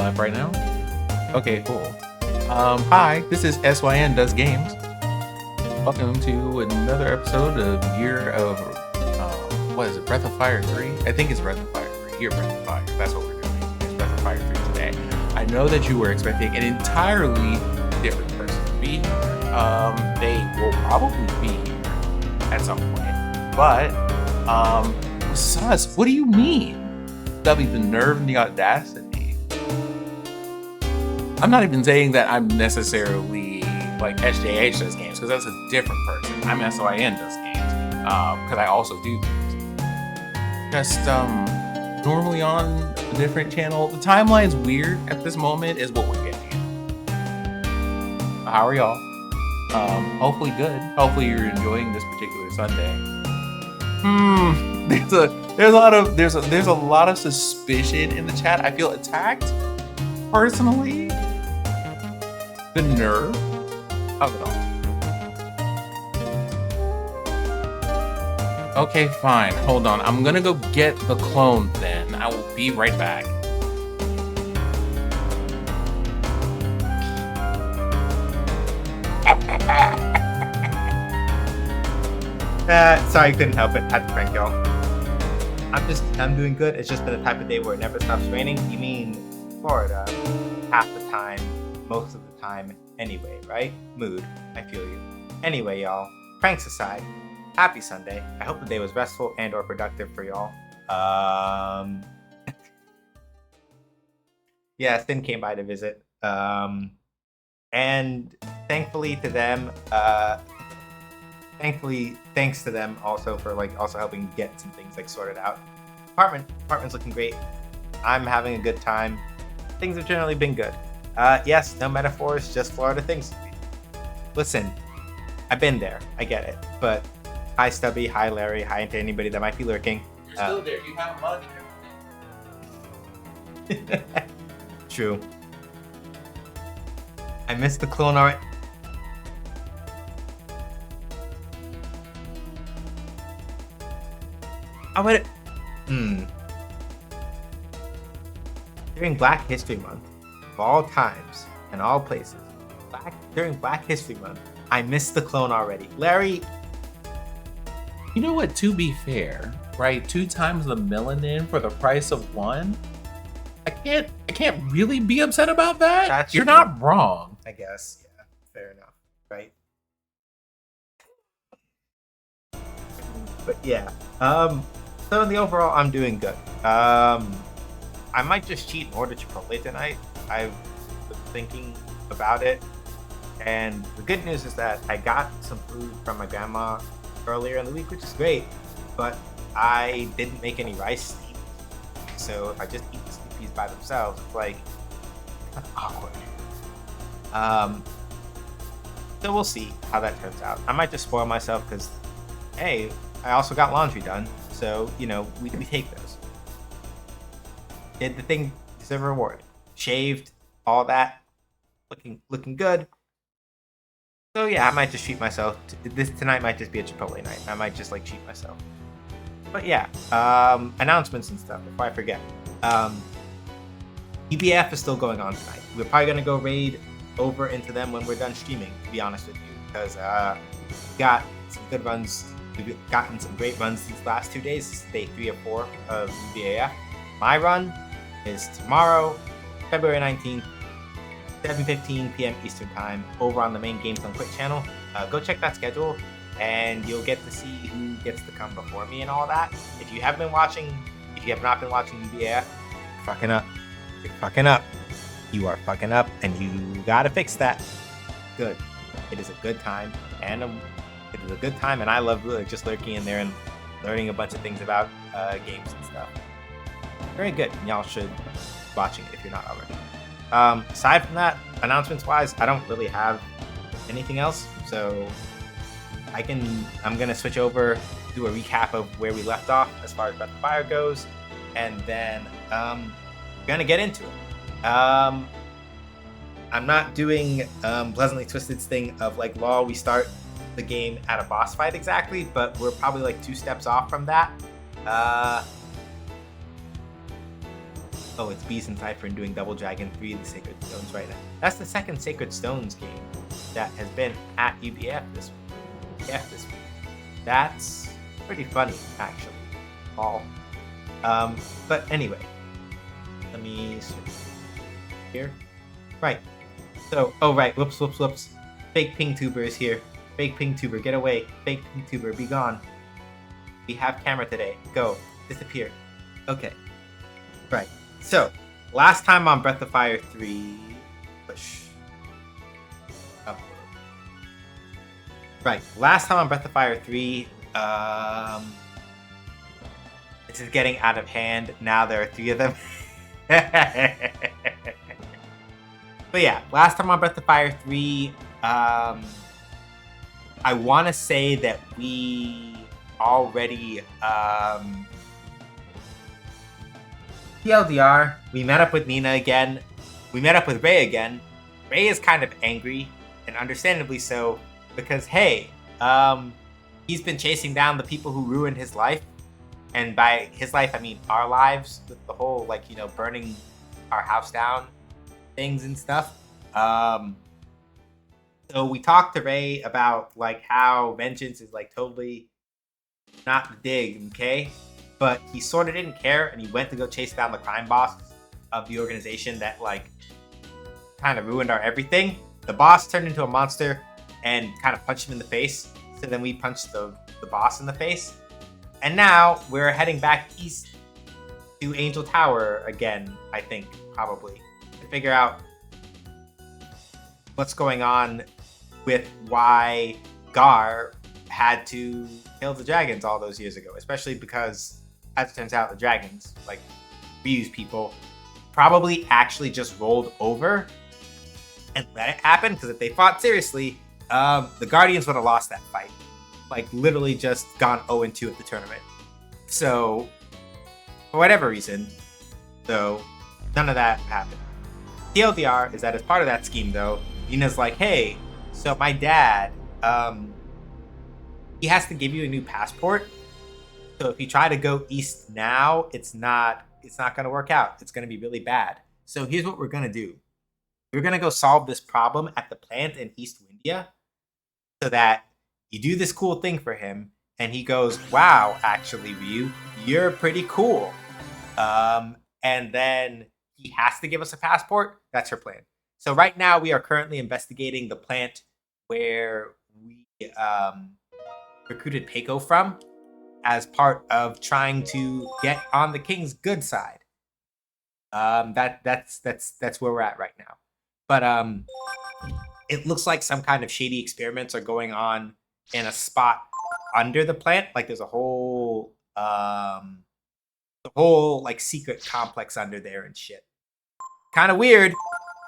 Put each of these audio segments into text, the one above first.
live right now? Okay, cool. Hi, this is SYN Does Games. Welcome to another episode of Year of, what is it, Breath of Fire 3? I think it's Breath of Fire 3. Year of Breath of Fire. That's what we're doing. It's Breath of Fire 3 today. I know that you were expecting an entirely different person to be here. They will probably be here at some point. But, Sus, what do you mean? That'll be the nerve and the audacity. I'm not even saying that I'm necessarily like SJH does games, because that's a different person. I'm SYN does games, because I also do things. Just normally on a different channel. The timeline's weird at this moment is what we're getting at. How are y'all? Hopefully good. Hopefully you're enjoying this particular Sunday. There's a lot of suspicion in the chat. I feel attacked personally. The nerve of it all. Okay, fine. Hold on. I'm gonna go get the clone then. I will be right back. Sorry, couldn't help it. Had to prank y'all. I'm doing good. It's just been the type of day where it never stops raining. You mean Florida? Half the time, most of the time, anyway, right? Mood. I feel you. Anyway, y'all. Pranks aside, happy Sunday. I hope the day was restful and or productive for y'all. Yeah, Thin came by to visit. And thankfully to them, thanks to them also for also helping get some things sorted out. Apartment's looking great. I'm having a good time. Things have generally been good. Yes, no metaphors, just Florida things. Listen, I've been there. I get it. But hi Stubby, hi Larry, hi to anybody that might be lurking. You're still there. You have a mug and everything. True. I missed the clone already. I would. During Black History Month, of all times and all places, during Black History Month, I missed the clone already. Larry. You know what? To be fair, right? 2 times the melanin for the price of 1. I can't really be upset about that. You're not wrong. I guess. Yeah. Fair enough. Right. But yeah. So in the overall, I'm doing good. I might just cheat and order Chipotle tonight. I've been thinking about it, and the good news is that I got some food from my grandma earlier in the week, which is great. But I didn't make any rice steep, so if I just eat the steepies by themselves, it's kind of awkward. So we'll see how that turns out. I might just spoil myself because, hey, I also got laundry done. So, we take those. Did the thing, deserve a reward. Shaved, all that, looking good. So yeah, I might just treat myself. Tonight might just be a Chipotle night. I might just treat myself. But yeah, announcements and stuff before I forget. ubaf is still going on tonight. We're probably gonna go raid over into them when we're done streaming, to be honest with you, because got some good runs. We've gotten some great runs these last 2 days. This is day 3 or 4 of UBAF. My run is tomorrow, February 19th, 7:15 p.m. Eastern Time, over on the main Games Done Quick channel. Go check that schedule, and you'll get to see who gets to come before me and all that. If you have not been watching UBAF, you're fucking up. You're fucking up. You are fucking up, and you gotta fix that. Good. It is a good time, and I love just lurking in there and learning a bunch of things about games and stuff. Very good. Y'all should be watching it if you're not already. Aside from that, announcements-wise, I don't really have anything else. So I'm gonna switch over, do a recap of where we left off as far as Breath of Fire goes, and then we're gonna get into it. I'm not doing Pleasantly Twisted's thing of law. We start the game at a boss fight exactly, but we're probably 2 steps off from that. Oh, it's Beast and Cypher and doing Double Dragon 3 of the Sacred Stones right now. That's the second Sacred Stones game that has been at ubaf this week. That's pretty funny, actually. All. But anyway, let me switch here. Right. So, oh right, whoops. Fake ping tuber is here. Fake ping tuber, get away. Fake ping tuber, be gone. We have camera today. Go. Disappear. Okay. Right. So, last time on Breath of Fire 3, push. Up. Right. Last time on Breath of Fire 3, this is getting out of hand. Now there are 3 of them. But yeah, last time on Breath of Fire 3, I want to say that we already TLDR, we met up with Nina again. We met up with Ray again. Ray is kind of angry, and understandably so, because hey, he's been chasing down the people who ruined his life. And by his life, I mean our lives, with the whole, like, you know, burning our house down things and stuff. So we talked to Ray about, like, how vengeance is, like, totally not the dig, okay? But he sort of didn't care, and he went to go chase down the crime boss of the organization that, like, kind of ruined our everything. The boss turned into a monster and kind of punched him in the face. So then we punched the boss in the face. And now we're heading back east to Angel Tower again, I think, probably, to figure out what's going on with why Gar had to kill the dragons all those years ago, especially because, as it turns out, the dragons, like Ryu's people, probably actually just rolled over and let it happen, because if they fought seriously, the Guardians would have lost that fight. Like, literally just gone 0-2 at the tournament. So, for whatever reason, though, none of that happened. TLDR is that as part of that scheme, though, Nina's like, hey, so my dad, he has to give you a new passport. So if you try to go east now, it's not going to work out. It's going to be really bad. So here's what we're going to do. We're going to go solve this problem at the plant in East Windia, so that you do this cool thing for him, and he goes, wow, actually, Ryu, you're pretty cool. And then he has to give us a passport. That's her plan. So right now we are currently investigating the plant where we recruited Peiko from, as part of trying to get on the king's good side. That's where we're at right now. But it looks like some kind of shady experiments are going on in a spot under the plant. Like there's a whole like secret complex under there and shit. Kind of weird,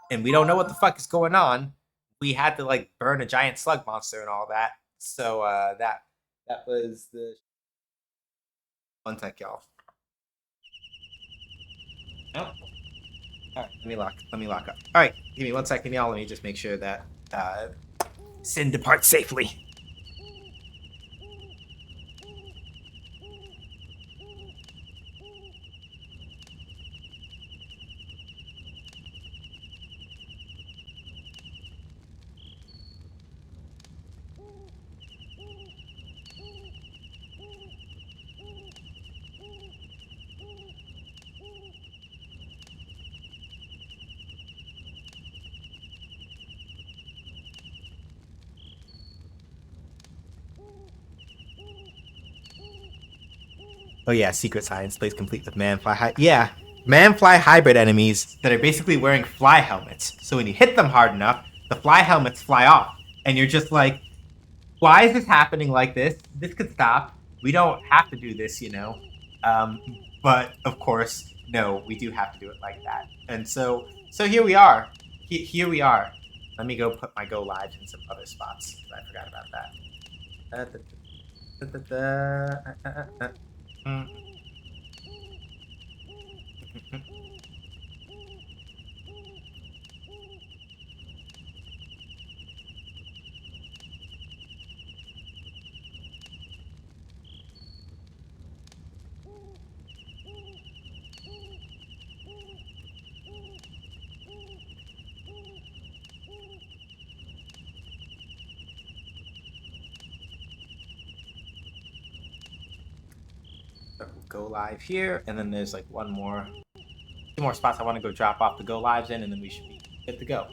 and we don't know what the fuck is going on. We had to like burn a giant slug monster and all that. So that was the one sec, y'all. Oh. All right, let me lock up. All right, give me 1 second, y'all. Let me just make sure that Sin departs safely. Oh yeah, secret science plays complete with man-fly hybrid enemies that are basically wearing fly helmets. So when you hit them hard enough, the fly helmets fly off, and you're just like, why is this happening like this? This could stop. We don't have to do this, you know. But of course, no, we do have to do it like that. And so here we are. Here we are. Let me go put my go live in some other spots. I forgot about that. go live here, and then there's like two more spots I want to go drop off the go lives in, and then we should be good to go.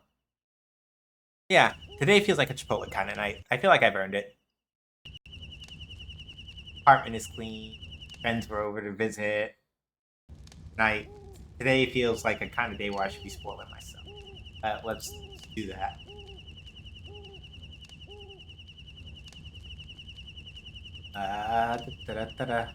Yeah, today feels like a Chipotle kind of night. I feel like I've earned it. Apartment is clean. Friends were over to visit. Today feels like a kind of day where I should be spoiling myself. Let's do that. Da-da-da-da.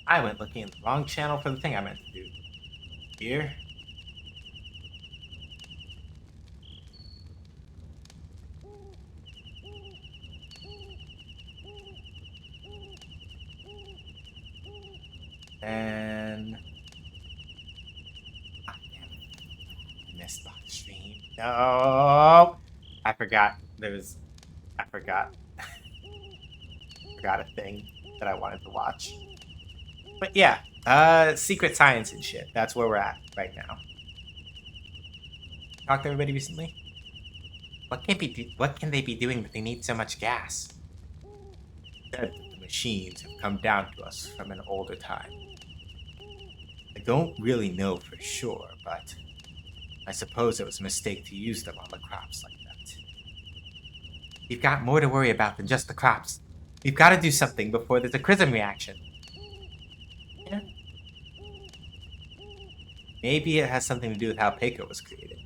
I went looking in the wrong channel for the thing I meant to do. Here. And damn it. I missed the stream. No, I forgot forgot a thing that I wanted to watch. But yeah, secret science and shit. That's where we're at right now. Talked to everybody recently. What can they be doing that they need so much gas? Said that the machines have come down to us from an older time. I don't really know for sure, but I suppose it was a mistake to use them on the crops like that. We've got more to worry about than just the crops. We've got to do something before there's a Chrism reaction. Yeah. Maybe it has something to do with how Peiko was created.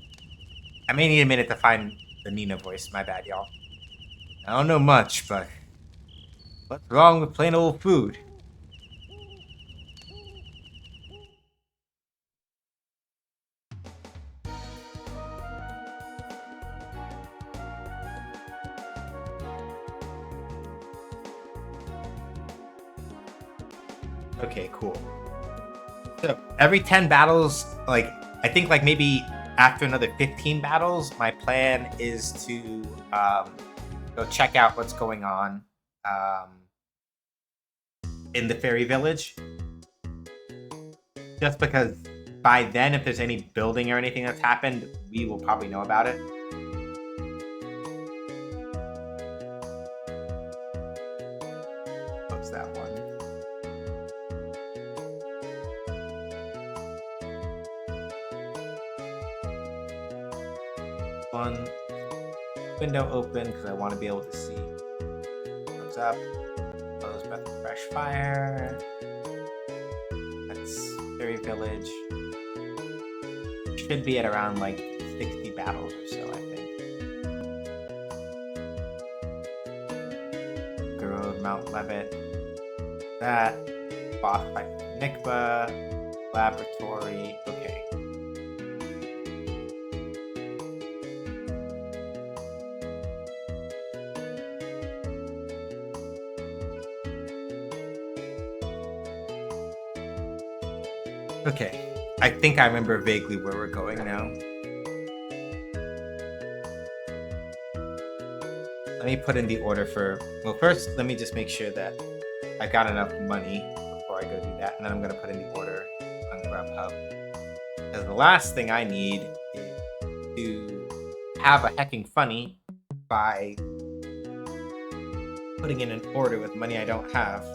I may need a minute to find the Nina voice. My bad, y'all. I don't know much, but what's wrong with plain old food? Okay, cool. So every 10 battles, like I think like maybe after another 15 battles, my plan is to go check out what's going on in the fairy village. Just because by then, if there's any building or anything that's happened, we will probably know about it. Close that one. One window open because I want to be able to see what's up. Close breath of fresh fire. That's fairy village. Should be at around like 60 battles or so, I think. Road, Mount Levitt. That. Boss fight Nikba. Laboratory. Okay. Okay, I think I remember vaguely where we're going now. Let me put in the order for... Well, first, let me just make sure that I got enough money before I go do that, and then I'm going to put in the order on Grubhub. Because the last thing I need is to have a hecking funny by putting in an order with money I don't have.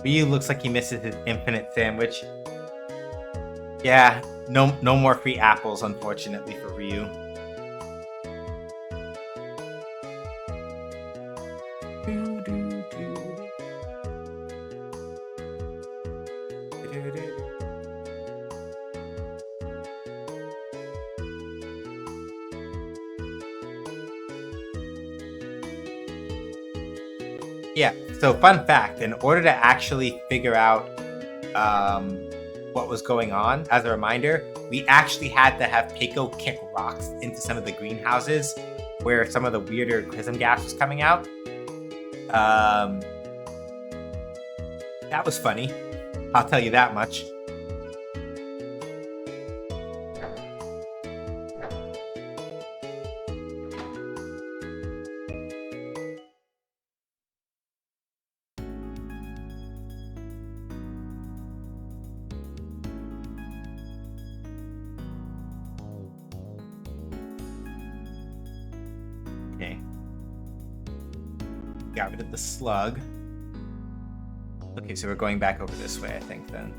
Ryu looks like he misses his infinite sandwich. Yeah, no more free apples, unfortunately, for Ryu. Yeah, so fun fact, in order to actually figure out what was going on, as a reminder, we actually had to have Keiko kick rocks into some of the greenhouses where some of the weirder prism gas was coming out. That was funny. I'll tell you that much. Okay. Got rid of the slug. Okay, so we're going back over this way, I think, then.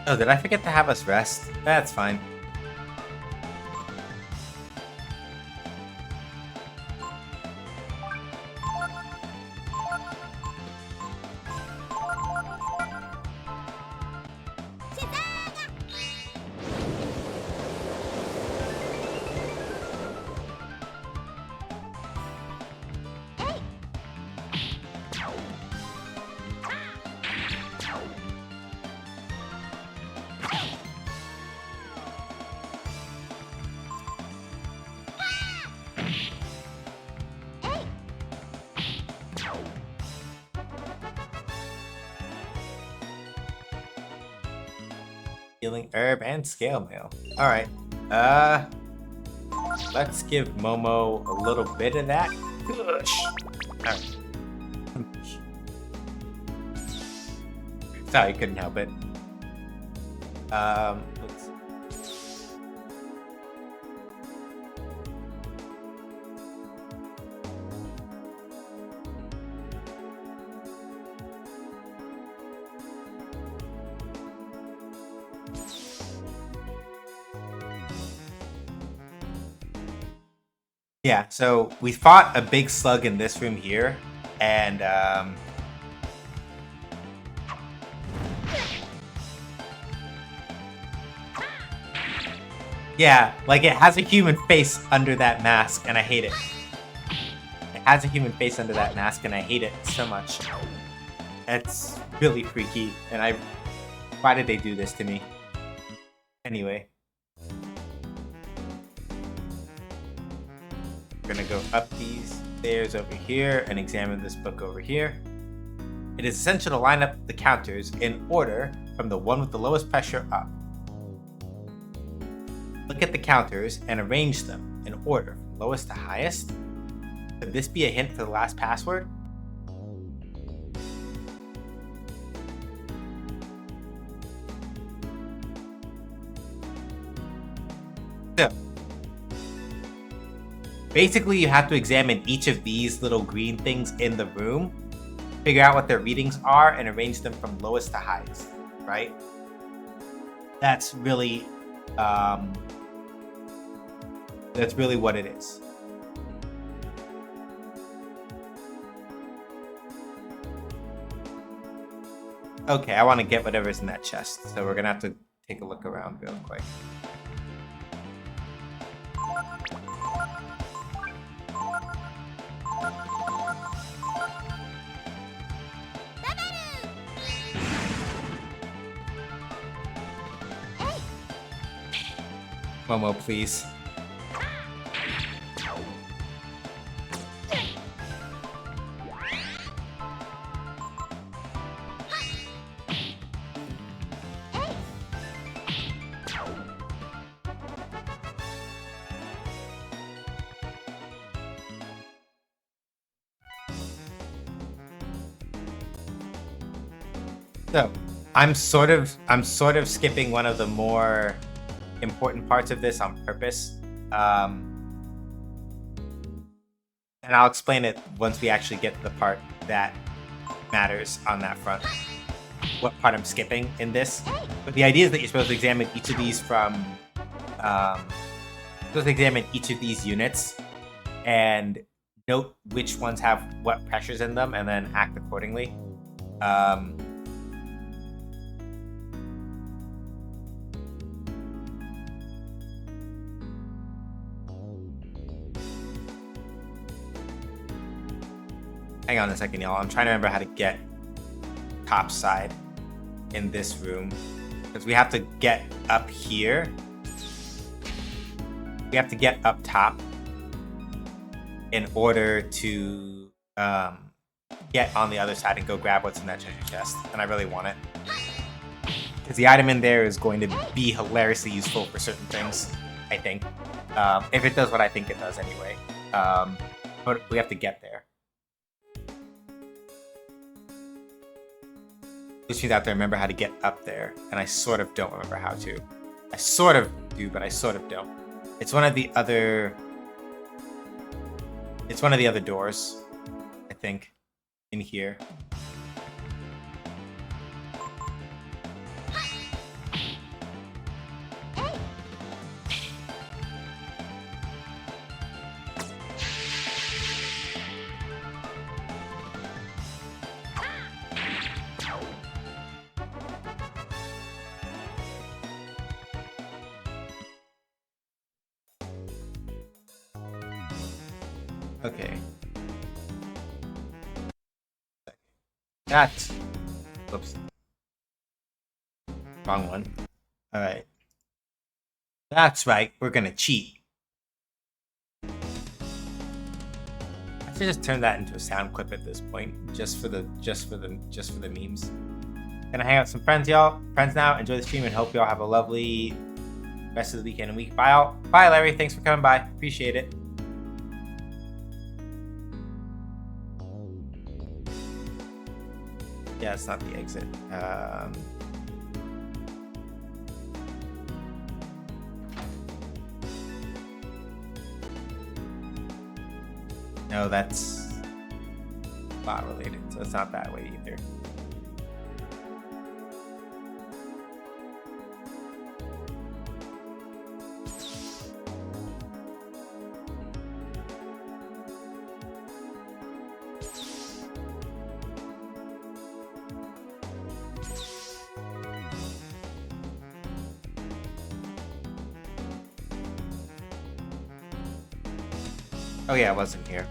Oh, did I forget to have us rest? That's fine. Healing herb and scale mail. Alright. Let's give Momo a little bit of that. Gosh. Alright. Sorry, couldn't help it. Let's... Yeah, so we fought a big slug in this room here, and yeah, like it has a human face under that mask, and I hate it. It has a human face under that mask, and I hate it so much. It's really freaky, and why did they do this to me? Anyway. We're gonna go up these stairs over here and examine this book over here. It is essential to line up the counters in order from the one with the lowest pressure up. Look at the counters and arrange them in order from lowest to highest. Could this be a hint for the last password? So, basically, you have to examine each of these little green things in the room, figure out what their readings are, and arrange them from lowest to highest, right? That's really what it is. Okay, I want to get whatever's in that chest, so we're gonna have to take a look around real quick. Momo, please. So, I'm sort of skipping one of the more important parts of this on purpose. And I'll explain it once we actually get to the part that matters on that front. What part I'm skipping in this. But the idea is that you're supposed to examine each of these from units and note which ones have what pressures in them and then act accordingly. Hang on a second, y'all. I'm trying to remember how to get top side in this room. Because we have to get up here. We have to get up top in order to get on the other side and go grab what's in that treasure chest. And I really want it. Because the item in there is going to be hilariously useful for certain things, I think. If it does what I think it does anyway. But we have to get there. Which means I have to remember how to get up there, and I sort of don't remember how to. I sort of do, but I sort of don't. It's one of the other doors, I think, in here. Okay. That. Oops. Wrong one. Alright. That's right, we're gonna cheat. I should just turn that into a sound clip at this point, just for the memes. Gonna hang out with some friends, y'all. Friends now, enjoy the stream and hope y'all have a lovely rest of the weekend and week. Bye, all. Bye, Larry. Thanks for coming by. Appreciate it. Yeah, it's not the exit. No, that's bot related, so it's not that way either. Oh yeah, it wasn't here.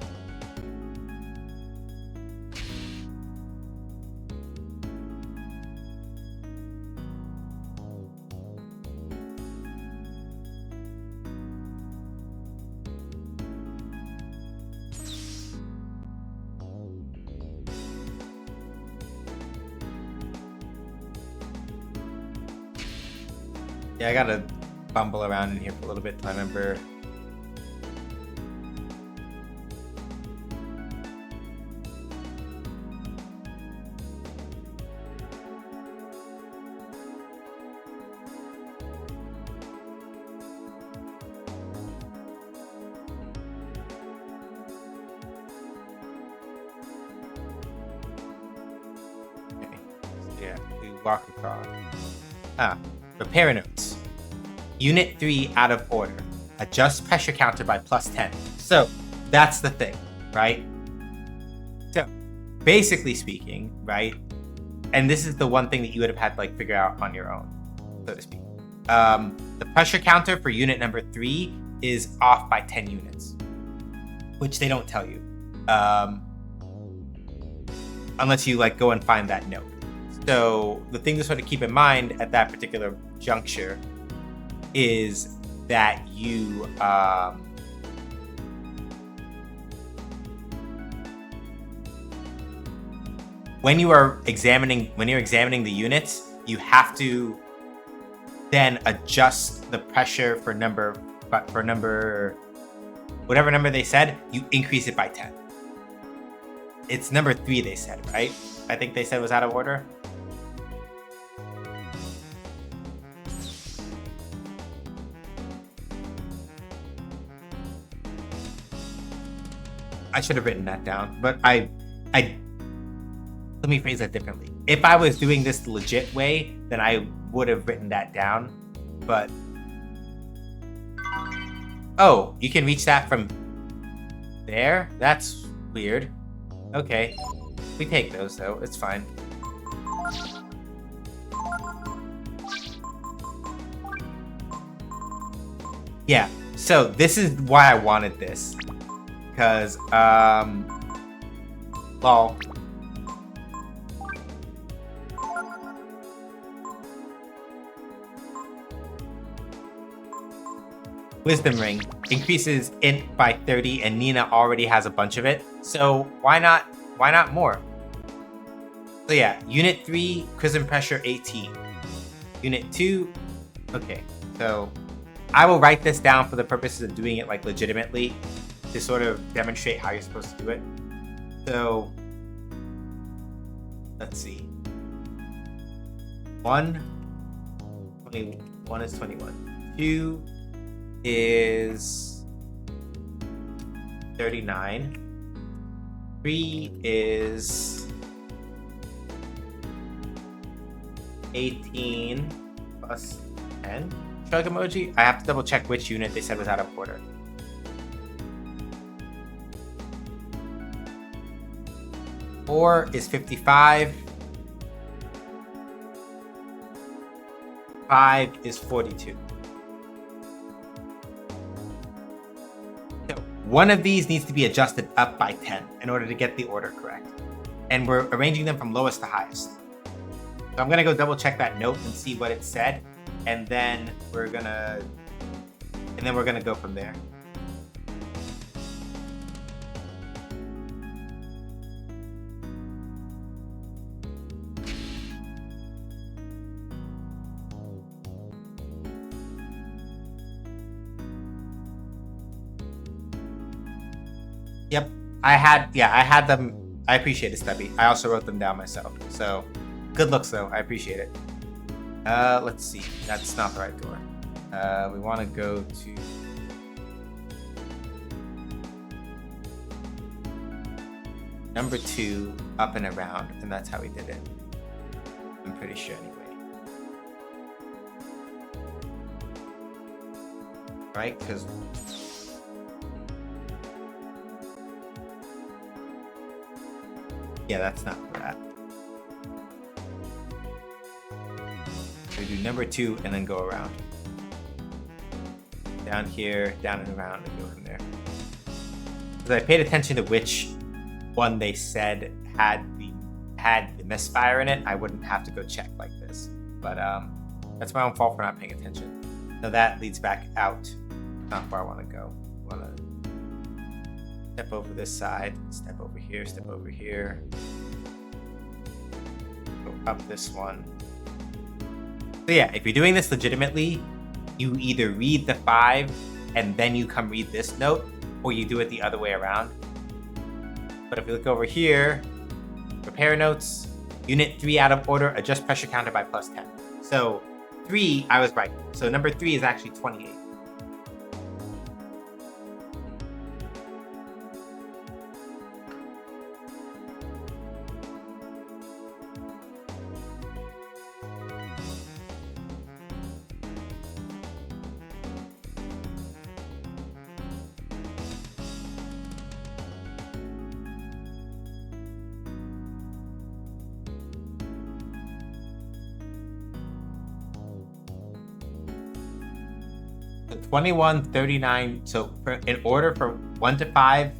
Yeah, I gotta bumble around in here for a little bit till I remember. Walk across. Repair notes. Unit 3 out of order. Adjust pressure counter by +10. So that's the thing, right? So basically speaking, right? And this is the one thing that you would have had to figure out on your own, so to speak. The pressure counter for unit number 3 is off by 10 units, which they don't tell you, unless you go and find that note. So the thing to sort of keep in mind at that particular juncture is that you when you're examining the units, you have to then adjust the pressure for whatever number they said, you increase it by 10. It's number 3 they said, right? I think they said was out of order. I should have written that down, but I let me phrase that differently. If I was doing this the legit way, then I would have written that down. But oh, you can reach that from there? That's weird. Okay. We take those though, it's fine. Yeah, so this is why I wanted this. Because, lol. Wisdom Ring increases int by 30 and Nina already has a bunch of it. So why not more? So yeah, Unit 3, Prism Pressure 18. Unit 2, okay, so I will write this down for the purposes of doing it like legitimately to sort of demonstrate how you're supposed to do it. So let's see. 21 is 21. 2 is 39. 3 is 18 plus 10. Shrug emoji. I have to double check which unit they said was out of order. Four is 55. 5 is 42. So one of these needs to be adjusted up by 10 in order to get the order correct. And we're arranging them from lowest to highest. So I'm gonna go double check that note and see what it said. And then we're gonna go from there. Yep, I had them. I appreciate it, Stubby. I also wrote them down myself. So good looks though, I appreciate it. Let's see. That's not the right door. We want to go to number 2, up and around, and that's how we did it. I'm pretty sure anyway. Right? Because yeah, that's not for that. We do number 2 and then go around. Down here, down and around, and go from there. Because I paid attention to which one they said had the misfire in it, I wouldn't have to go check like this. But that's my own fault for not paying attention. So that leads back out. Not where I want to go. I want to step over this side, step over here, step over here. Go up this one. So yeah, if you're doing this legitimately, you either read the 5 and then you come read this note, or you do it the other way around. But if you look over here, repair notes, unit 3 out of order, adjust pressure counter by plus 10. So 3, I was right. So number 3 is actually 28. So 21, 39. So in order from 1 to 5,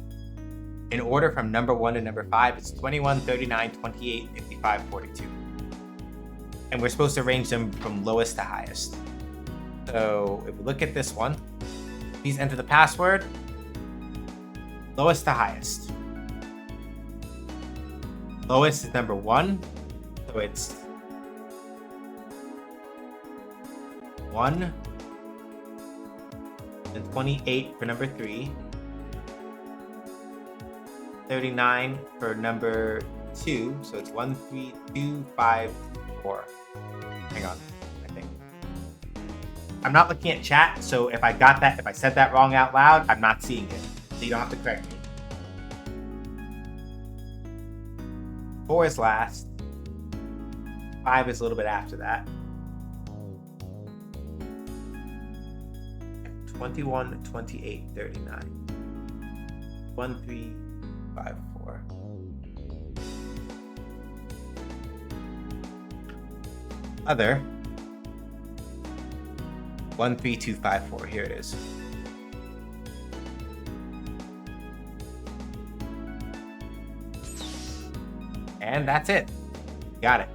in order from number 1 to number 5, it's 21, 39, 28, 55, 42. And we're supposed to arrange them from lowest to highest. So if we look at this one, please enter the password. Lowest to highest. Lowest is number 1. So it's 1. And 28 for number 3. 39 for number 2. So it's 1, 3, 2, 5, 4. Hang on, I think. I'm not looking at chat, so if I said that wrong out loud, I'm not seeing it. So you don't have to correct me. 4 is last. 5 is a little bit after that. 21, 28, 39. 1, 3, 5, 4. Other. 1, 3, 2, 5, 4. Here it is. And that's it. Got it.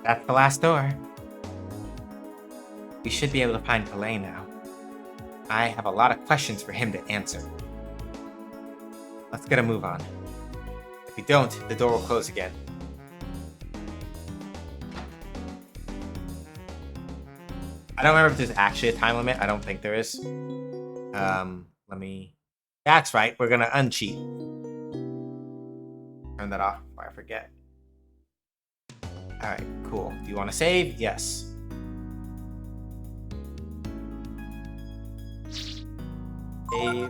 That's the last door. We should be able to find Calais now. I have a lot of questions for him to answer. Let's get a move on. If we don't, the door will close again. I don't remember if there's actually a time limit. I don't think there is. Let me... That's right. We're gonna uncheat. Turn that off before I forget. Alright, cool. Do you want to save? Yes. Save.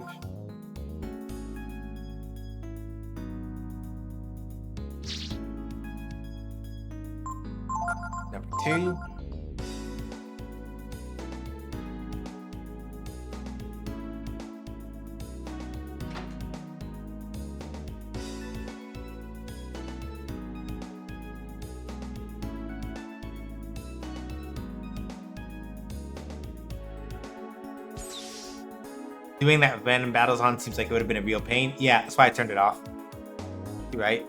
Number 2. Doing that random battles on seems like it would have been a real pain. Yeah, that's why I turned it off. You're right.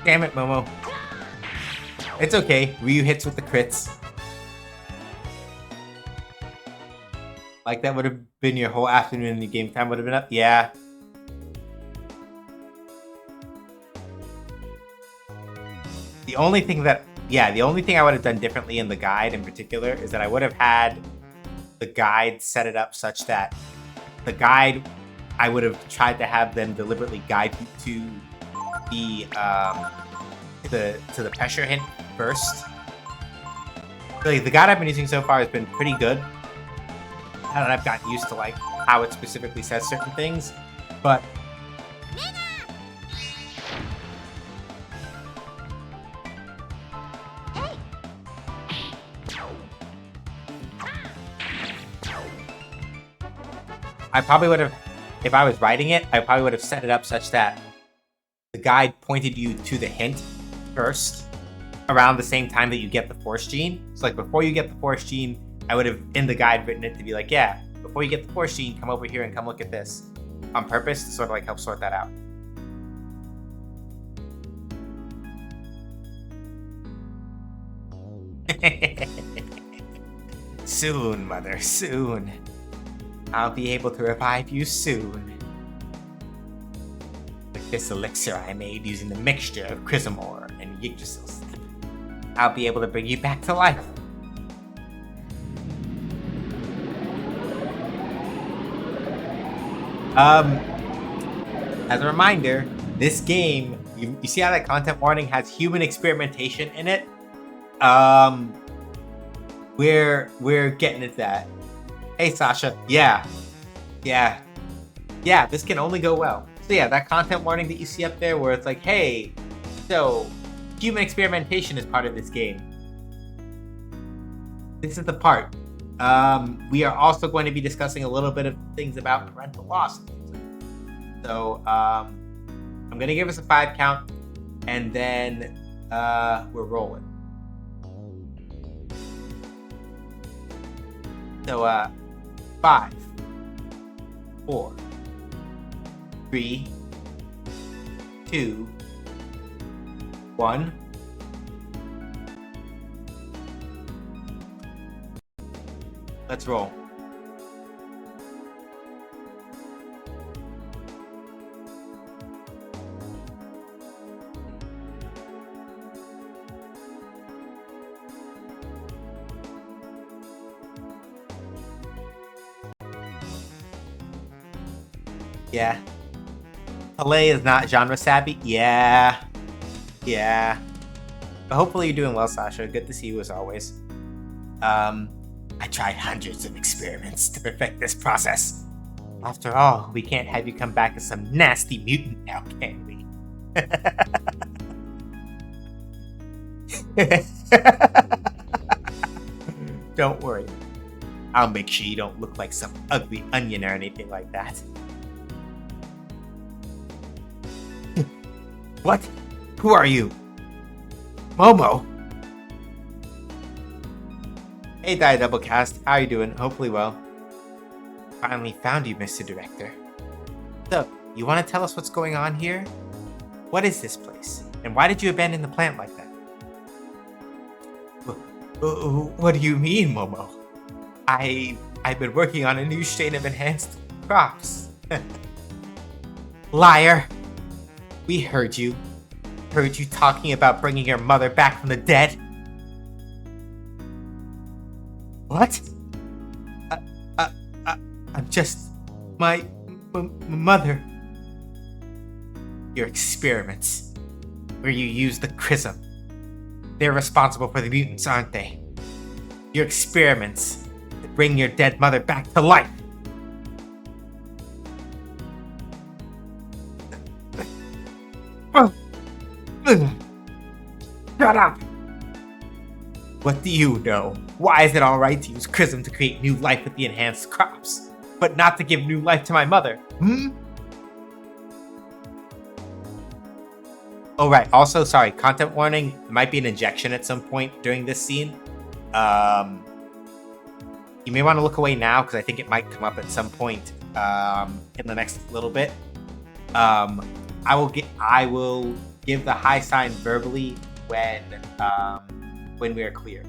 Damn it, Momo. It's okay. Ryu hits with the crits. Like that would have been your whole afternoon and your game time would have been up? Yeah. The only thing I would have done differently in the guide in particular is that I would have had the guide set it up such that the guide, I would have tried to have them deliberately guide you to the pressure hint first. So the guide I've been using so far has been pretty good. And I've gotten used to like how it specifically says certain things, but I probably would have, if I was writing it, I probably would have set it up such that the guide pointed you to the hint first around the same time that you get the Force Gene. So like before you get the Force Gene, I would have, in the guide, written it to be like, yeah, before you get the Force Gene, come over here and come look at this. On purpose to sort of like help sort that out. Soon, Mother, soon. I'll be able to revive you soon. With this elixir I made using the mixture of Chrysamore and Yggdrasil slip, I'll be able to bring you back to life. As a reminder, this game, you see how that content warning has human experimentation in it? We're getting at that. Hey, Sasha. Yeah, this can only go well. So yeah, that content warning that you see up there where it's like, hey, so human experimentation is part of this game. This is the part. We are also going to be discussing a little bit of things about parental loss. So I'm going to give us a 5 count, and then we're rolling. So 5, 4, 3, 2, 1. Let's roll. Yeah. Palais is not genre savvy. Yeah. Yeah. But hopefully you're doing well, Sasha. Good to see you as always. I tried hundreds of experiments to perfect this process. After all, we can't have you come back as some nasty mutant now, can we? Don't worry. I'll make sure you don't look like some ugly onion or anything like that. What? Who are you? Momo? Hey, Die Doublecast. How are you doing? Hopefully well. Finally found you, Mr. Director. So, you want to tell us what's going on here? What is this place? And why did you abandon the plant like that? What do you mean, Momo? I've been working on a new strain of enhanced crops. Liar! We heard you. Heard you talking about bringing your mother back from the dead. What? I'm just my mother. Your experiments, where you use the chrism. They're responsible for the mutants, aren't they? Your experiments to bring your dead mother back to life. Shut up! What do you know? Why is it alright to use chrism to create new life with the enhanced crops, but not to give new life to my mother? Oh, right. Also, sorry, content warning. There might be an injection at some point during this scene. You may want to look away now, because I think it might come up at some point in the next little bit. I will give the high sign verbally when we are clear.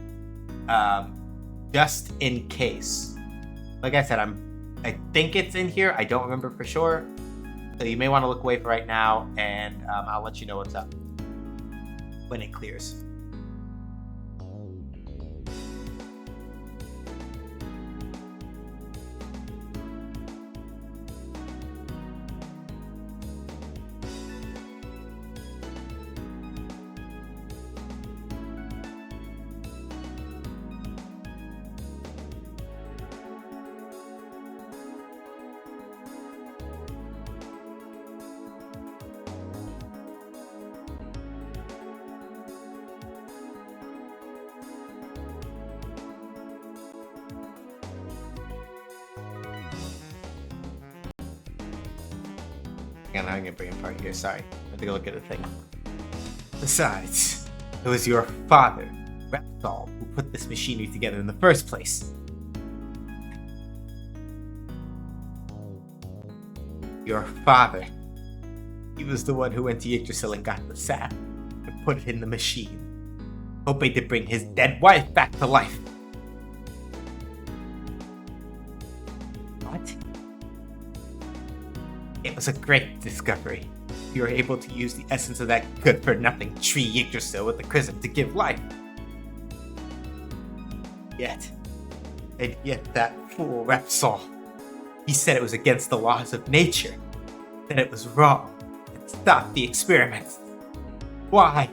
Just in case. Like I said, I think it's in here. I don't remember for sure. So you may want to look away for right now, and I'll let you know what's up when it clears. I'm gonna bring it apart here. Sorry, I have to go look at the thing. Besides, it was your father, Repthol, who put this machinery together in the first place. Your father. He was the one who went to Yggdrasil and got the sap and put it in the machine, hoping to bring his dead wife back to life. What? It was a great discovery. You were able to use the essence of that good-for-nothing tree Yggdrasil with the chrism to give life. Yet that fool Repsol, he said it was against the laws of nature, that it was wrong, and stopped the experiments. Why?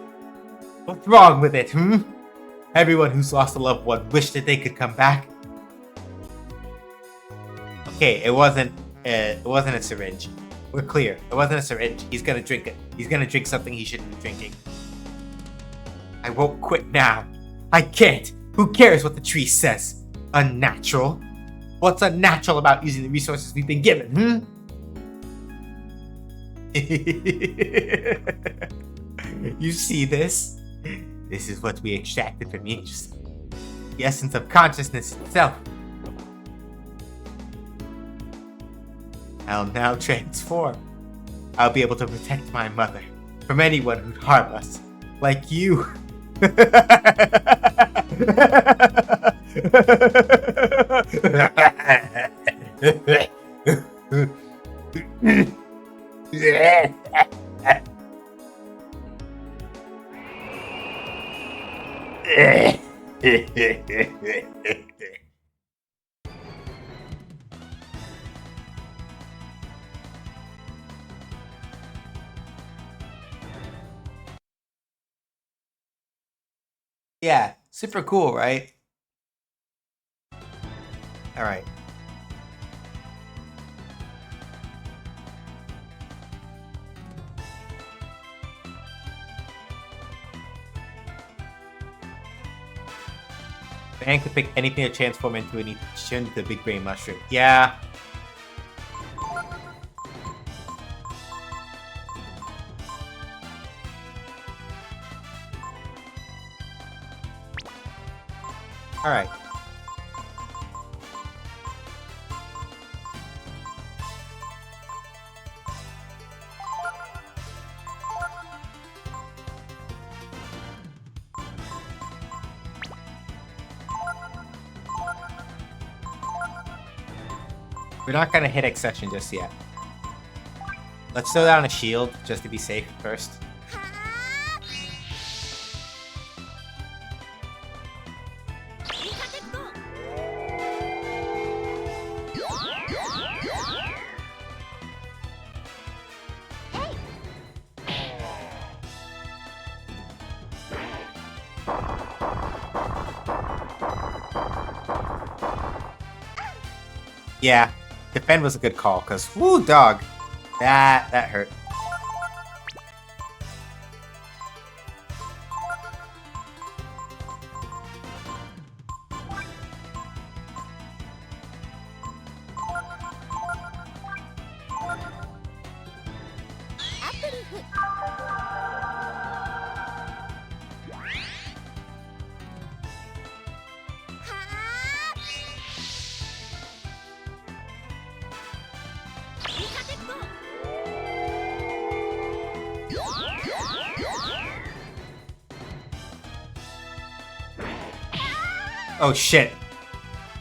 What's wrong with it, Everyone who's lost a loved one wished that they could come back. Okay, it wasn't a syringe. We're clear. It wasn't a syringe. He's gonna drink it. He's gonna drink something he shouldn't be drinking. I won't quit now. I can't. Who cares what the tree says? Unnatural. What's unnatural about using the resources we've been given, You see this? This is what we extracted from Yggdrasil. The essence of consciousness itself. I'll now transform. I'll be able to protect my mother from anyone who'd harm us, like you. Yeah, super cool, right? All right. Fan could pick anything to transform into the big brain mushroom. Yeah. All right. We're not gonna hit Accession just yet. Let's throw down a shield just to be safe first. Yeah, defend was a good call, because whoo dog. That hurt. Oh shit.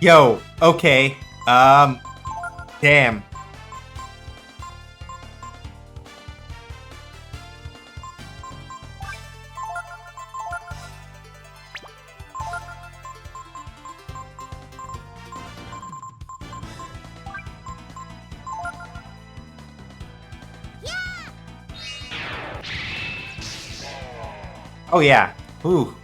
Yo, okay. Damn. Oh yeah. Ooh.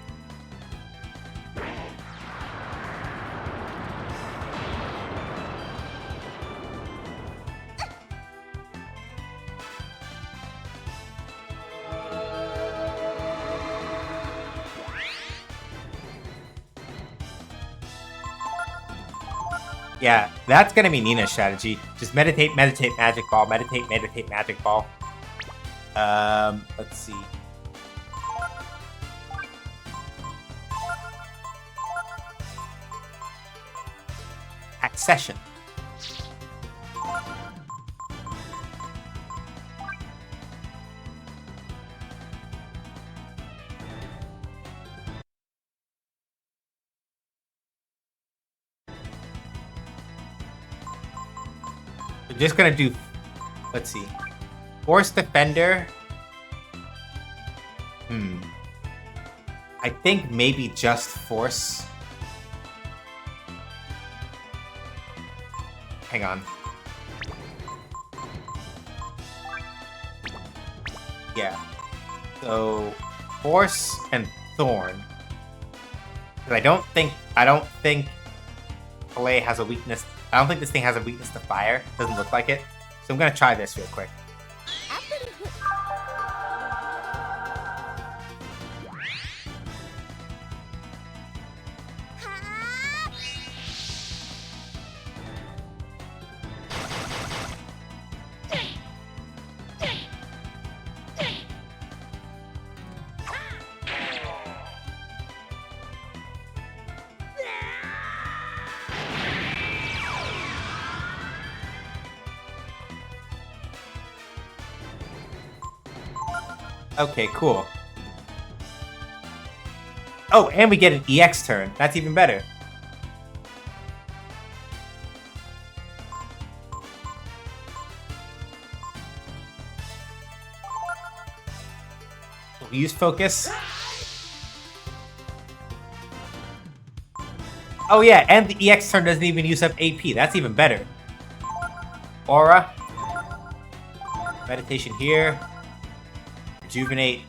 Yeah, that's gonna be Nina's strategy. Just meditate, meditate, magic ball, meditate, meditate, magic ball. Let's see. Accession. We're just gonna do, let's see. Force Defender. I think maybe just Force. Hang on. Yeah. So Force and Thorn. Because I don't think Play has a weakness. I don't think this thing has a weakness to fire. Doesn't look like it. So I'm gonna try this real quick. Okay, cool. Oh, and we get an EX turn. That's even better. We use Focus. Oh yeah, and the EX turn doesn't even use up AP. That's even better. Aura. Meditation here. Rejuvenate.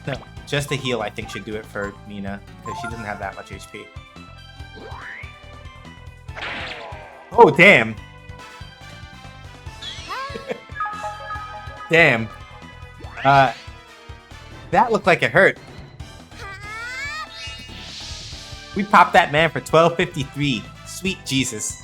No. Just a heal, I think, should do it for Nina, because she doesn't have that much HP. Oh, damn! Damn. That looked like it hurt. We popped that man for 1253. Sweet Jesus.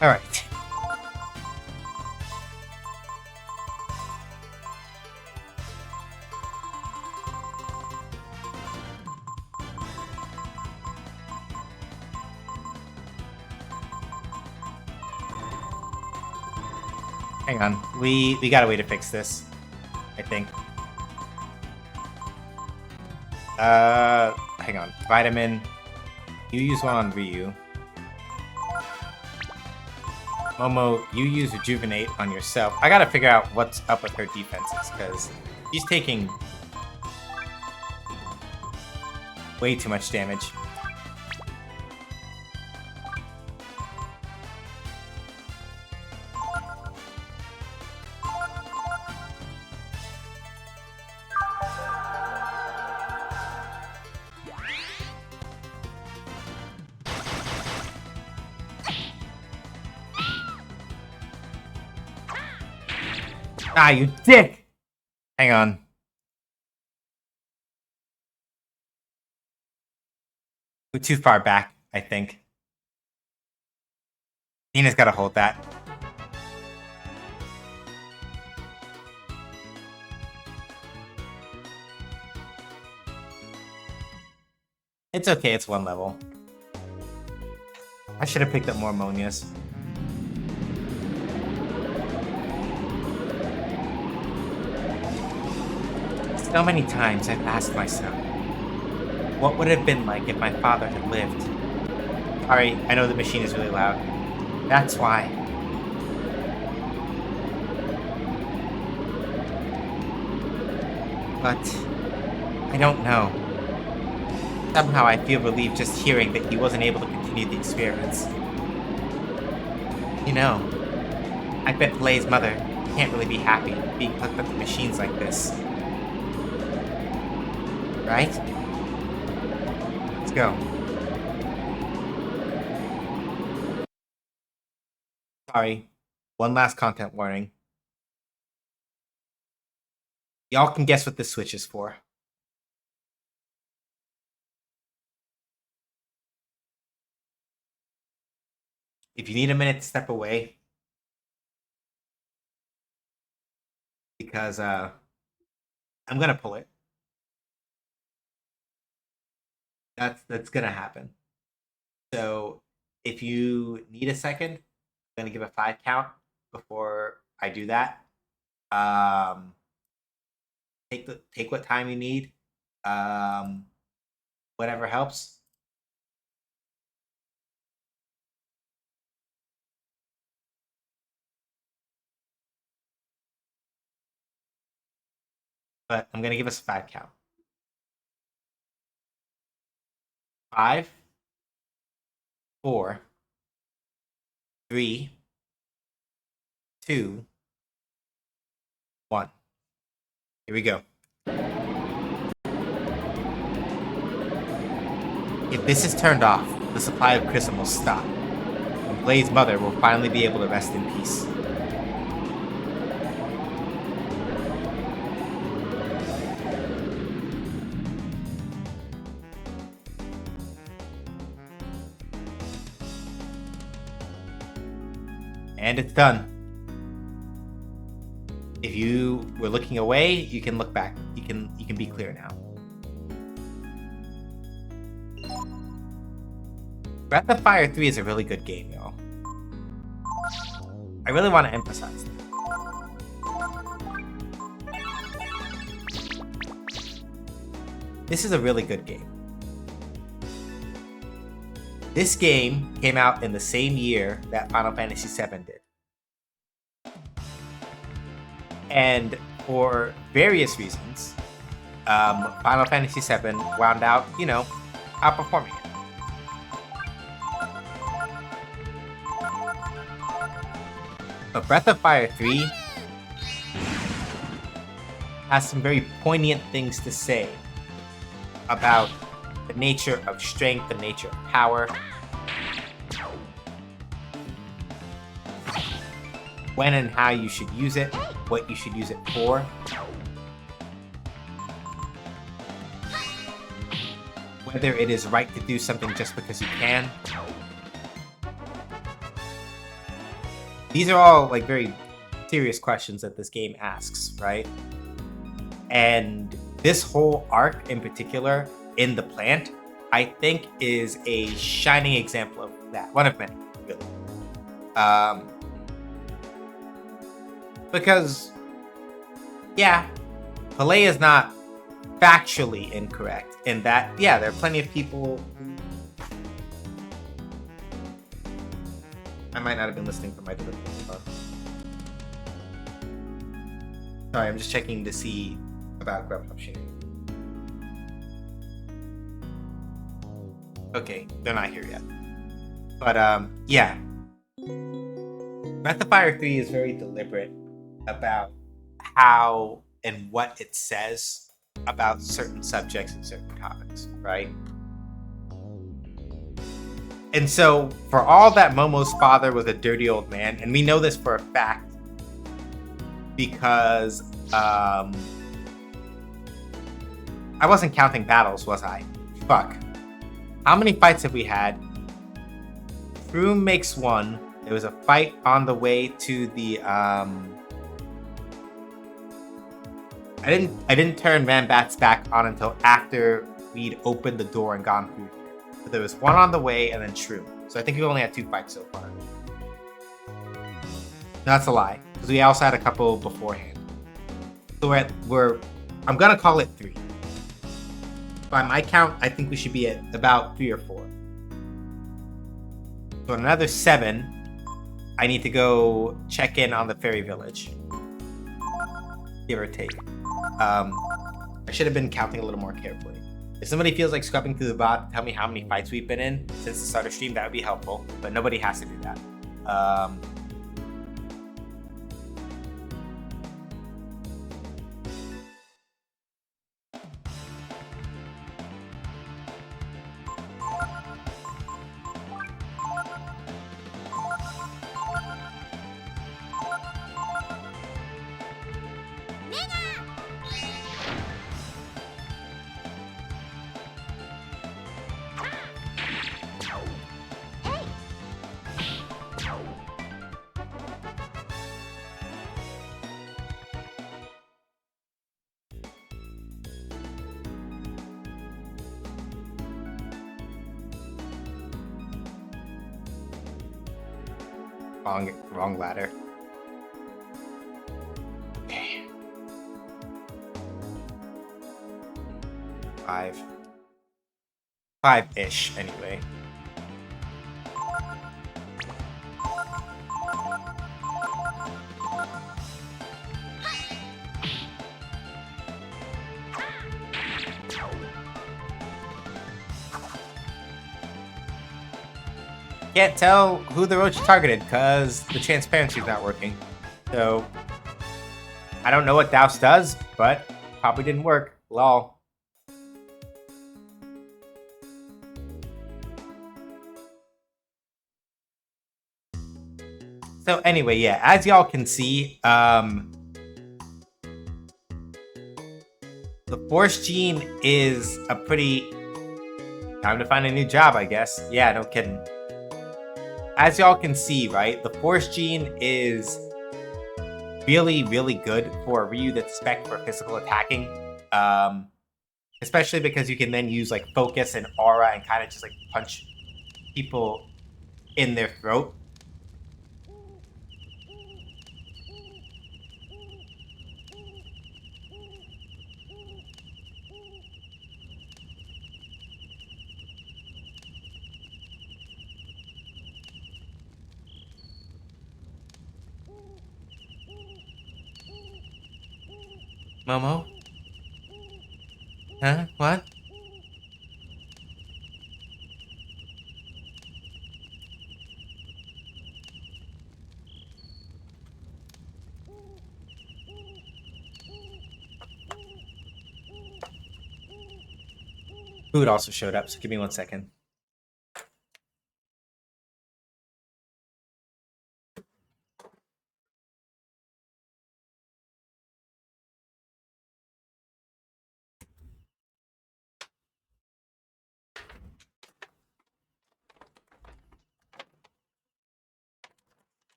All right. Hang on. We got a way to fix this, I think. Hang on. Vitamin. You use one on Ryu. Momo, you use Rejuvenate on yourself. I gotta figure out what's up with her defenses, because she's taking way too much damage. Ah, you dick! Hang on. We're too far back, I think. Nina's gotta hold that. It's okay, it's one level. I should have picked up more ammonias. So many times I've asked myself, what would it have been like if my father had lived? Sorry, I know the machine is really loud. That's why. But I don't know. Somehow I feel relieved just hearing that he wasn't able to continue the experiments. You know, I bet Blay's mother can't really be happy being hooked up to machines like this. Right? Let's go. Sorry. One last content warning. Y'all can guess what this switch is for. If you need a minute to step away, because I'm gonna pull it. That's gonna happen. So if you need a second, I'm gonna give a 5 count before I do that. Take what time you need. Whatever helps. But I'm gonna give us a 5 count. 5, 4, 3, 2, 1. Here we go. If this is turned off, the supply of crystal will stop, and Blay's mother will finally be able to rest in peace. And it's done. If you were looking away, you can look back. You can be clear now. Breath of Fire 3 is a really good game, y'all. I really want to emphasize that. This is a really good game. This game came out in the same year that Final Fantasy VII did. And for various reasons, Final Fantasy VII wound out, outperforming it. But Breath of Fire 3 has some very poignant things to say about the nature of strength, the nature of power, when and how you should use it, what you should use it for. Whether it is right to do something just because you can. These are all like very serious questions that this game asks, right? And this whole arc in particular in the plant, I think is a shining example of that. One of many, really. Because, yeah, Pele is not factually incorrect in that, yeah, there are plenty of people who... I might not have been listening for my delivery. Sorry, I'm just checking to see about Grubhub sharing. Okay, they're not here yet. But, yeah. Breath of Fire 3 is very deliberate about how and what it says about certain subjects and certain topics, right? And so, for all that Momo's father was a dirty old man, and we know this for a fact because, I wasn't counting battles, was I? Fuck. How many fights have we had? Froome makes one. There was a fight on the way to the, I didn't turn Rambat's back on until after we'd opened the door and gone through here. So there was one on the way and then Shroom. So I think we only had 2 fights so far. No, that's a lie, because we also had a couple beforehand. So I'm gonna call it 3. By my count, I think we should be at about 3 or 4. So another 7, I need to go check in on the fairy village. Give or take. I should have been counting a little more carefully. If somebody feels like scrubbing through the bot, tell me how many fights we've been in since the start of stream, that would be helpful. But nobody has to do that. Wrong ladder. Okay. 5-ish, anyway. Can't tell who the roach targeted because the transparency is not working. So, I don't know what Douse does, but probably didn't work. Lol. So anyway, yeah, as y'all can see, the Force Gene is a pretty... Time to find a new job, I guess. Yeah, no kidding. as y'all can see, right, the Force Gene is really, really good for a Ryu that's spec for physical attacking. Especially because you can then use like focus and aura and kind of just like punch people in their throat. Momo? Huh? What? Food also showed up, so give me 1 second.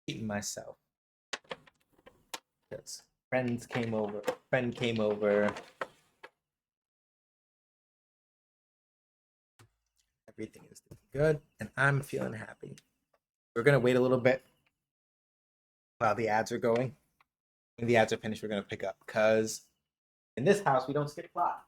Eating myself. Because friend came over. Everything is good, and I'm feeling happy. We're gonna wait a little bit while the ads are going. When the ads are finished, we're gonna pick up because in this house we don't skip plot.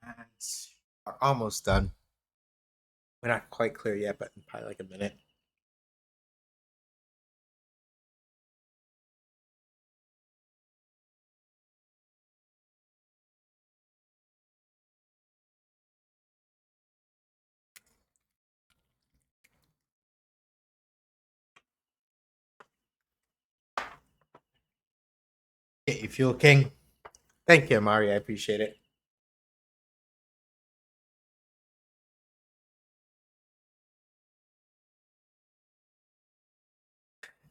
Ads are almost done. We're not quite clear yet, but in probably like a minute. Get you fuel king. Thank you, Amari. I appreciate it.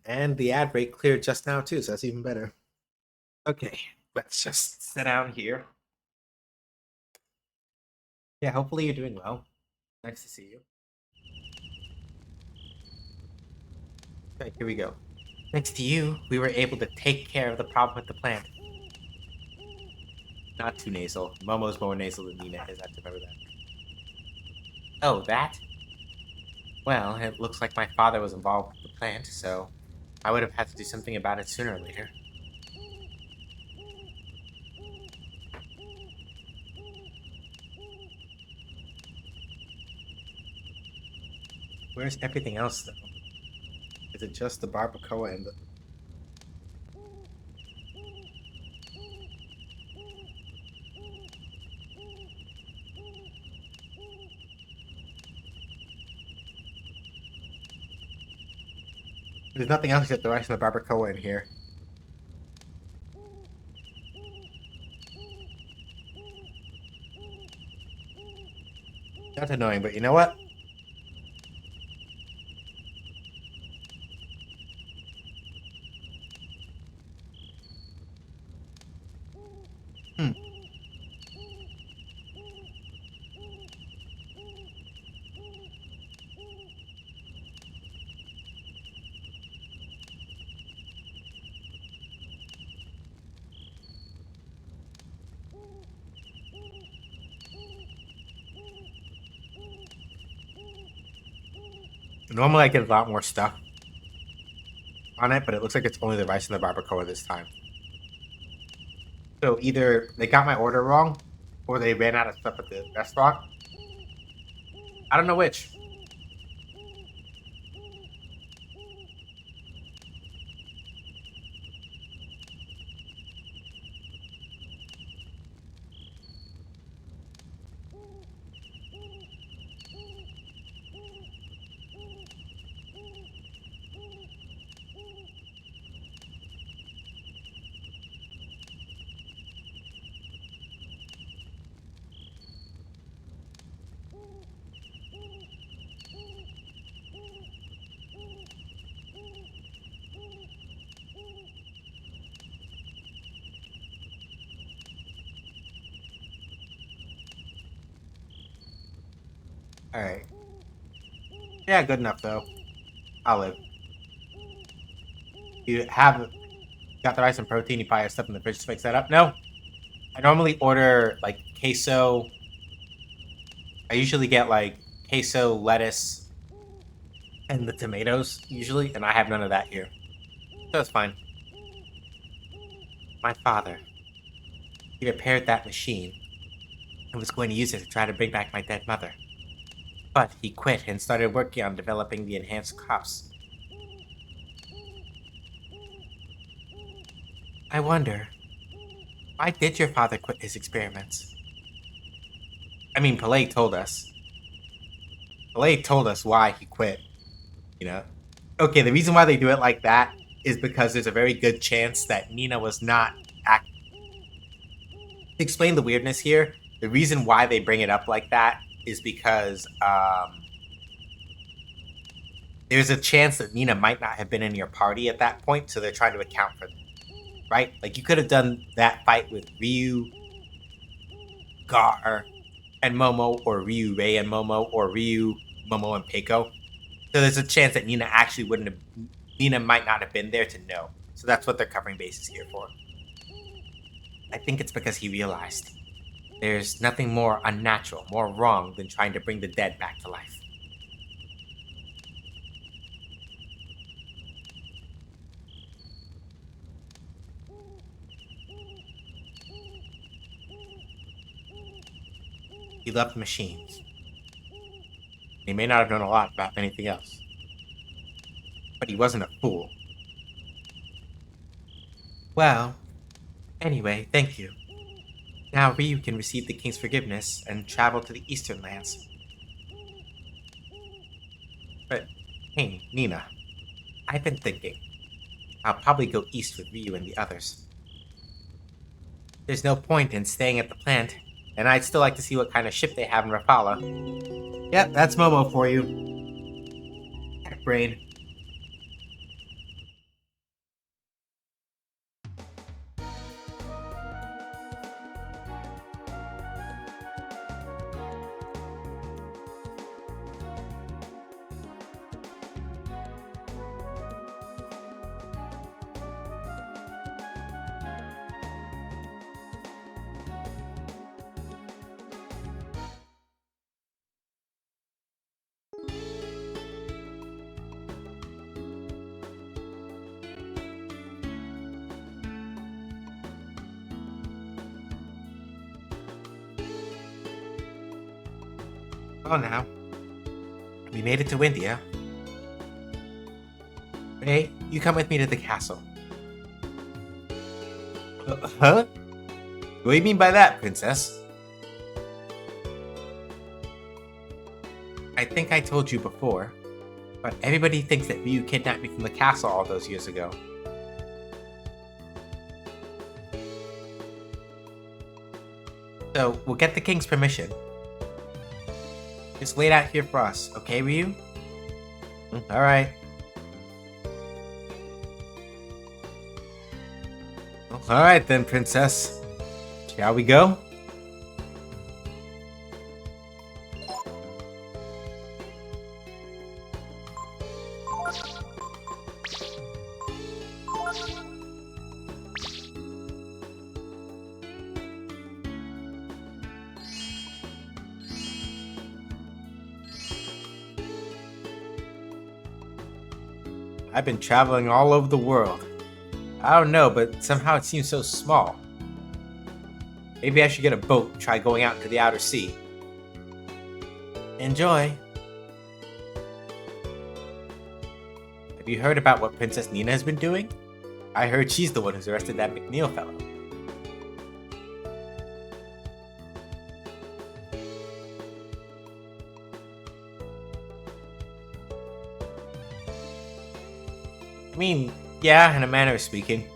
And the ad rate cleared just now too, so that's even better. Okay, let's just sit down here. Yeah, hopefully you're doing well. Nice to see you. Okay, here we go. Thanks to you, we were able to take care of the problem with the plant. Not too nasal. Momo's more nasal than Nina is. I have to remember that. Oh, that? Well, it looks like my father was involved with the plant, so I would have had to do something about it sooner or later. Where's everything else, though? Is it just the barbacoa and the... There's nothing else except the rice and the barbacoa in here. That's annoying, but you know what? Hmm. Normally I get a lot more stuff on it, but it looks like it's only the rice and the barbacoa this time. So either they got my order wrong, or they ran out of stuff at the restaurant. I don't know which. Alright. Yeah, good enough though. I'll live. You have got the rice and protein, you probably have stuff in the fridge to mix that up. No. I normally order like queso. I usually get like queso, lettuce, and the tomatoes usually, and I have none of that here. So it's fine. My father, he repaired that machine and was going to use it to try to bring back my dead mother. But he quit and started working on developing the enhanced crops. I wonder, why did your father quit his experiments? I mean, Pelé told us. Pelé told us why he quit, you know? Okay, the reason why they do it like that is because there's a very good chance that Nina was not act. To explain the weirdness here, the reason why they bring it up like that is because there's a chance that Nina might not have been in your party at that point, so they're trying to account for that. Right? Like, you could have done that fight with Ryu, Gar, and Momo, or Ryu, Rei, and Momo, or Ryu, Momo, and Peiko. So there's a chance that Nina actually wouldn't have. Nina might not have been there to know. So that's what they're covering bases here for. I think it's because he realized there's nothing more unnatural, more wrong than trying to bring the dead back to life. He loved machines. He may not have known a lot about anything else. But he wasn't a fool. Well, anyway, thank you. Now Ryu can receive the king's forgiveness and travel to the eastern lands. But, hey, Nina, I've been thinking. I'll probably go east with Ryu and the others. There's no point in staying at the plant, and I'd still like to see what kind of ship they have in Rafala. Yep, that's Momo for you. Heck, brain. Well now, we made it to India. Ray, you come with me to the castle. Huh? What do you mean by that, princess? I think I told you before. But everybody thinks that Ryu kidnapped me from the castle all those years ago. So, we'll get the king's permission. Just wait out here for us, okay, Ryu? Alright. Alright then, princess. Shall we go? I've been traveling all over the world. I don't know, but somehow it seems so small. Maybe I should get a boat and try going out into the outer sea. Enjoy! Have you heard about what Princess Nina has been doing? I heard she's the one who's arrested that McNeil fellow. I mean, yeah, in a manner of speaking.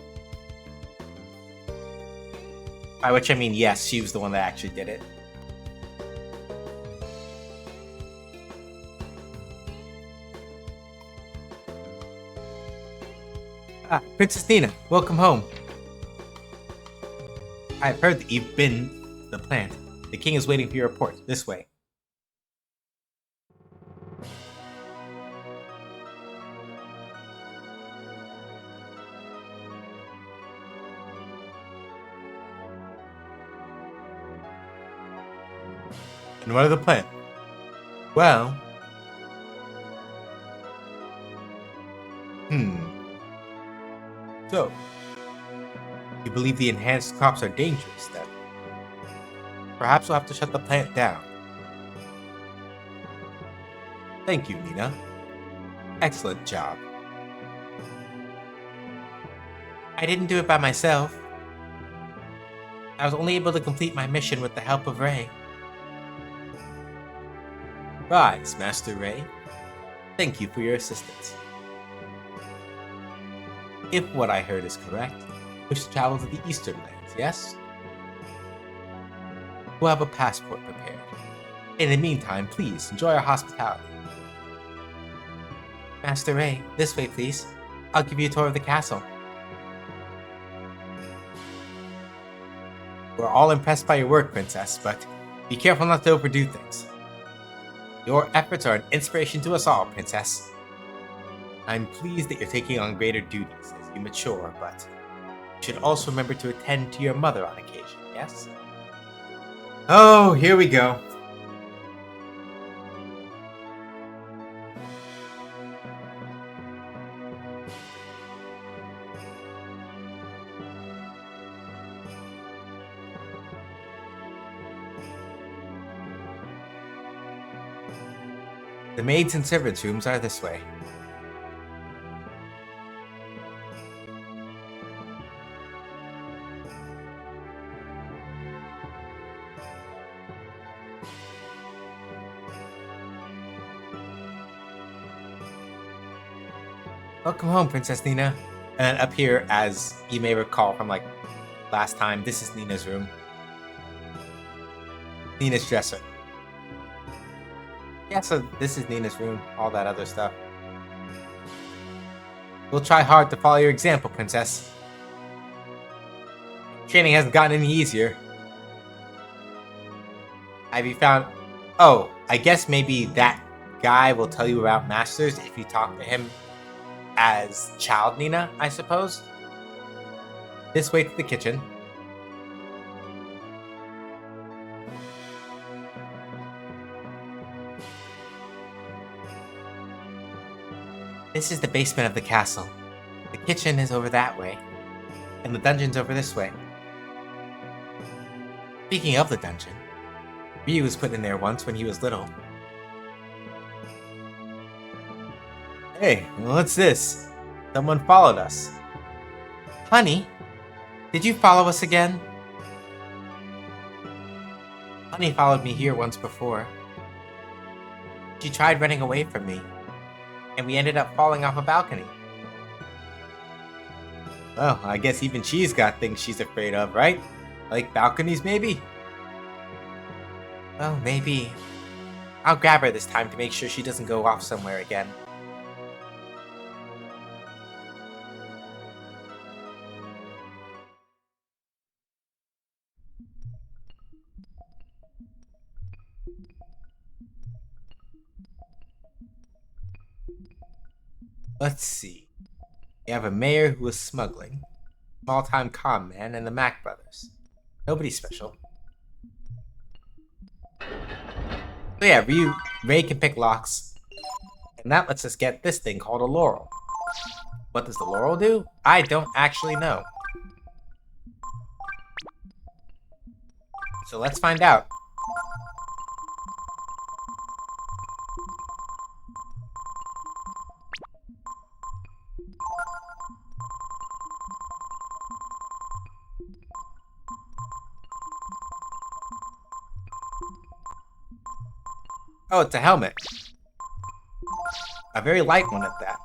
By which I mean, yes, she was the one that actually did it. Ah, Princess Nina, welcome home. I've heard that you've been the plant. The king is waiting for your report. This way. And what are the plans? Well... So, you believe the enhanced crops are dangerous, then? Perhaps we'll have to shut the plant down. Thank you, Nina. Excellent job. I didn't do it by myself. I was only able to complete my mission with the help of Ray. Rise, Master Ray. Thank you for your assistance. If what I heard is correct, you wish to travel to the Eastern Lands, yes? We'll have a passport prepared. In the meantime, please enjoy our hospitality. Master Ray, this way please. I'll give you a tour of the castle. We're all impressed by your work, Princess, but be careful not to overdo things. Your efforts are an inspiration to us all, Princess. I'm pleased that you're taking on greater duties as you mature, but you should also remember to attend to your mother on occasion, yes? Oh, here we go. The maids and servants' rooms are this way. Welcome home, Princess Nina. And up here, as you may recall from like last time, this is Nina's room. Nina's dresser. Yeah, so this is Nina's room, all that other stuff. We'll try hard to follow your example, Princess. Training hasn't gotten any easier. Have you found... Oh, I guess maybe that guy will tell you about Masters if you talk to him as Child Nina, I suppose. This way to the kitchen. This is the basement of the castle. The kitchen is over that way, and the dungeon's over this way. Speaking of the dungeon, Ryu was put in there once when he was little. Hey, what's this? Someone followed us. Honey, did you follow us again? Honey followed me here once before. She tried running away from me. and we ended up falling off a balcony. Well, I guess even she's got things she's afraid of, right? Like balconies, maybe? Well, maybe. I'll grab her this time to make sure she doesn't go off somewhere again. Let's see. We have a mayor who was smuggling, small-time con man, and the Mac brothers. Nobody special. So yeah, Ray can pick locks, and that lets us get this thing called a laurel. What does the laurel do? I don't actually know. So let's find out. Oh, it's a helmet. A very light one at that.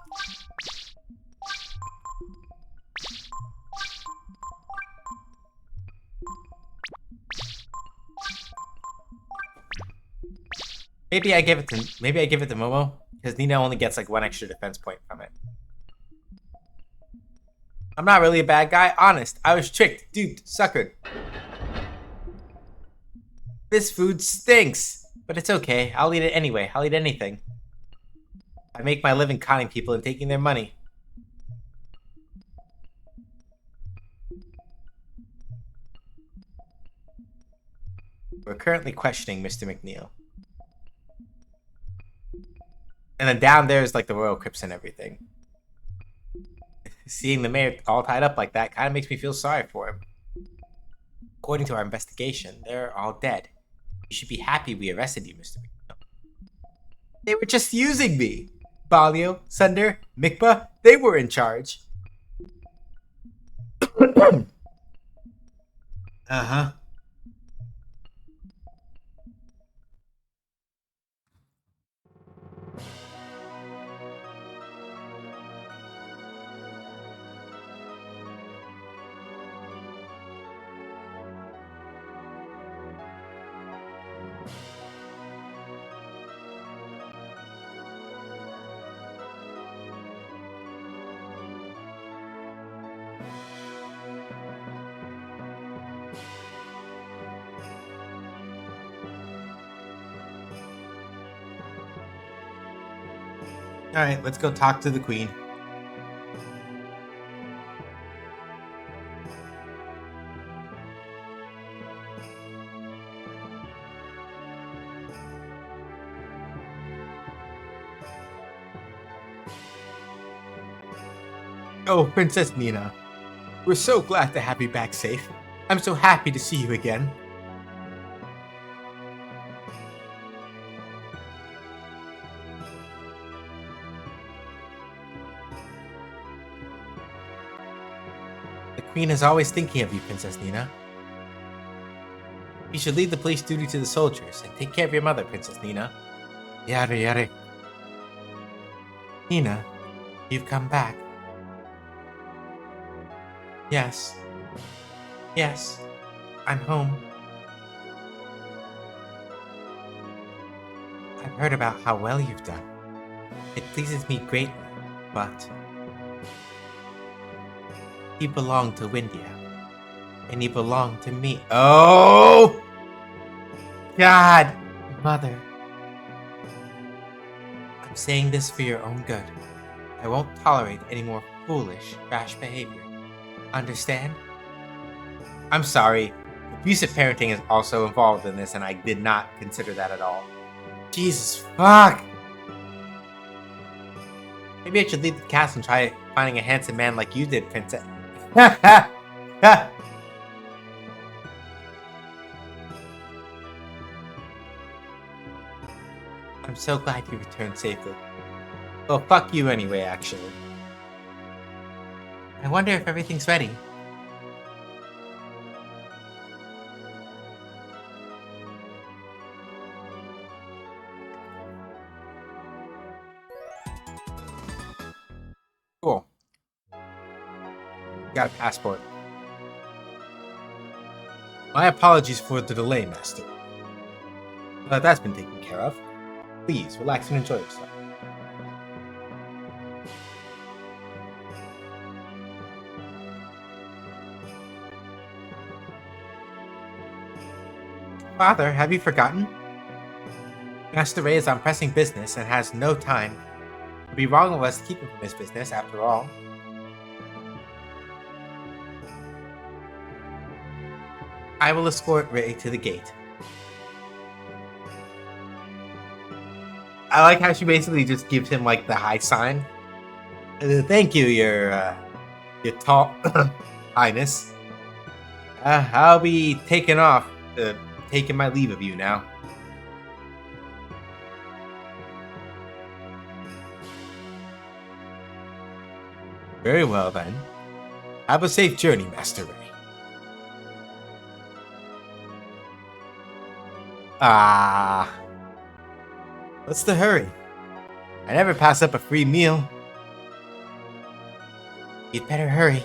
Maybe I give it to Momo, because Nina only gets like 1 extra defense point from it. I'm not really a bad guy, honest. I was tricked, duped, suckered. This food stinks, but it's okay. I'll eat it anyway. I'll eat anything. I make my living conning people and taking their money. We're currently questioning Mr. McNeil. And then down there is like the Royal Crips and everything. Seeing the mayor all tied up like that kind of makes me feel sorry for him. According to our investigation, they're all dead. You should be happy we arrested you, Mr. McNeil. They were just using me. Balio, Sunder, Mikba, they were in charge. Uh-huh. Alright, let's go talk to the queen. Oh, Princess Nina. We're so glad to have you back safe. I'm so happy to see you again. The Queen is always thinking of you, Princess Nina. You should leave the police duty to the soldiers and take care of your mother, Princess Nina. Yare yare. Nina, you've come back. Yes. Yes, I'm home. I've heard about how well you've done. It pleases me greatly, but you belong to Windia, and you belong to me. Oh! God! Mother. I'm saying this for your own good. I won't tolerate any more foolish, rash behavior. Understand? I'm sorry. Abusive parenting is also involved in this, and I did not consider that at all. Jesus fuck! Maybe I should leave the castle and try finding a handsome man like you did, Princess. I'm so glad you returned safely. Well, fuck you anyway, actually. I wonder if everything's ready. Got a passport. My apologies for the delay, Master. That's been taken care of. Please, relax and enjoy yourself. Father, have you forgotten? Master Ray is on pressing business and has no time. It would be wrong of us to keep him from his business, after all. I will escort Ray to the gate. I like how she basically just gives him like the high sign. Thank you, your tall highness. I'll be taking my leave of you now. Very well then. Have a safe journey, Master Ray. What's the hurry? I never pass up a free meal. You'd better hurry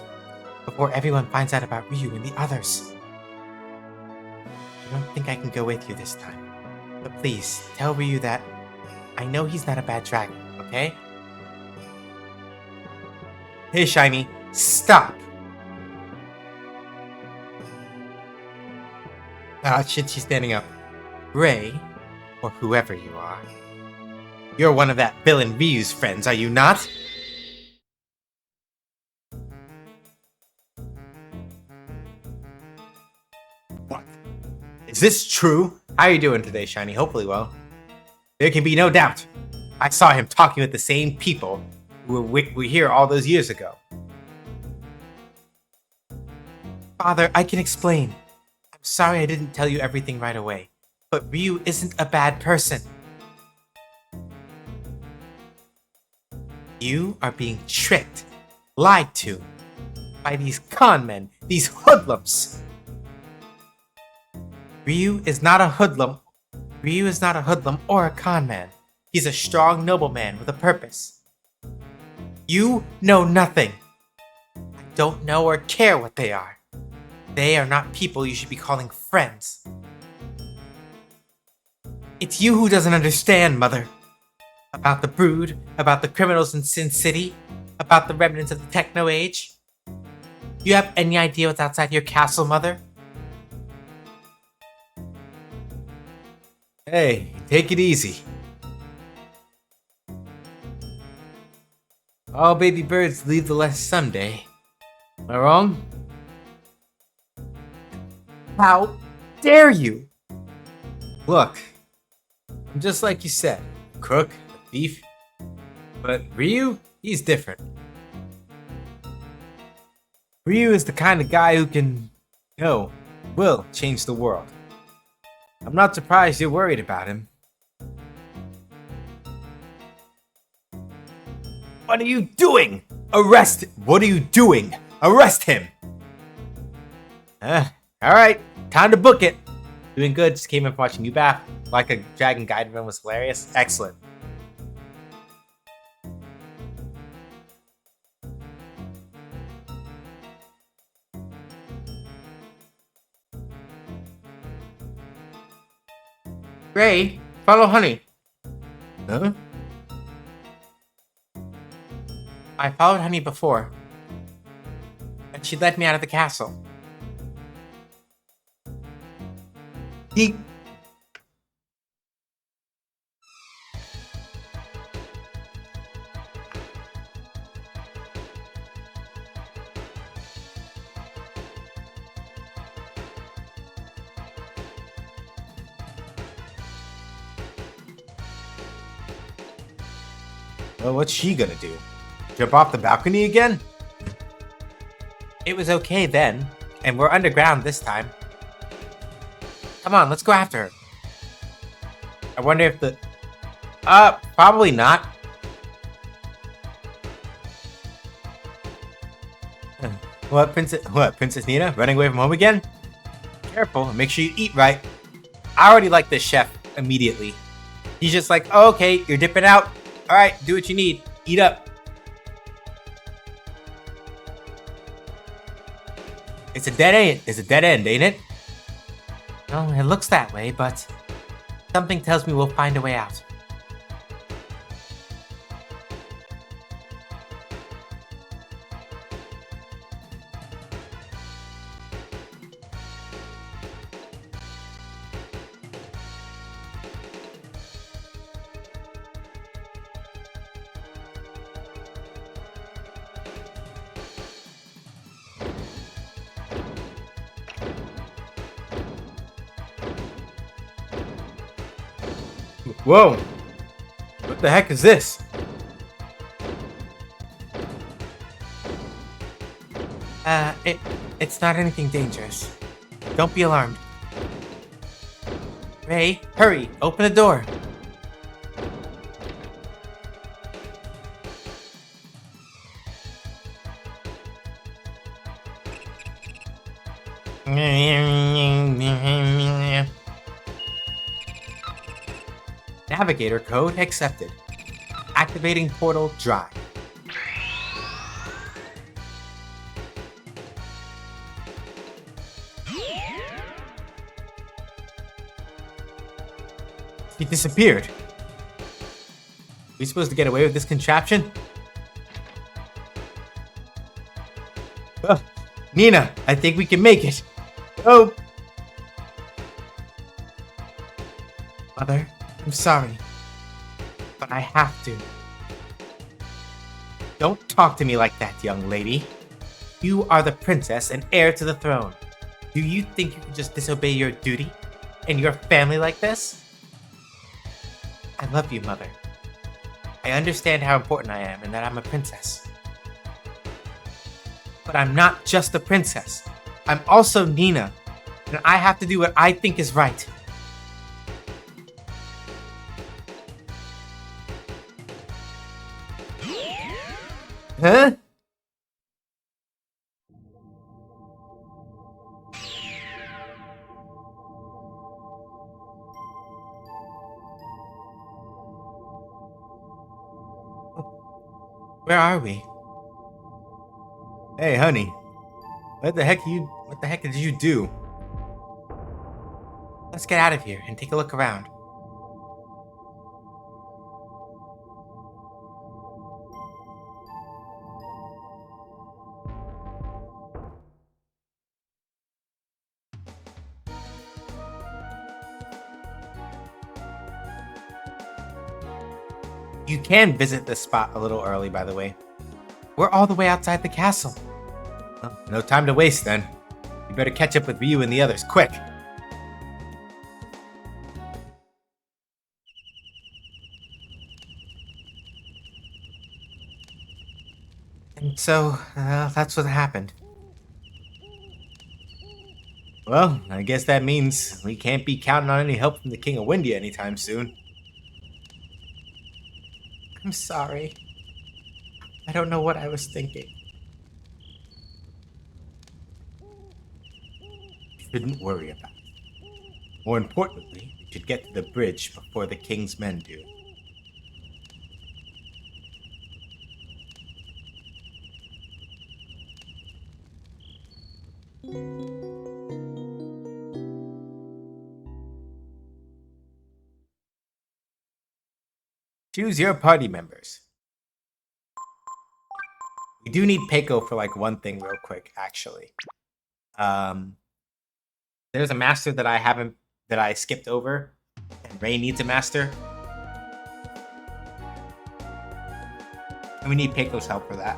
before everyone finds out about Ryu and the others. I don't think I can go with you this time. But please, tell Ryu that I know he's not a bad dragon, okay? Hey, Shiny, stop! Shit, she's standing up. Ray, or whoever you are, you're one of that villain Ryu's friends, are you not? What? Is this true? How are you doing today, Shiny? Hopefully well. There can be no doubt. I saw him talking with the same people who were here all those years ago. Father, I can explain. I'm sorry I didn't tell you everything right away, but Ryu isn't a bad person. You are being tricked, lied to, by these con men, these hoodlums. Ryu is not a hoodlum. Ryu is not a hoodlum or a con man. He's a strong nobleman with a purpose. You know nothing. I don't know or care what they are. They are not people you should be calling friends. It's you who doesn't understand, Mother. About the Brood, about the criminals in Sin City, about the remnants of the Techno Age. You have any idea what's outside your castle, Mother? Hey, take it easy. All baby birds leave the nest someday. Am I wrong? How dare you? Look, I'm just like you said, crook, a thief. But Ryu, he's different. Ryu is the kind of guy who will change the world. I'm not surprised you're worried about him. What are you doing? What are you doing? Arrest him! Alright, time to book it. Doing good, just came in from watching ubaf. Like a Dragon Guide run was hilarious. Excellent. Ray, follow Honey. Huh? I followed Honey before, and she led me out of the castle. Well, what's she gonna do? Jump off the balcony again? It was okay then, and we're underground this time. Come on, let's go after her. I wonder if the... probably not. What, Princess Nina? Running away from home again? Careful, make sure you eat right. I already like this chef immediately. He's just like, oh, okay, you're dipping out. Alright, do what you need. Eat up. It's a dead end. It's a dead end, ain't it? No, it looks that way, but something tells me we'll find a way out. Whoa! What the heck is this? It's not anything dangerous. Don't be alarmed. Ray, hurry, open the door. Navigator code accepted. Activating portal drive. He disappeared. We supposed to get away with this contraption? Oh, Nina, I think we can make it. Oh, Mother, I'm sorry, but I have to. don't talk to me like that, young lady. You are the princess and heir to the throne. Do you think you can just disobey your duty and your family like this? I love you, Mother. I understand how important I am and that I'm a princess. But I'm not just a princess. I'm also Nina, and I have to do what I think is right. Huh? Where are we? Hey, honey. What the heck did you do? Let's get out of here and take a look around. You can visit this spot a little early, by the way. We're all the way outside the castle. Well, no time to waste then. You better catch up with Ryu and the others, quick. And so, that's what happened. Well, I guess that means we can't be counting on any help from the King of Windia anytime soon. I'm sorry. I don't know what I was thinking. You shouldn't worry about it. More importantly, we should get to the bridge before the King's men do. Choose your party members. We do need Peiko for like one thing real quick, actually. There's a master that I skipped over, and Ray needs a master. And we need Peiko's help for that.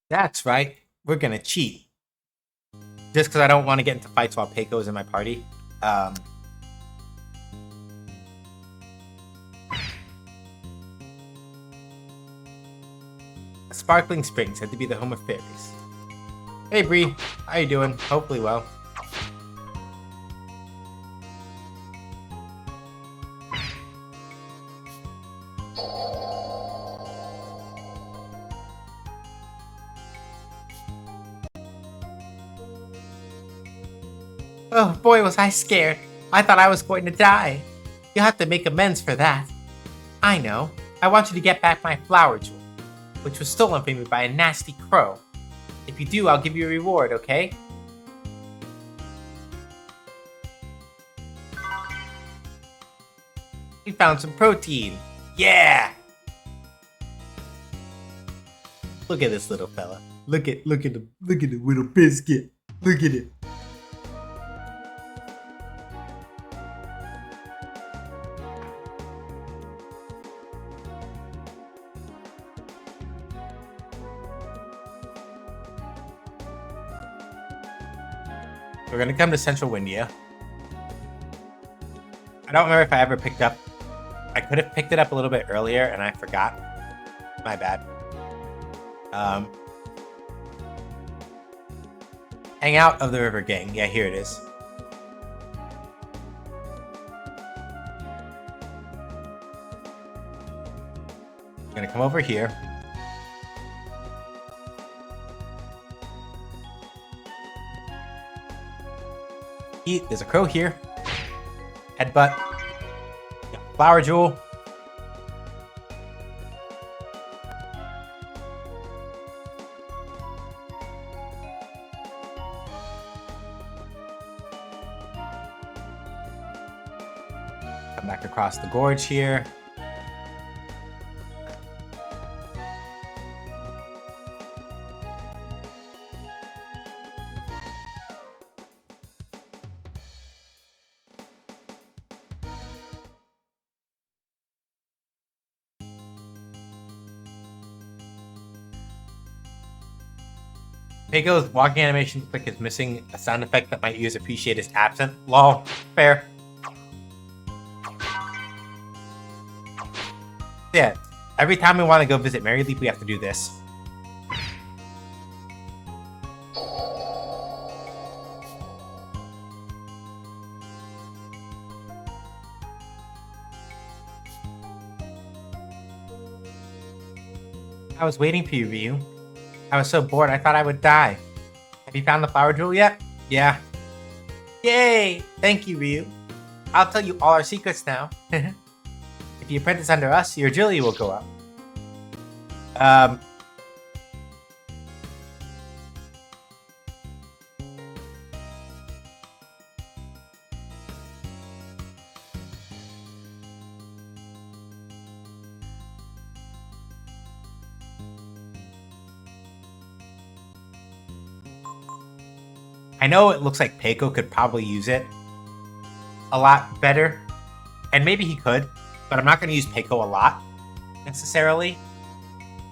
That's right. We're gonna cheat. just because I don't want to get into fights while Peiko is in my party. Sparkling Springs, said to be the home of fairies. Hey Bree, how you doing? Hopefully well. Oh boy, was I scared. I thought I was going to die. You'll have to make amends for that. I know. I want you to get back my flower jewel, which was stolen from me by a nasty crow. If you do, I'll give you a reward, okay? We found some protein. Yeah! Look at this little fella. Look at the little biscuit. Look at it. We're gonna come to Central Windia. I don't remember if I ever picked up. I could have picked it up a little bit earlier and I forgot. My bad. Hang out of the River Gang. Yeah, here it is. I'm gonna come over here. There's a crow here. Headbutt. Flower jewel. Come back across the gorge here. Peiko's walking animation looks like it's missing a sound effect that my ears appreciate is absent. Lol. Fair. Yeah. Every time we want to go visit Mary Leap, we have to do this. I was waiting for you, Ryu. I was so bored I thought I would die. Have you found the flower jewel yet? Yeah. Yay! Thank you, Ryu. I'll tell you all our secrets now. If you apprentice under us, your agility will go up. I know it looks like Peiko could probably use it a lot better. And maybe he could, but I'm not going to use Peiko a lot, necessarily.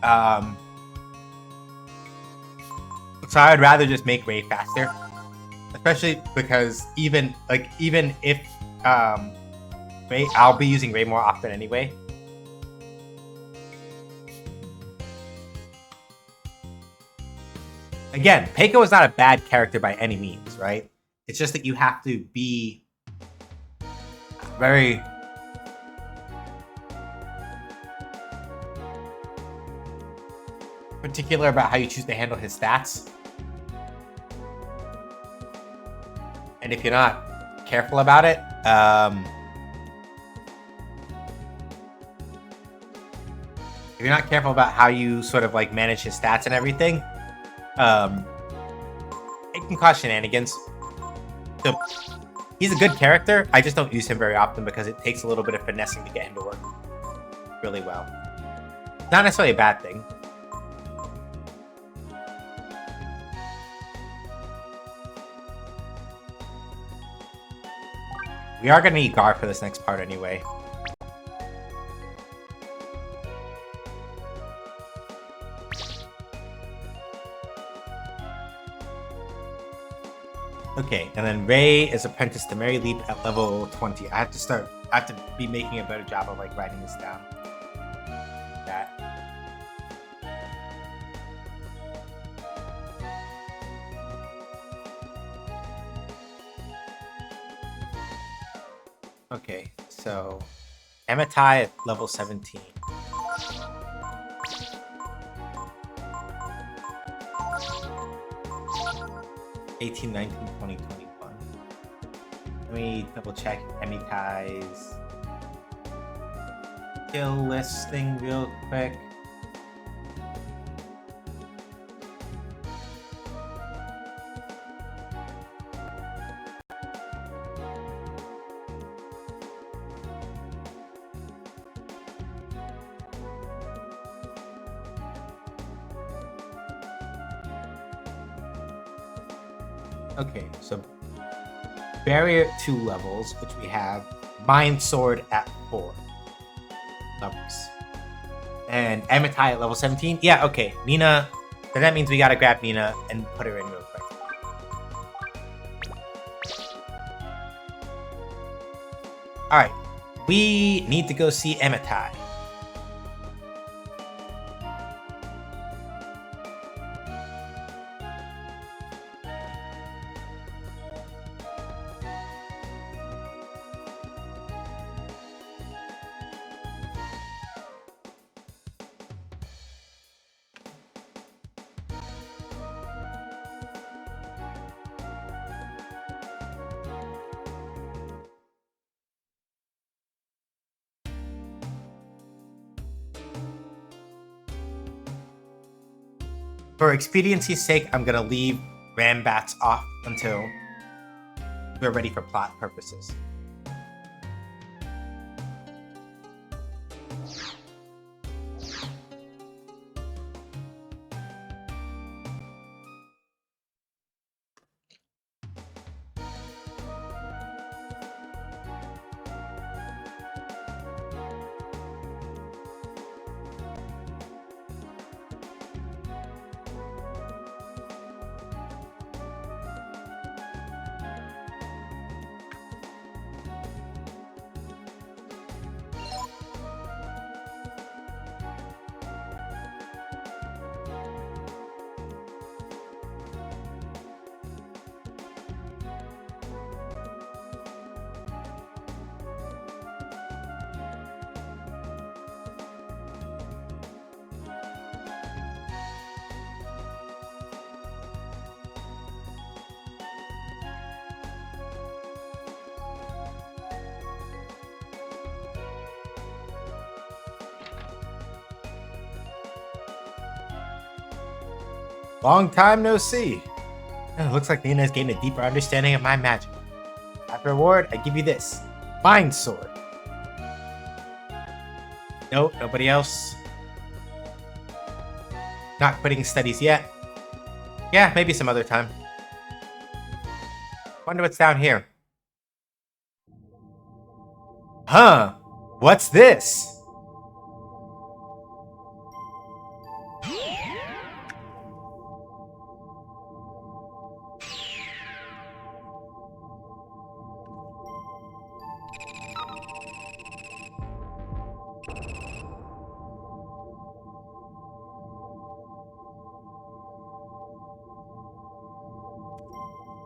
So I would rather just make Ray faster. Especially because even if Ray, I'll be using Ray more often anyway. Again, Peiko is not a bad character by any means, right? It's just that you have to be very particular about how you choose to handle his stats. And if you're not careful about it, if you're not careful about how you sort of like manage his stats and everything, it can cause shenanigans. So he's a good character. I just don't use him very often because it takes a little bit of finessing to get him to work really well. Not necessarily a bad thing. We are going to need Gar for this next part anyway. Okay, and then Ray is apprenticed to Mary Leap at level 20. I have to be making a better job of like writing this down. That. Okay, so Amitai at level 17. $18, $19, $20, $21. Let me double check Amitai's skill listing real quick. Okay, so barrier at 2 levels, which we have Mind Sword at 4 levels. And Amitai at level 17? Yeah, okay. Nina, then that means we gotta grab Nina and put her in real quick. Alright, we need to go see Amitai. For expediency's sake, I'm gonna leave Rambats off until we're ready for plot purposes. Long time no see. It looks like Nina has gained a deeper understanding of my magic. As a reward, I give you this. Mind Sword. Nope, nobody else. Not quitting studies yet. Yeah, maybe some other time. Wonder what's down here. Huh? What's this?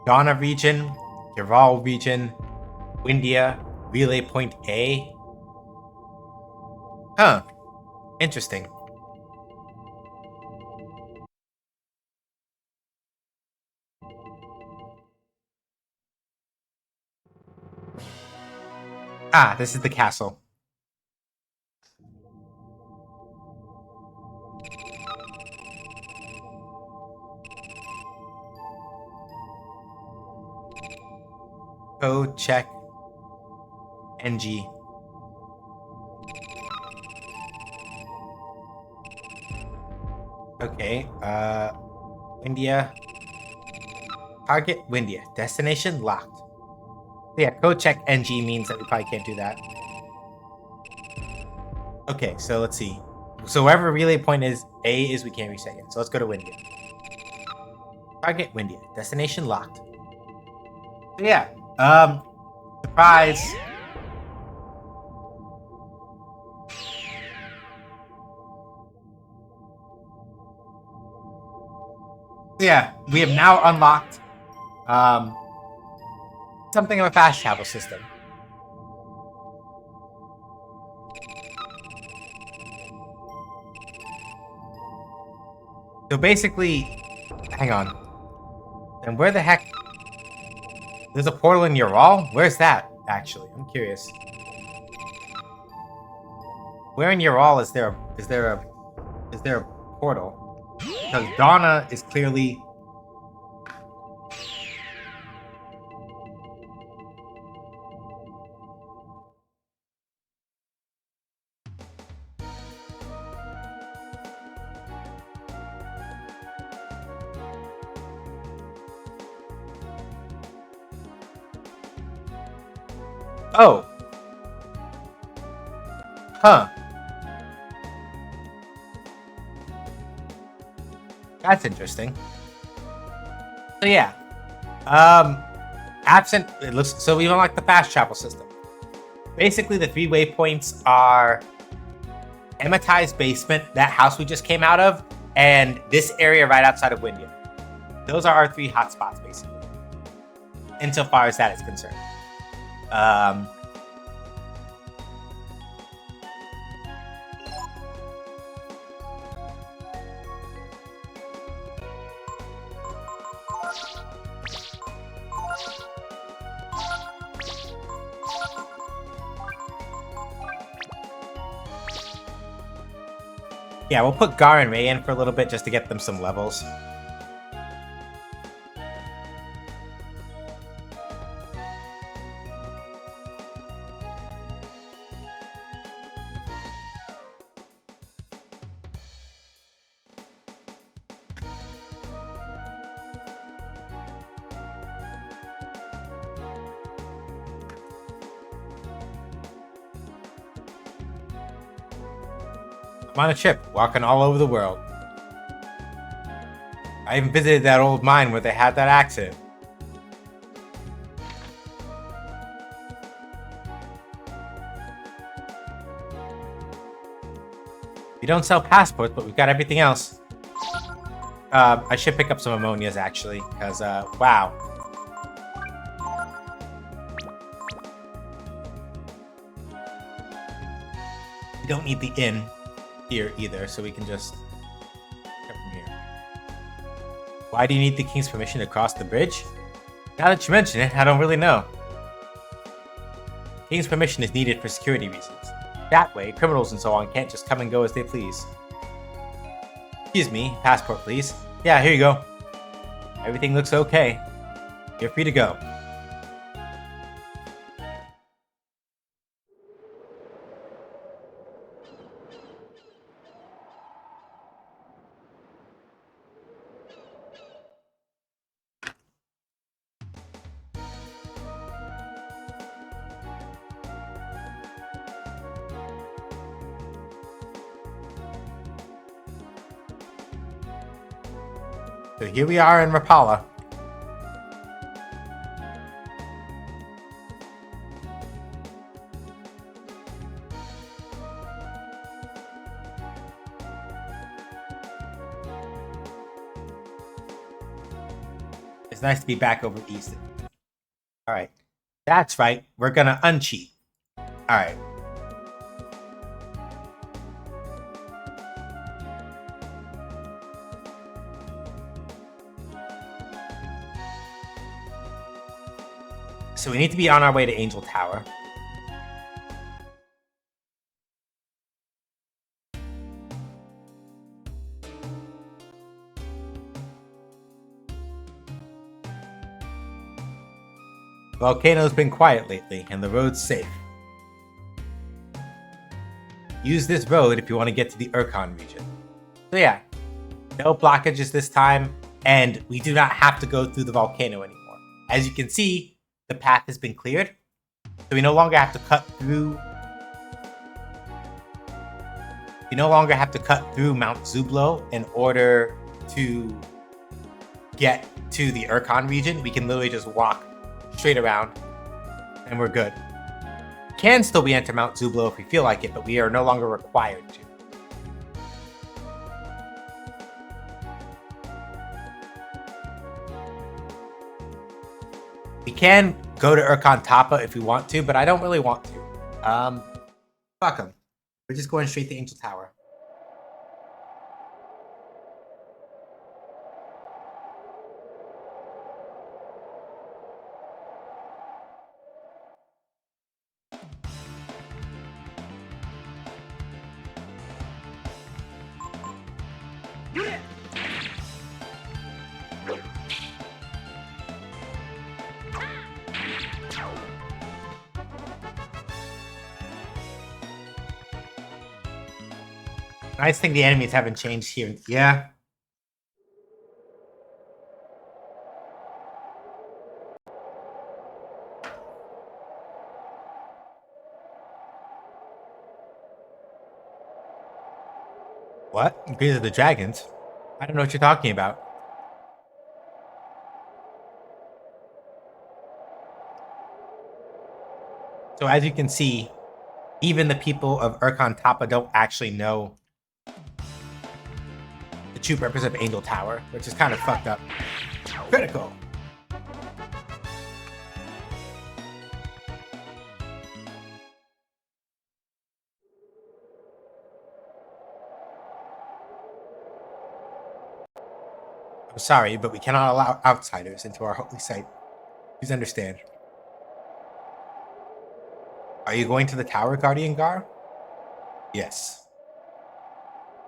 Donna region, Yaval region, Windia, Relay Point A. Huh. Interesting. Ah, this is the castle. Go check NG. Okay, India. Target Windia. Destination locked. Yeah, code check NG means that we probably can't do that. Okay, so let's see. So wherever relay point is, A is we can't reset yet. So let's go to Windia. Target Windia. Destination locked. So yeah, surprise. So yeah, we have now unlocked something of a fast travel system. So basically, hang on. And where the heck? There's a portal in Ural? Where's that, actually? I'm curious. Where in Ural is there a portal? Because Donna is clearly... Oh. Huh. That's interesting. So yeah. Absent, it looks, so we unlocked the fast travel system. Basically, the 3 waypoints are Emmeti's basement, that house we just came out of, and this area right outside of Windia. Those are our 3 hotspots, basically, insofar as that is concerned. Yeah, we'll put Gar and Ray in for a little bit just to get them some levels. I'm on a trip, walking all over the world. I even visited that old mine where they had that accident. We don't sell passports, but we've got everything else. I should pick up some ammonias, actually, because, wow. We don't need the inn here either, so we can just come from here. Why do you need the king's permission to cross the bridge? Now that you mention it, I don't really know. King's permission is needed for security reasons. That way, criminals and so on can't just come and go as they please. Excuse me, passport please. Yeah, here you go. Everything looks okay. You're free to go. So here we are in Rapala. It's nice to be back over East. Alright. That's right. We're gonna uncheat. Alright. So we need to be on our way to Angel Tower. The volcano's been quiet lately, and the road's safe. Use this road if you want to get to the Urkon region. So yeah, no blockages this time, and we do not have to go through the volcano anymore. As you can see, the path has been cleared, so we no longer have to cut through. We no longer have to cut through Mount Zublo in order to get to the Urkon region. We can literally just walk straight around, and we're good. Can still be enter Mount Zublo if we feel like it, but we are no longer required to. We can go to Urkon Tapa if we want to, but I don't really want to. Fuck them. We're just going straight to Angel Tower. Nice thing the enemies haven't changed here. Yeah. What? These are the dragons? I don't know what you're talking about. So as you can see, even the people of Urkon Tapa don't actually know the true purpose of Angel Tower, which is kind of fucked up. Critical. I'm sorry, but we cannot allow outsiders into our holy site. Please understand. Are you going to the tower, Guardian Gar? Yes.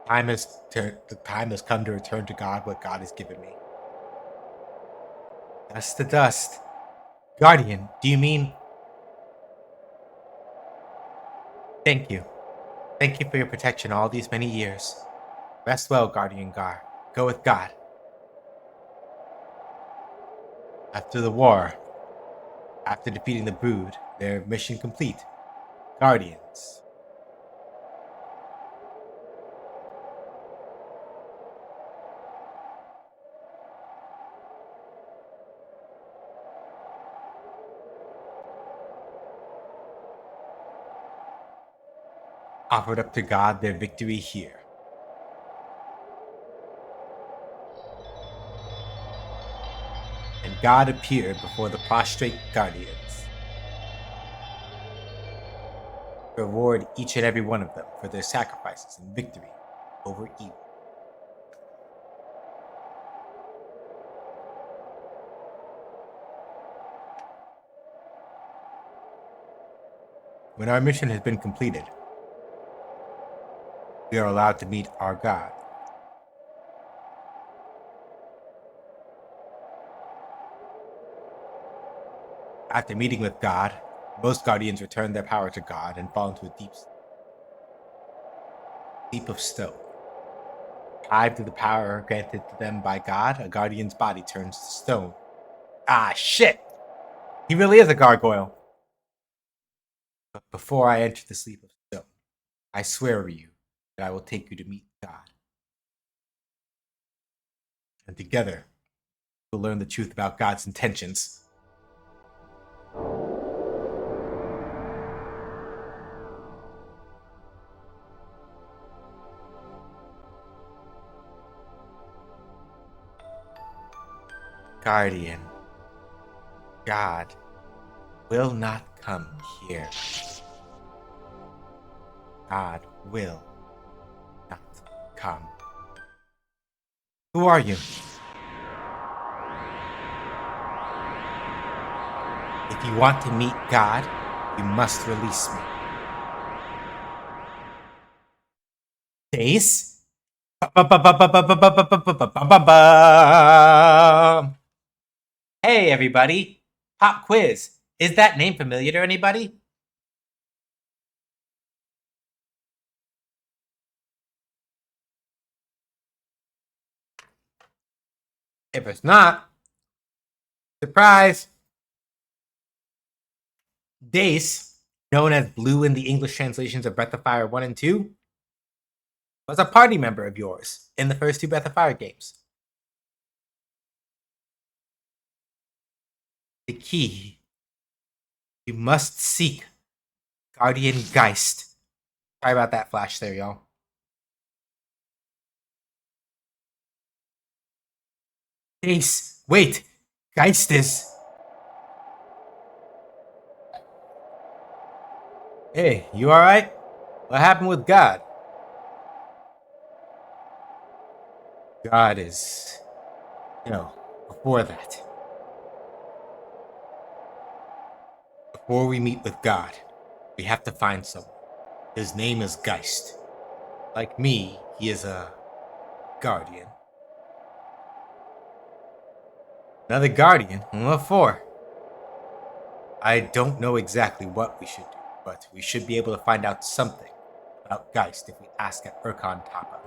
The time has come to return to God what God has given me. Dust to dust. Guardian, do you mean... Thank you. Thank you for your protection all these many years. Rest well, Guardian Gar. Go with God. After the war, after defeating the Brood, their mission complete. Guardians. Offered up to God their victory here. And God appeared before the prostrate Guardians. Reward each and every one of them for their sacrifices and victory over evil. When our mission has been completed, we are allowed to meet our God. After meeting with God, most Guardians return their power to God and fall into a deep sleep of stone. Deprived of the power granted to them by God, a Guardian's body turns to stone. Ah, shit! He really is a gargoyle. But before I enter the sleep of stone, I swear over you that I will take you to meet God. And together, we'll learn the truth about God's intentions. Guardian, God will not come here. God will not come. Who are you? If you want to meet God, you must release me. Dace? Hey, everybody. Pop quiz. Is that name familiar to anybody? If it's not, surprise. Dace, known as Blue in the English translations of Breath of Fire 1 and 2, was a party member of yours in the first two Breath of Fire games. The key. You must seek Guardian Geist. Sorry about that flash there, y'all. Ace, wait! Geist is... Hey, you alright? What happened with God? God is... No, before that. Before we meet with God, we have to find someone. His name is Geist. Like me, he is a guardian. Another guardian? What for? I don't know exactly what we should do, but we should be able to find out something about Geist if we ask at Urkon Tapa.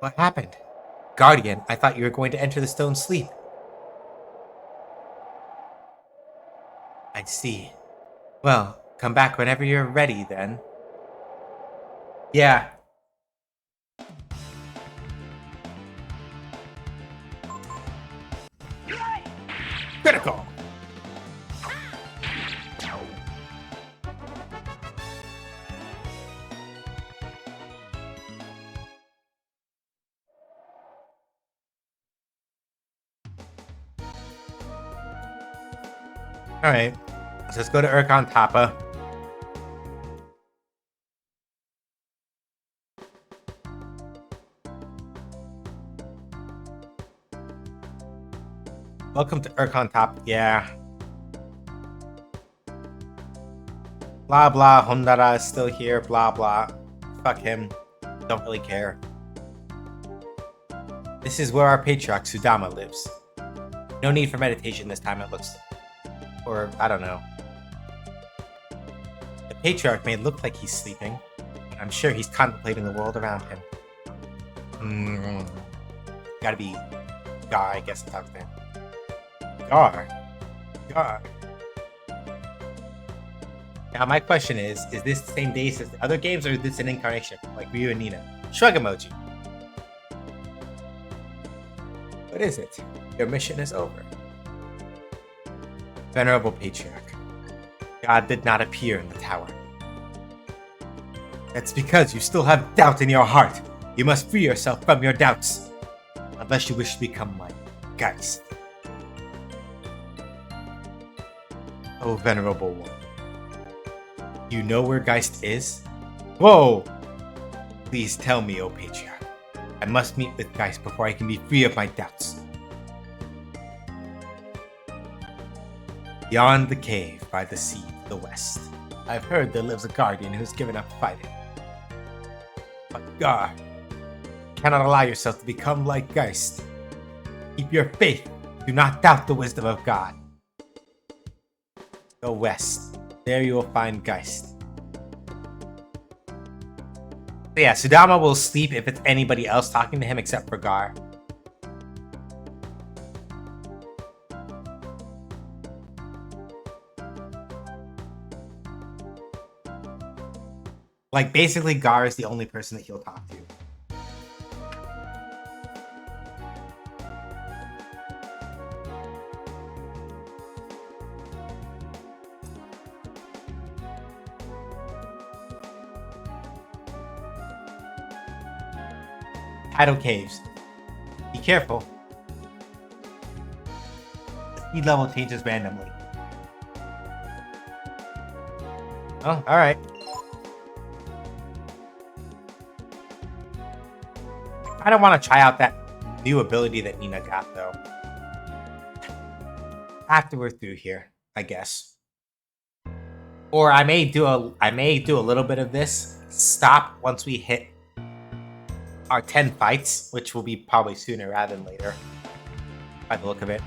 What happened? Guardian, I thought you were going to enter the stone sleep. I see. Well, come back whenever you're ready, then. Yeah. Critical! Alright, so let's go to Urkon Tapa. Welcome to Urkon Tapa. Yeah. Blah blah, Hondara is still here, blah blah. Fuck him. Don't really care. This is where our patriarch Sudama lives. No need for meditation this time, it looks. Or, I don't know. The patriarch may look like he's sleeping, but I'm sure he's contemplating the world around him. Gotta be Gar, I guess, to talk to him. Gar? Gar. Now, my question is this the same days as the other games, or is this an incarnation, like Ryu and Nina? Shrug emoji. What is it? Your mission is over. Venerable Patriarch, God did not appear in the tower. That's because you still have doubt in your heart. You must free yourself from your doubts. Unless you wish to become my Geist. Oh, Venerable One. You know where Geist is? Whoa! Please tell me, O Patriarch. I must meet with Geist before I can be free of my doubts. Beyond the cave by the sea to the west, I've heard there lives a guardian who's given up fighting. But Gar, you cannot allow yourself to become like Geist. Keep your faith. Do not doubt the wisdom of God. Go west. There you will find Geist. So yeah, Sudama will sleep if it's anybody else talking to him except for Gar. Like, basically, Gar is the only person that he'll talk to. Tidal Caves. Be careful. The speed level changes randomly. Oh, alright. I don't want to try out that new ability that Nina got, though. After we're through here, I guess. Or I may do a little bit of this. Stop once we hit our 10 fights, which will be probably sooner rather than later, by the look of it.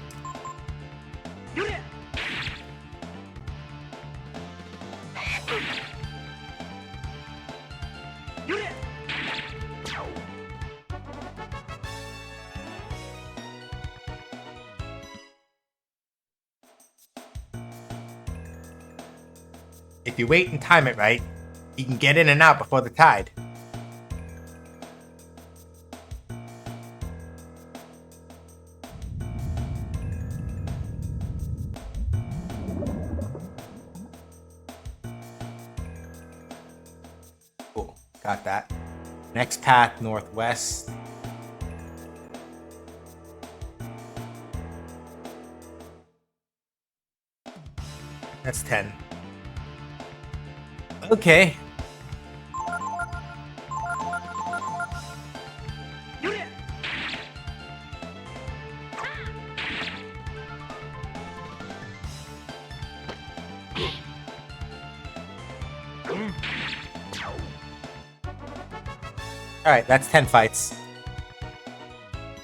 If you wait and time it right, you can get in and out before the tide. Got that. Next path, northwest. That's 10. Okay. Alright, that's 10 fights.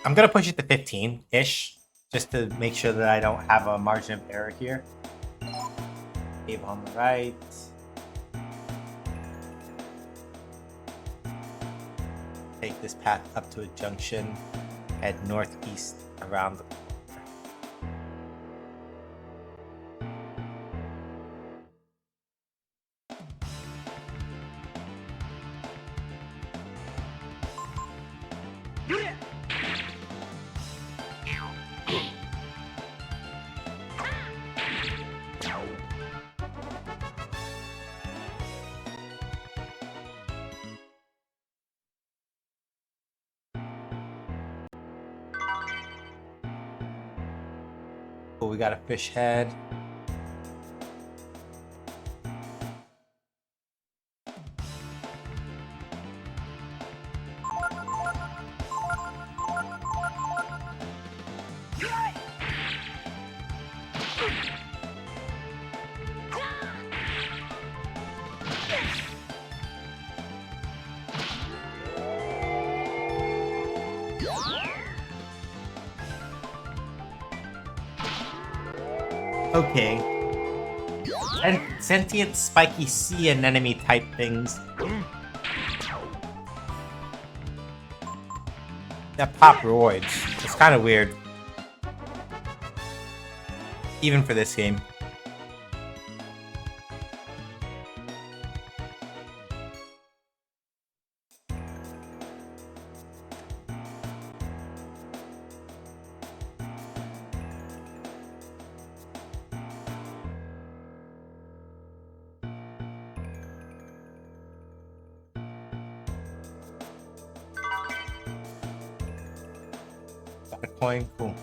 I'm gonna push it to 15-ish, just to make sure that I don't have a margin of error here. Cave on the right. Take this path up to a junction. Head northeast around the corner. Cool, we got a fish head. Okay. And sentient spiky sea anemone type things. That pop roids. It's kind of weird. Even for this game. Got a coin, cool.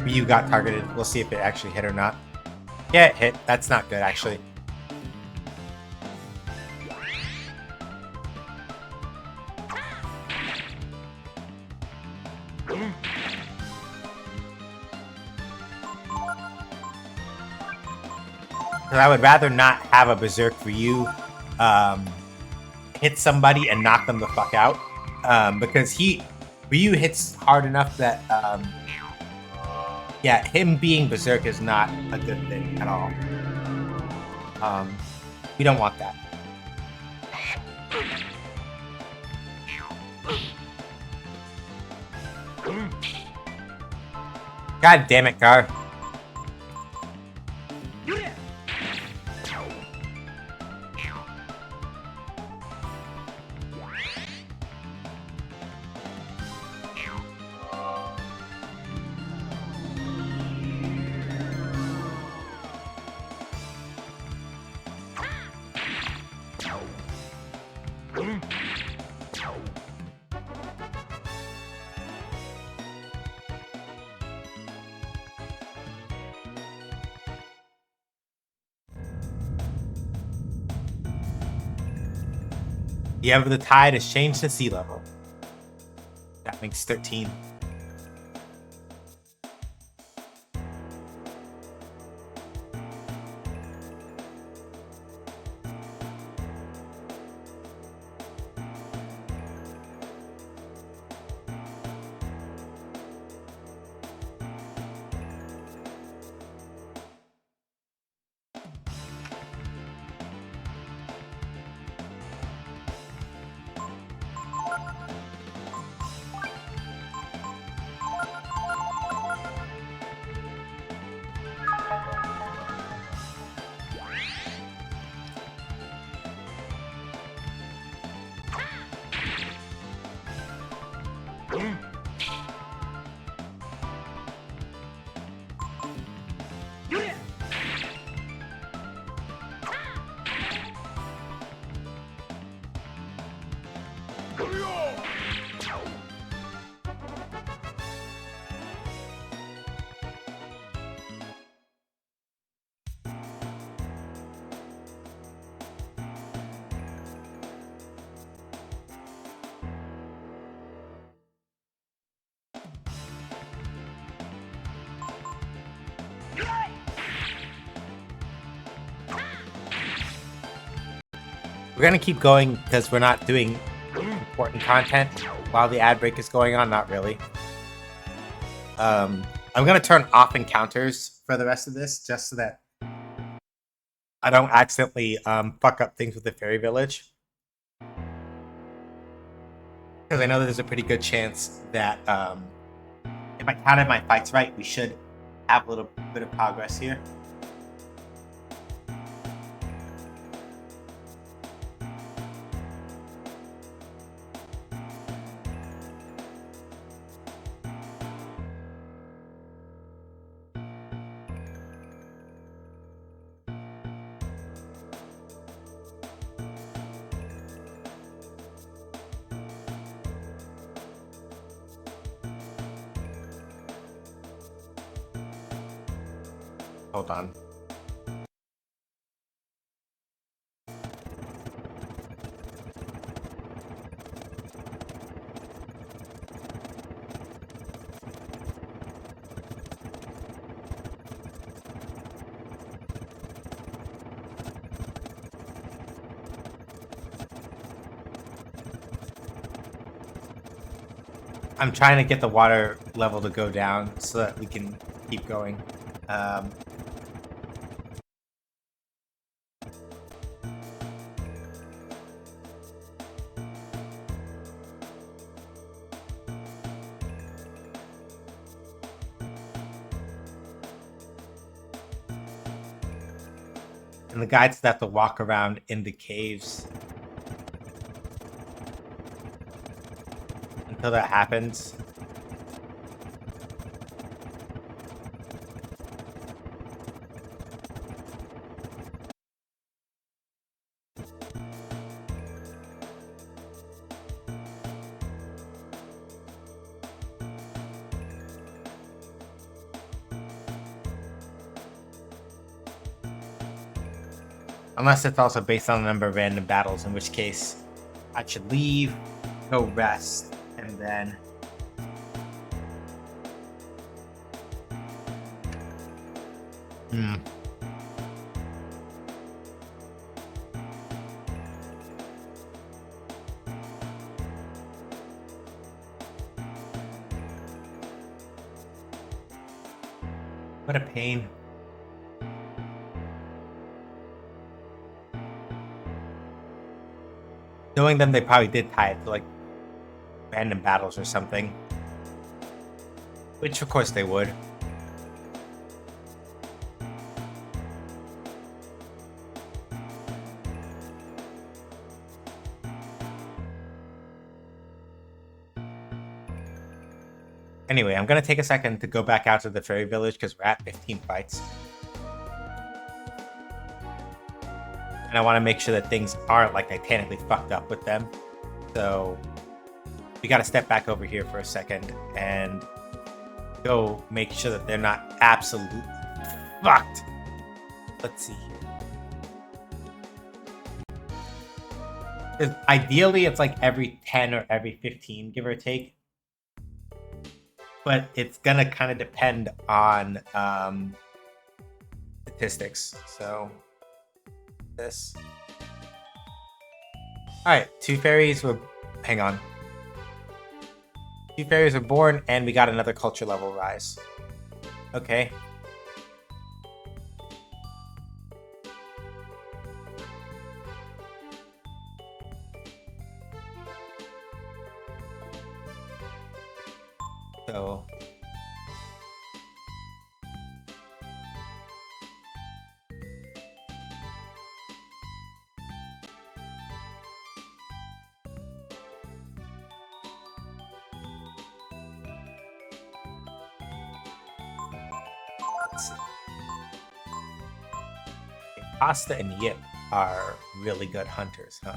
Ryu got targeted. We'll see if it actually hit or not. Yeah, it hit. That's not good, actually. I would rather not have a Berserk Ryu hit somebody and knock them the fuck out. Because Ryu hits hard enough that yeah, him being Berserk is not a good thing at all. We don't want that. God damn it, Gar. The ebb of the tide has changed to sea level. That makes 13. We're gonna keep going because we're not doing important content while the ad break is going on. Not really. I'm gonna turn off encounters for the rest of this, just so that I don't accidentally fuck up things with the fairy village. Because I know there's a pretty good chance that if I counted my fights right, we should have a little bit of progress here. Hold on. I'm trying to get the water level to go down so that we can keep going. And the guides have to walk around in the caves until that happens. Unless it's also based on the number of random battles, in which case I should leave, go rest, and then... What a pain. Knowing them, they probably did tie it to, like, random battles or something. Which, of course, they would. Anyway, I'm going to take a second to go back out to the fairy village because we're at 15 fights. And I want to make sure that things aren't like titanically fucked up with them. So we got to step back over here for a second and go make sure that they're not absolutely fucked. Let's see here. Ideally, it's like every 10 or every 15, give or take. But it's going to kind of depend on statistics. So... this. Alright, 2 fairies were... hang on. 2 fairies were born, and we got another culture level rise. Okay. So... Pasta and Yip are really good hunters, huh?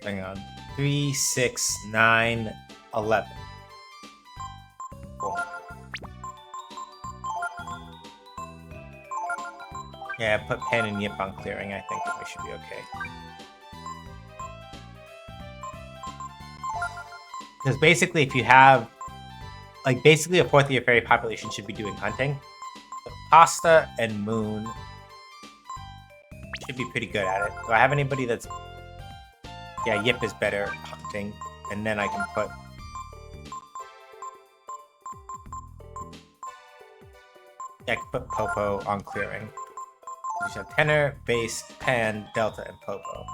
hang on. 3, 6, 9, 11. Cool. Yeah, put Pen and Yip on clearing. I think we should be okay. Because basically, if you have, like, basically a fourth of your fairy population should be doing hunting. So Pasta and Moon should be pretty good at it. Do I have anybody that's... Yeah, Yip is better at hunting. And then I can put... Yeah, I can put Popo on clearing. We have Tenor, Bass, Pan, Delta, and Popo.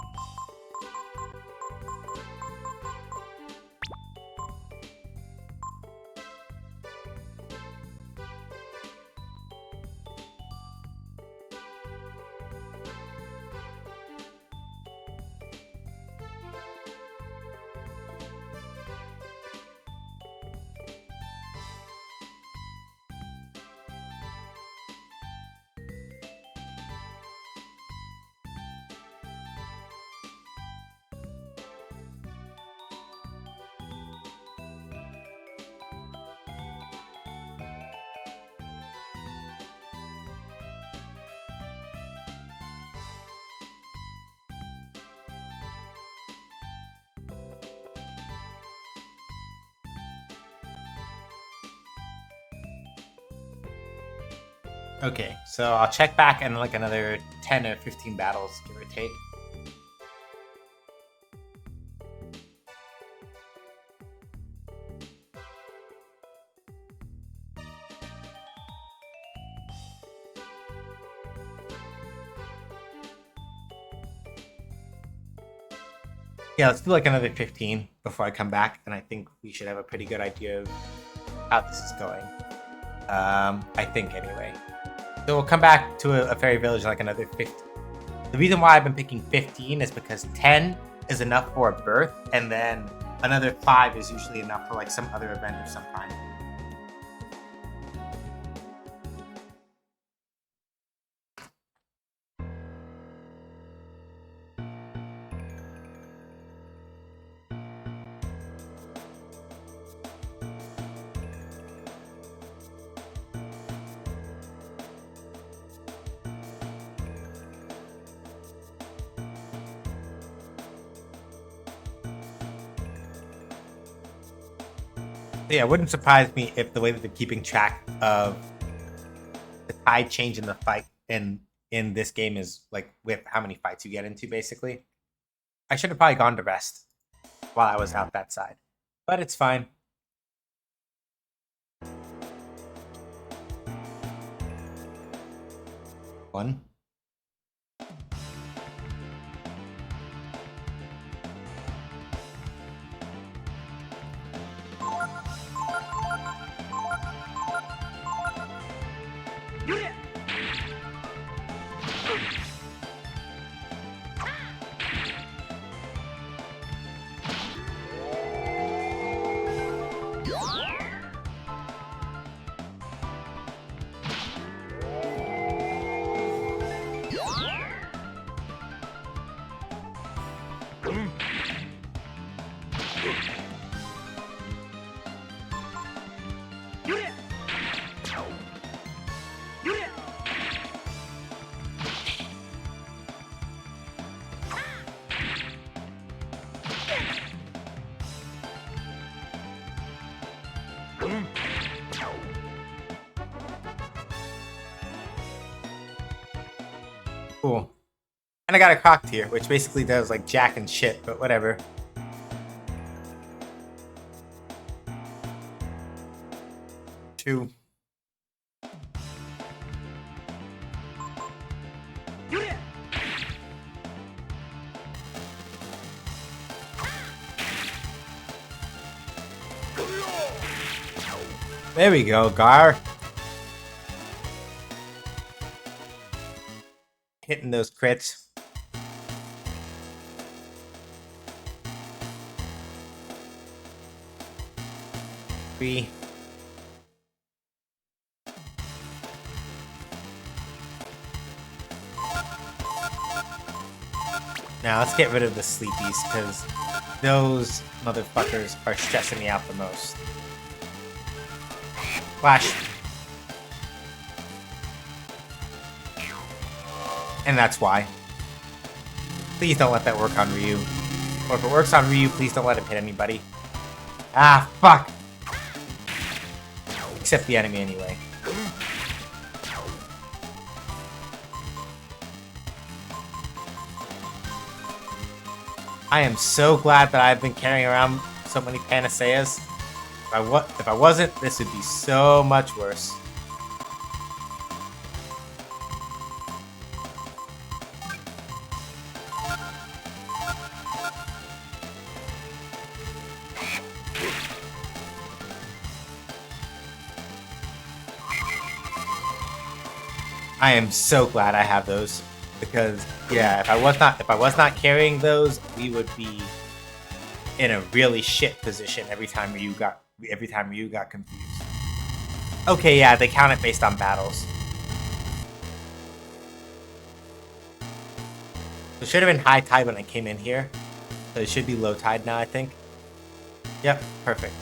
Okay, so I'll check back in like another 10 or 15 battles, give or take. Yeah, let's do like another 15 before I come back, and I think we should have a pretty good idea of how this is going. I think anyway. So we'll come back to a fairy village in like another 50. The reason why I've been picking 15 is because 10 is enough for a birth, and then another 5 is usually enough for like some other event of some kind. Yeah, it wouldn't surprise me if the way that they're keeping track of the tide change in the fight in this game is like with how many fights you get into, basically. I should have probably gone to rest while I was out that side, but it's fine. One. Cool. And I got a Croc tier, which basically does like jack and shit, but whatever. Two. There we go, Gar. Hitting those crits. Three. Now let's get rid of the sleepies because Those motherfuckers are stressing me out the most. Flash. And that's why. Please don't let that work on Ryu. Or if it works on Ryu, please don't let him hit anybody. Ah, fuck! Except the enemy anyway. I am so glad that I've been carrying around so many panaceas. If I wasn't, this would be so much worse. I am so glad I have those because yeah, if I was not carrying those, we would be in a really shit position every time Ryu got confused. Okay, yeah, they count it based on battles. It should have been high tide when I came in here. So it should be low tide now, I think. Yep, perfect.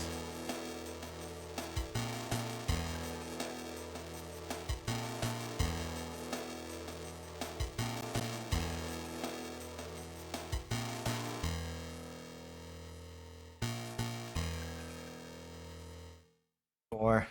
Or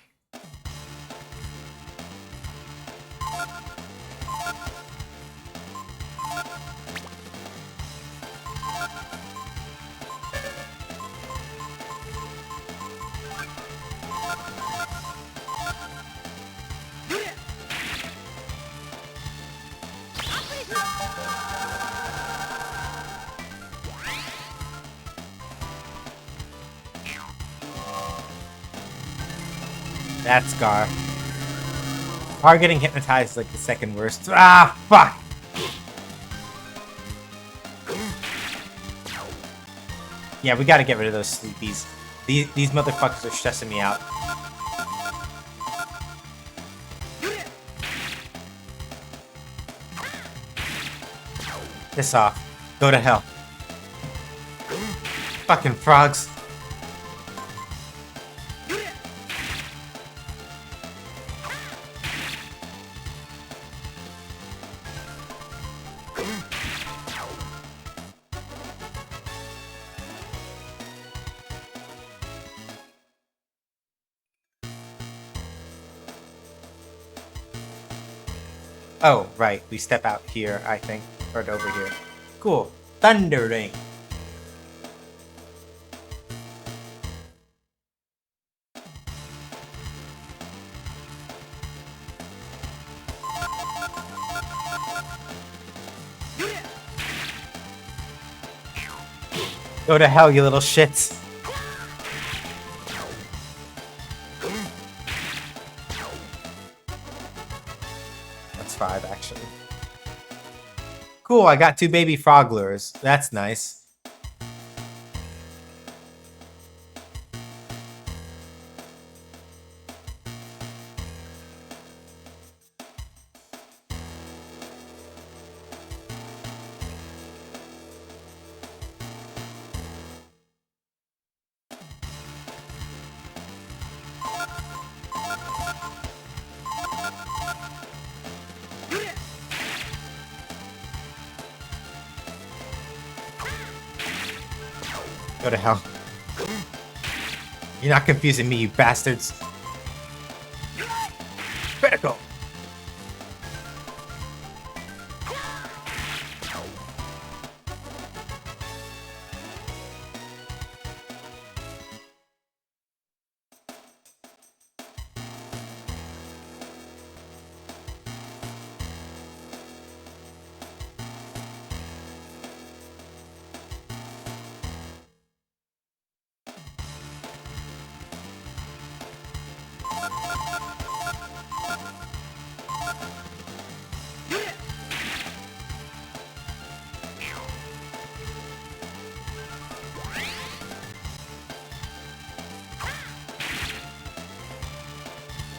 that's Gar. Par getting hypnotized is like the second worst. Ah, fuck! Yeah, we gotta get rid of those sleepies. These motherfuckers are stressing me out. Piss off. Go to hell. Fucking frogs. Oh, right. We step out here, I think. Or over here. Cool. Thunder Ring. Go to hell, you little shits. That's 5, actually. Cool, I got 2 baby frog lures. That's nice. Go to hell. You're not confusing me, you bastards. Critical.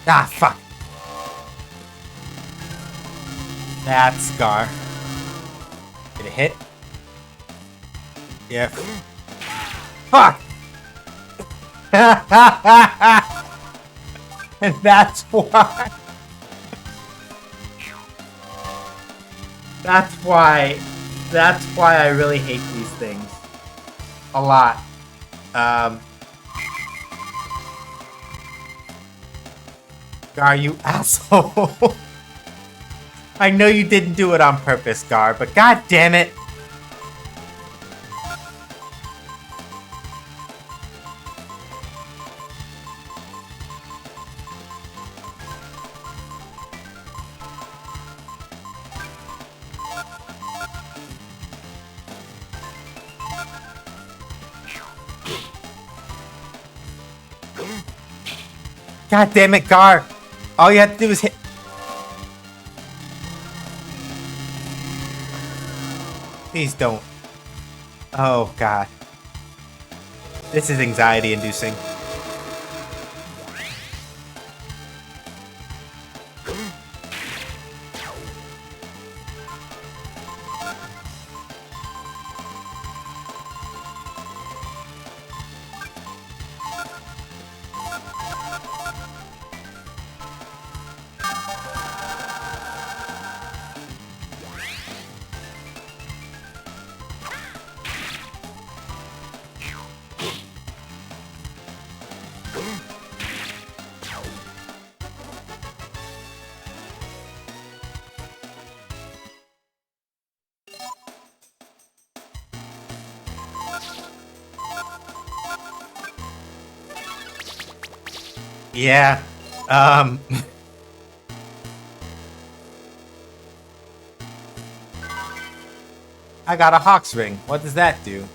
Ah, fuck. That's Scar. Get a hit. Yep. fuck! And that's why. That's why. That's why I really hate these things. A lot. Gar, you asshole. I know you didn't do it on purpose, Gar, but god damn it. God damn it, Gar. All you have to do is hit. Please don't. Oh, God. This is anxiety inducing. Yeah. I got a Hawk's ring. What does that do?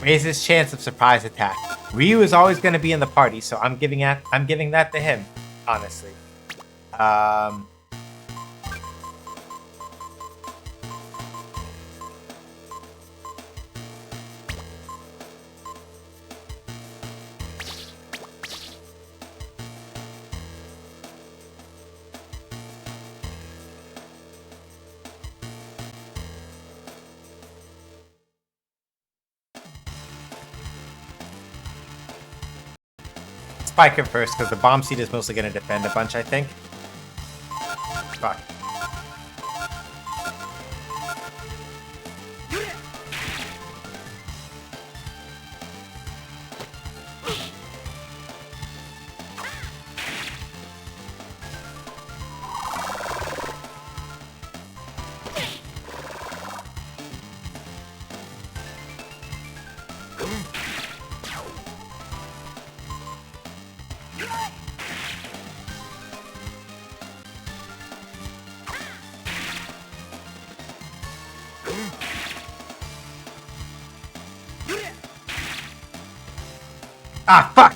Raises chance of surprise attack. Ryu is always going to be in the party, so I'm giving that to him, honestly. Spike him first, because the bomb seed is mostly going to defend a bunch, I think. Fuck. Ah, fuck!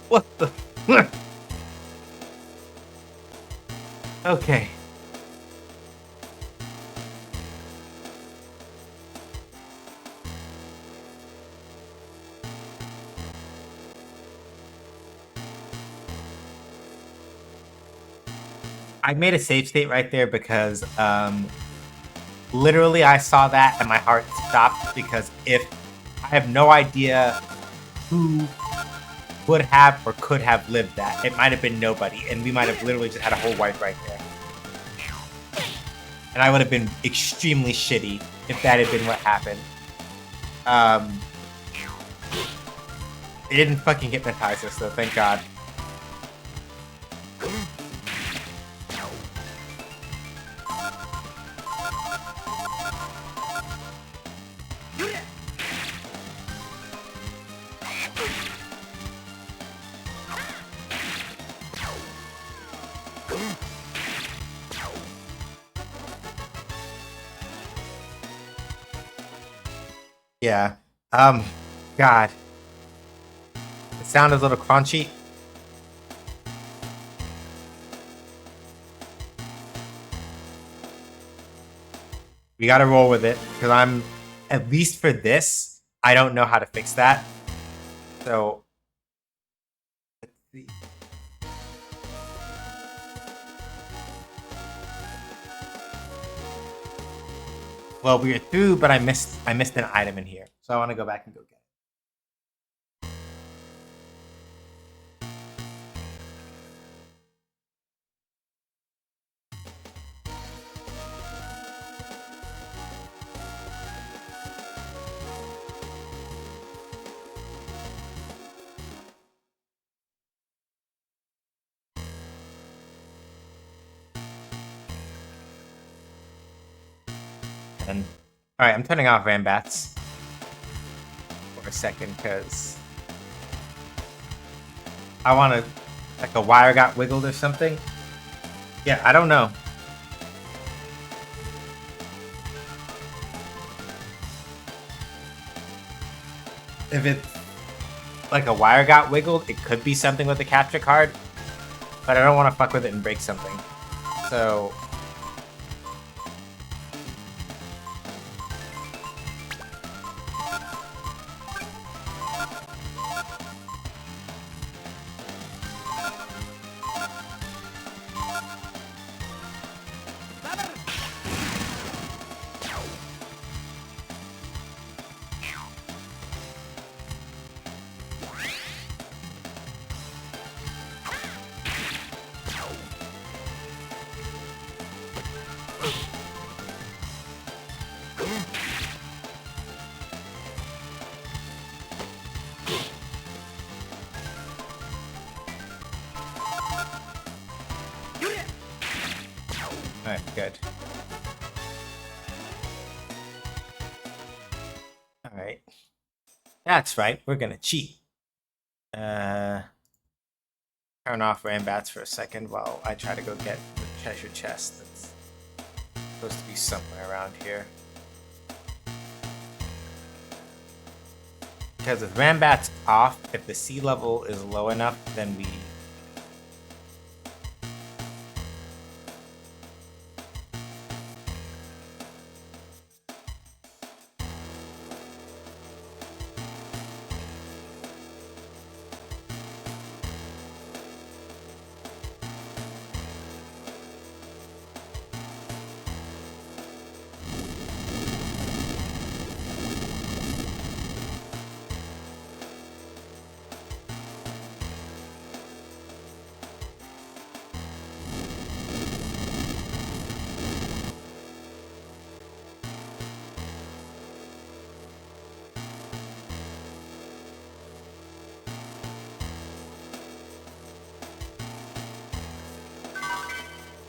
What the? Okay. I made a save state right there because literally I saw that and my heart stopped, because if I have no idea who would have or could have lived that. It might have been nobody, and we might have literally just had a whole wipe right there. And I would have been extremely shitty if that had been what happened. It didn't fucking hypnotize us though, thank God. Yeah. God. It sounded a little crunchy. We gotta roll with it because I'm, at least for this, I don't know how to fix that. So, let's see. Well, we are through, but I missed an item in here, so I want to go back and go get it. And all right, I'm turning off Rambats for a second because I want to, like, a wire got wiggled or something. Yeah, I don't know. If it's like a wire got wiggled, it could be something with the capture card, but I don't want to fuck with it and break something. So all right, good. All right, that's right. We're gonna cheat. Turn off Rambats for a second while I try to go get the treasure chest that's supposed to be somewhere around here. Because with Rambats off, if the sea level is low enough, then we...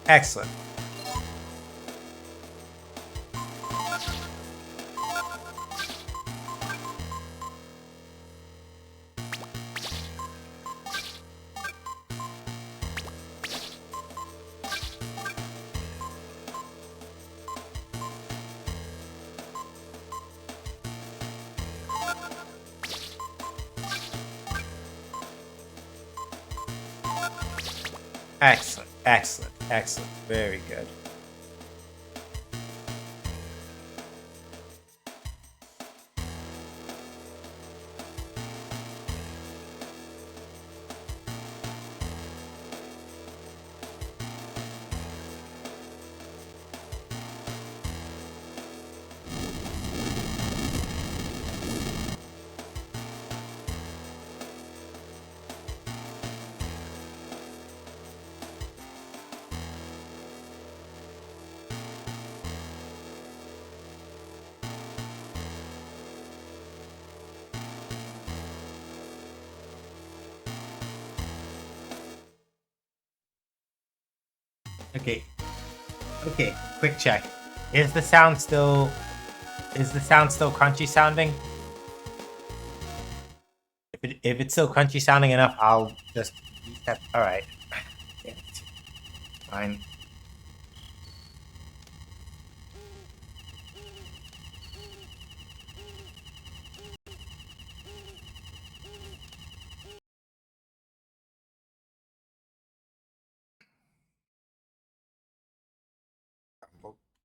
Excellent. Excellent, excellent, excellent. Very good. Okay. Okay, quick check. Is the sound still crunchy sounding? If it's still crunchy sounding enough, I'll just reset. All right. Damn it. Fine.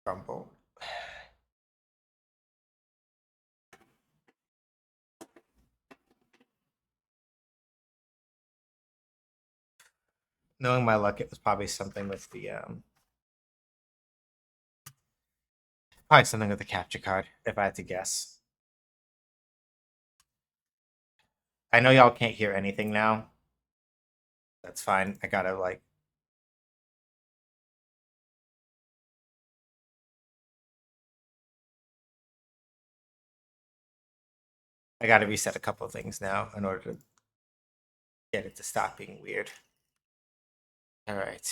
Grumble. Knowing my luck, it was probably something with the probably something with the capture card, if I had to guess. I know y'all can't hear anything now. That's fine. I gotta reset a couple of things now in order to get it to stop being weird. All right.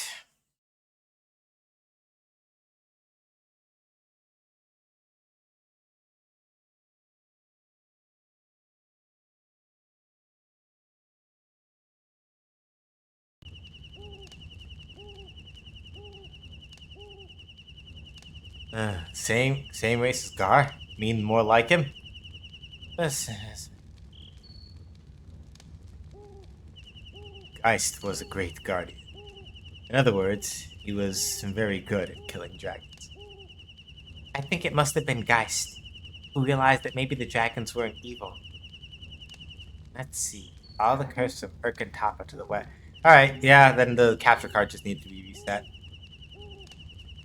Same race as Gar. Mean more like him. Geist was a great guardian. In other words, he was very good at killing dragons. I think it must have been Geist who realized that maybe the dragons weren't evil. Let's see. All the curse of Urkantapa to the west. Alright, yeah, then the capture card just needs to be reset.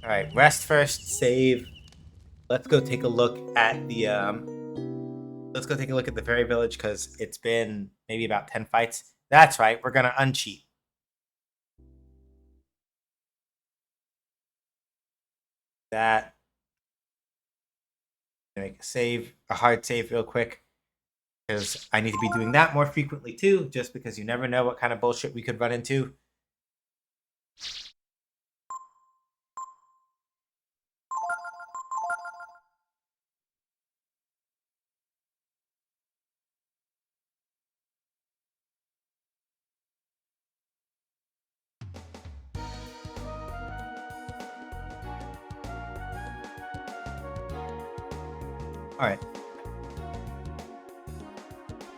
Alright, rest first, save. Let's go take a look at the fairy village because it's been maybe about 10 fights. That's right, we're gonna uncheat. That. Make a hard save real quick. Because I need to be doing that more frequently too, just because you never know what kind of bullshit we could run into. Alright.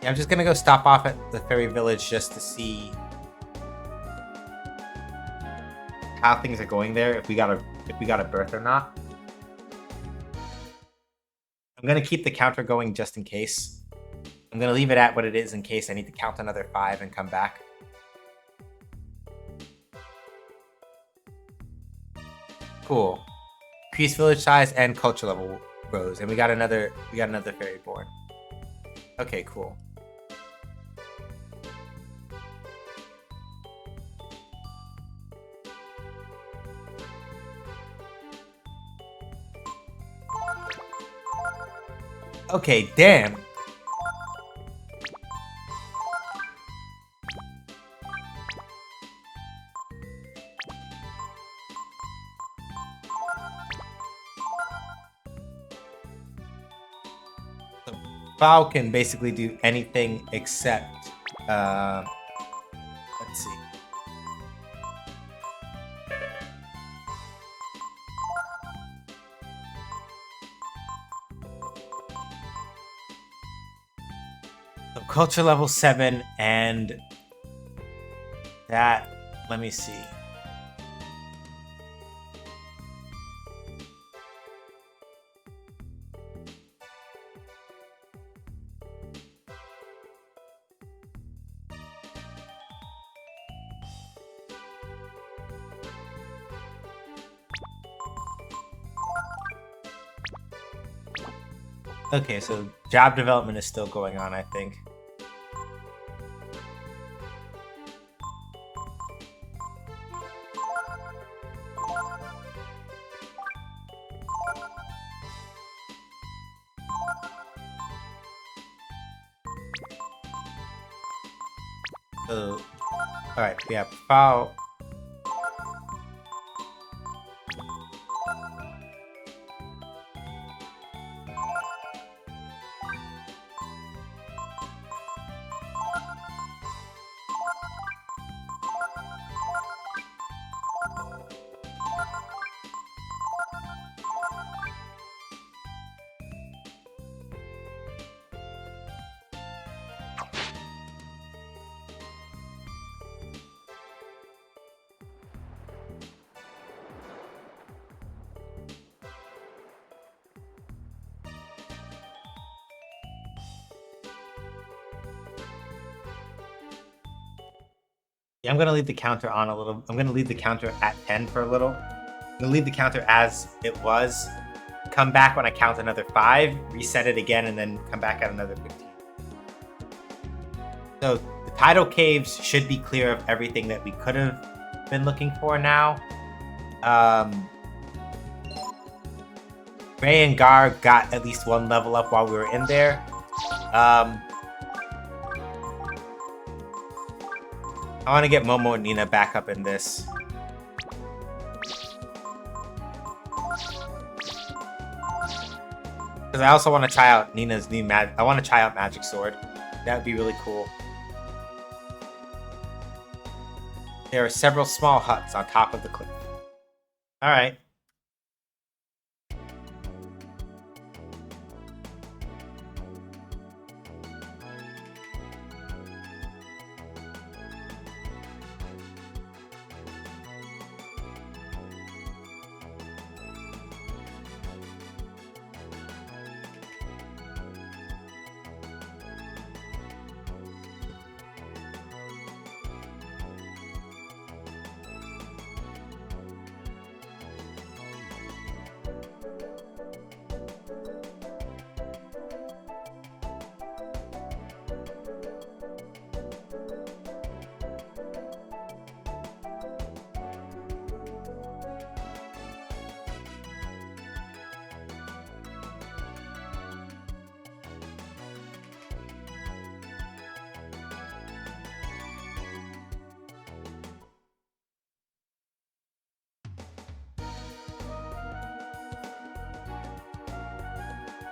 Yeah, I'm just gonna go stop off at the fairy village just to see how things are going there, if we got a birth or not. I'm gonna keep the counter going just in case. I'm gonna leave it at what it is in case I need to count another 5 and come back. Cool. Increase village size and culture level rose, and we got another fairy born. Okay, cool. Okay, damn. So Foul can basically do anything except let's see. So culture level 7 and that, let me see. Okay, so job development is still going on, I think. So, alright, we have Foul. Yeah, I'm gonna leave the counter on a little. I'm gonna leave the counter at 10 for a little. I'm gonna leave the counter as it was. Come back when I count another 5, reset it again, and then come back at another 15. So the tidal caves should be clear of everything that we could have been looking for now. Ray and Gar got at least 1 level up while we were in there. I want to get Momo and Nina back up in this. Because I also want to try out Nina's new I want to try out Magic Sword. That would be really cool. There are several small huts on top of the cliff. Alright.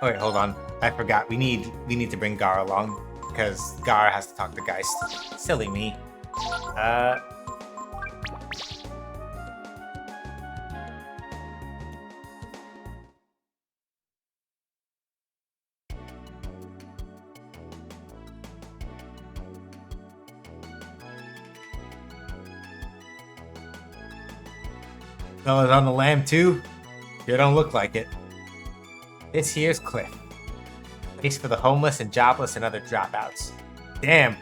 Oh wait, hold on. I forgot. We need to bring Gar along because Gar has to talk to Geist. Silly me. Fellas on the lam too? You don't look like it. This here's Cliff. Place for the homeless and jobless and other dropouts. Damn.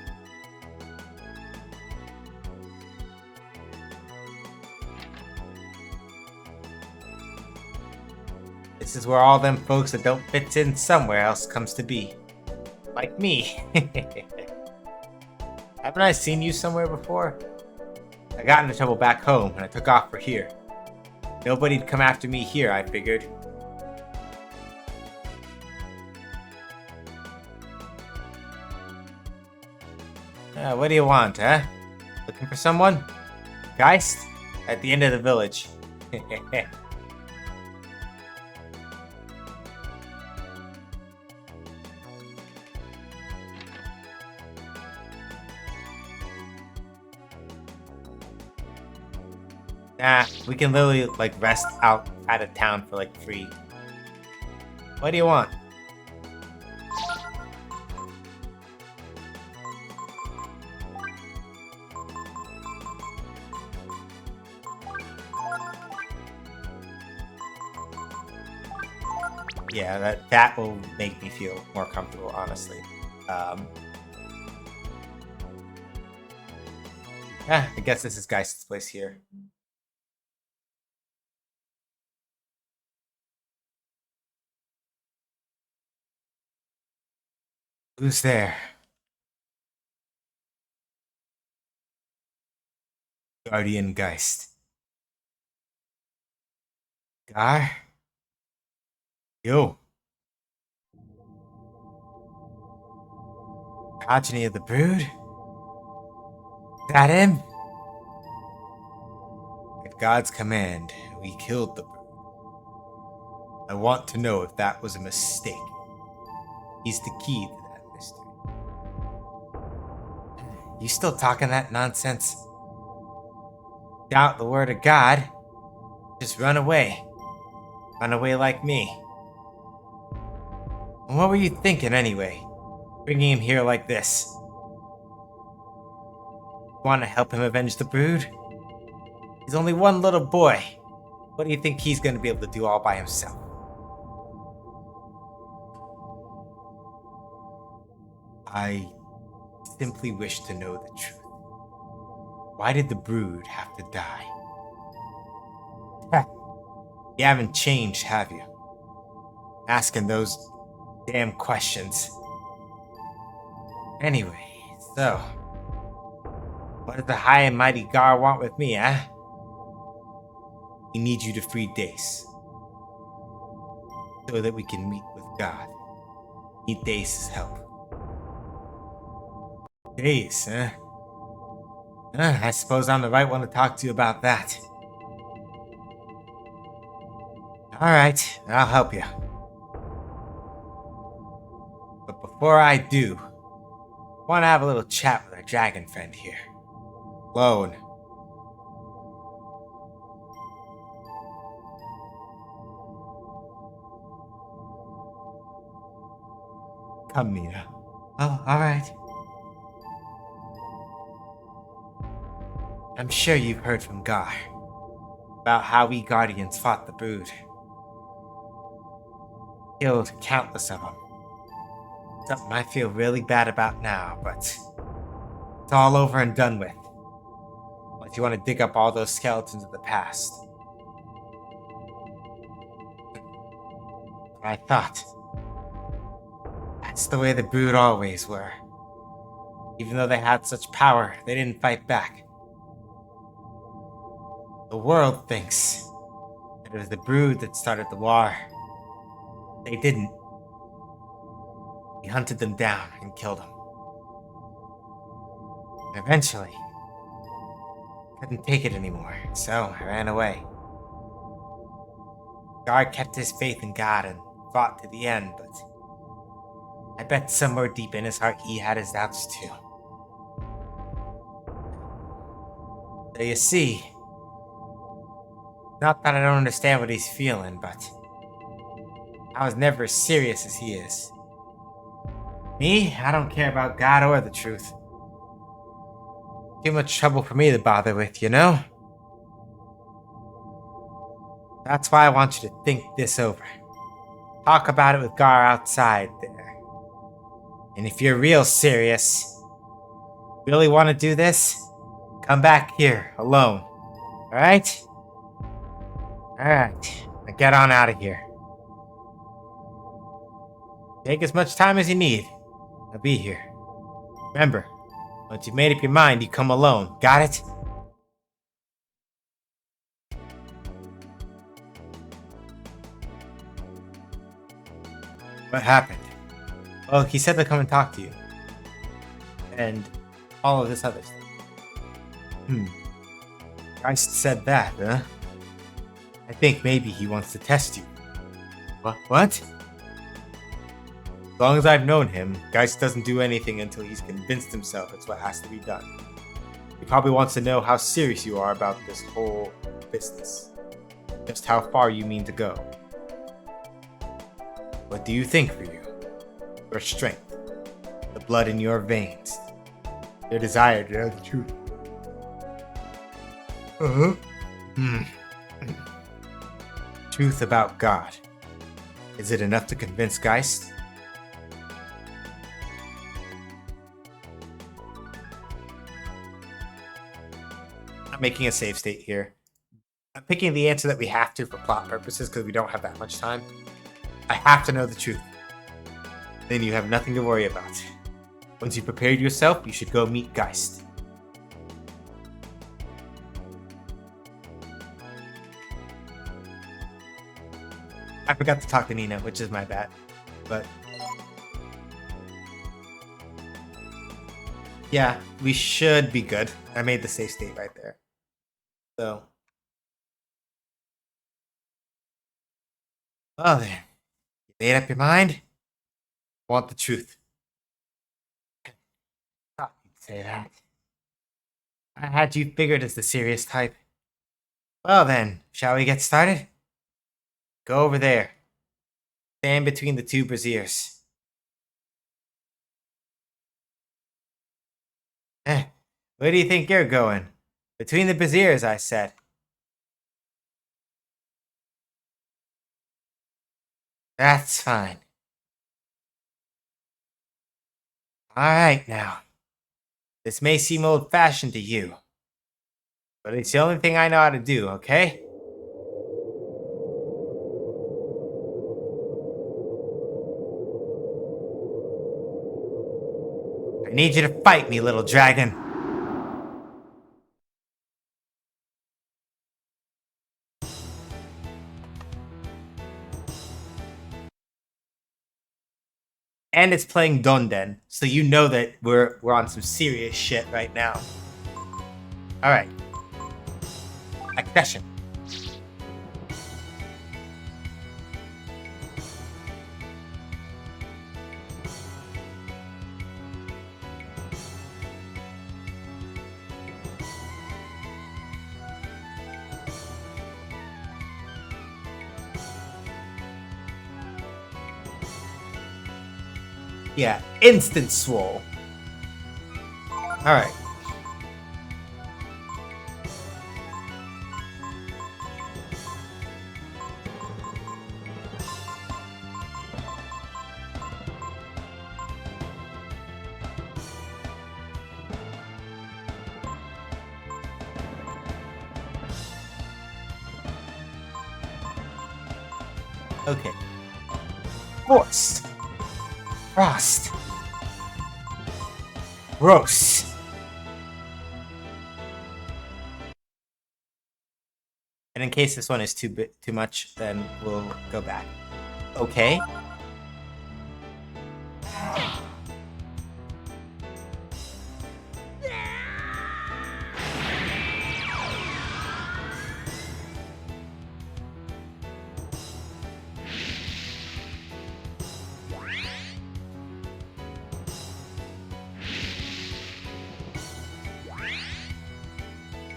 This is where all them folks that don't fit in somewhere else comes to be. Like me. Haven't I seen you somewhere before? I got into trouble back home and I took off for here. Nobody'd come after me here, I figured. What do you want, huh? Looking for someone? Geist? At the end of the village. Nah, we can literally, like, rest out of town for, like, free. What do you want? Yeah, that will make me feel more comfortable, honestly. I guess this is Geist's place here. Who's there? Guardian Geist. Gar? Yo. Progeny of the Brood? Is that him? At God's command, we killed the Brood. I want to know if that was a mistake. He's the key to that mystery. You still talking that nonsense? Doubt the word of God? Just run away. Run away like me. And what were you thinking anyway? Bringing him here like this? Want to help him avenge the Brood? He's only one little boy. What do you think he's going to be able to do all by himself? I simply wish to know the truth. Why did the brood have to die? Heh, you haven't changed, have you? Asking those damn questions. Anyway, so, what does the high and mighty Gar want with me, eh? We need you to free Dace, so that we can meet with God. Need Dace's help. Dace, huh? I suppose I'm the right one to talk to you about that. Alright, I'll help you. But before I do, I want to have a little chat with our dragon friend here. Alone. Come, Mina. Oh, alright. I'm sure you've heard from Gar about how we Guardians fought the brood. Killed countless of them. Something I feel really bad about now, but it's all over and done with. If you want to dig up all those skeletons of the past. I thought. That's the way the brood always were. Even though they had such power, they didn't fight back. The world thinks that it was the brood that started the war. They didn't. We hunted them down and killed them. Eventually, couldn't take it anymore, so I ran away. Gar kept his faith in God and fought to the end, but I bet somewhere deep in his heart he had his doubts too. So you see, not that I don't understand what he's feeling, but I was never as serious as he is. Me, I don't care about God or the truth. Too much trouble for me to bother with, you know? That's why I want you to think this over. Talk about it with Gar outside there. And if you're real serious, really want to do this, come back here, alone. Alright? Alright, now get on out of here. Take as much time as you need. I'll be here. Remember, once you've made up your mind, you come alone. Got it? What happened? Oh, he said to come and talk to you. And all of this other stuff. Christ said that, huh? I think maybe he wants to test you. What? As long as I've known him, Geist doesn't do anything until he's convinced himself it's what has to be done. He probably wants to know how serious you are about this whole business. Just how far you mean to go. What do you think for you? Your strength, the blood in your veins, your desire to know the truth. Truth about God. Is it enough to convince Geist? I'm making a save state here. I'm picking the answer that we have to for plot purposes because we don't have that much time. I have to know the truth. Then you have nothing to worry about. Once you've prepared yourself, you should go meet Geist. I forgot to talk to Nina, which is my bad. But yeah, we should be good. I made the save state right there. So, well then, you made up your mind? Want the truth? Thought you'd say that. I had you figured as the serious type. Well then, shall we get started? Go over there. Stand between the two braziers. Where do you think you're going? Between the braziers, I said. That's fine. Alright now. This may seem old-fashioned to you, But it's the only thing I know how to do, okay? I need you to fight me, little dragon. And it's playing Donden, so you know that we're on some serious shit right now. All right. Accession. Yeah, instant swole. All right. Okay. Force. Frost. Gross. And in case this one is too much, then we'll go back. Okay.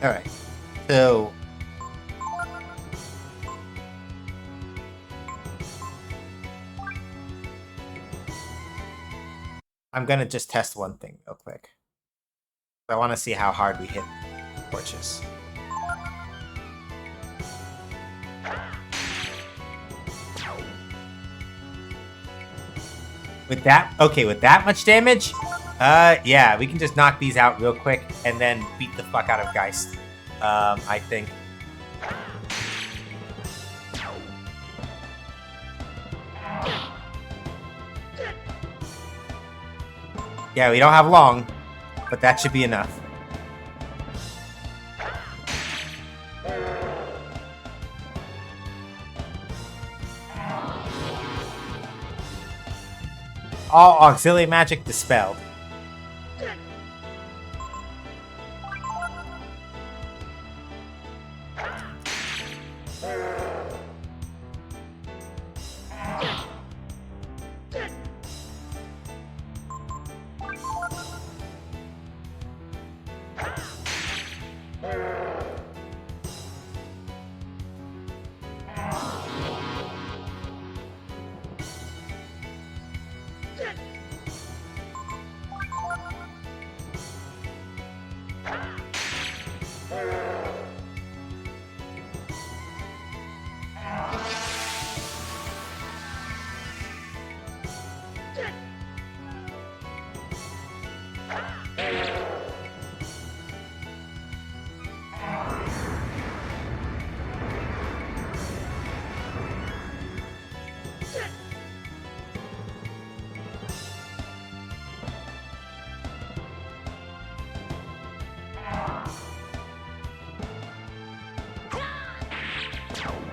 All right. So I'm gonna just test one thing real quick. I want to see how hard we hit torches. With that much damage, yeah, we can just knock these out real quick and then beat the fuck out of Geist. I think. Yeah, we don't have long, but that should be enough. All auxiliary magic dispelled.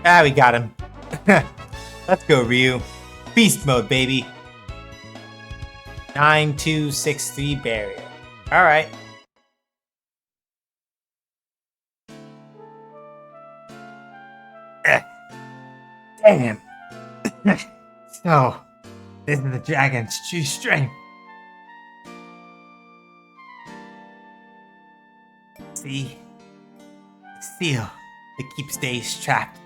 Ah, we got him. Let's go, Ryu. Beast mode, baby. 9263 barrier. All right. Damn. So, this is the dragon's true strength. See? The seal that keeps Days trapped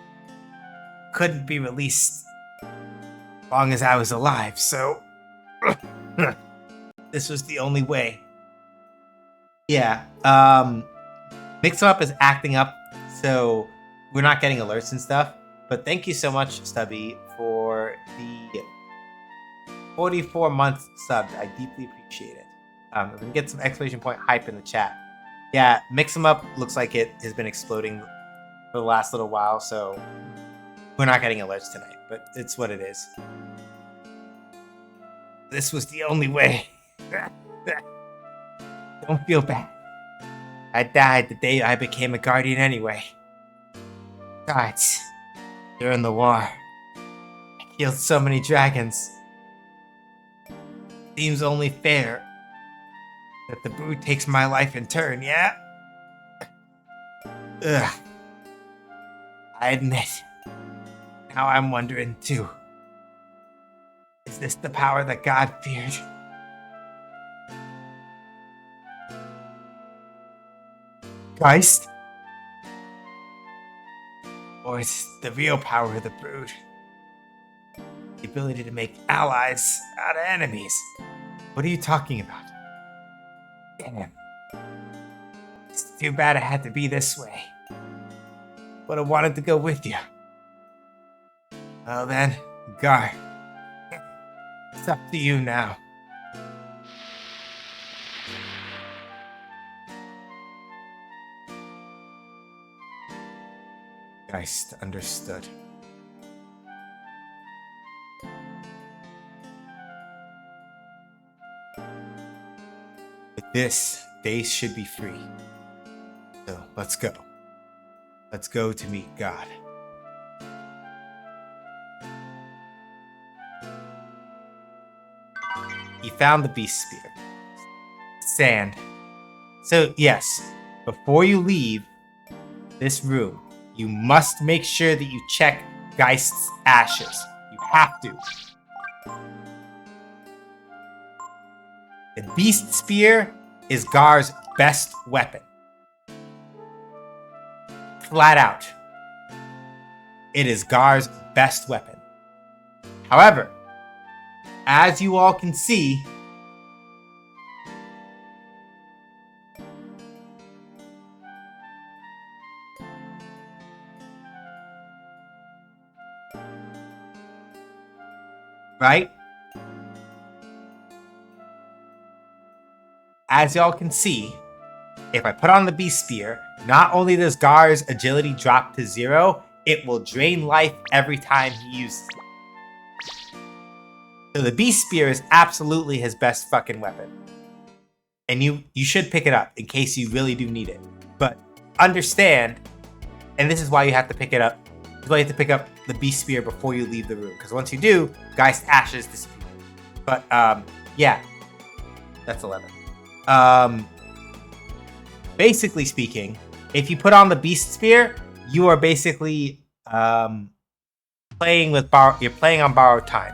couldn't be released as long as I was alive, so this was the only way. Yeah, Mix-Up is acting up, so we're not getting alerts and stuff. But thank you so much, Stubby, for the 44 months subbed. I deeply appreciate it. We can get some exclamation point hype in the chat. Yeah, mix 'em up looks like it has been exploding for the last little while, so we're not getting alerts tonight, but it's what it is. This was the only way. Don't feel bad. I died the day I became a guardian anyway. Besides, during the war, I killed so many dragons. Seems only fair that the brood takes my life in turn, yeah? Ugh. I admit, now I'm wondering too. Is this the power that God feared? Geist? Or is the real power of the brood the ability to make allies out of enemies? What are you talking about? Damn. It's too bad it had to be this way. But I wanted to go with you. Well then, Gar. It's up to you now. Geist understood. With this, they should be free. So, let's go. Let's go to meet God. He found the beast spear. Sand. So, yes, before you leave this room, you must make sure that you check Geist's ashes. You have to. The beast spear is Gar's best weapon. Flat out. It is Gar's best weapon. However, as you all can see, right? As y'all can see, if I put on the beast spear, not only does Gar's agility drop to 0, it will drain life every time he uses it. So the beast spear is absolutely his best fucking weapon. And you should pick it up in case you really do need it. But understand, and this is why you have to pick it up. This is why you have to pick up the beast spear before you leave the room. Because once you do, Geist's ashes disappear. But yeah. That's 11. Basically speaking, if you put on the beast spear, you are basically playing on borrowed time.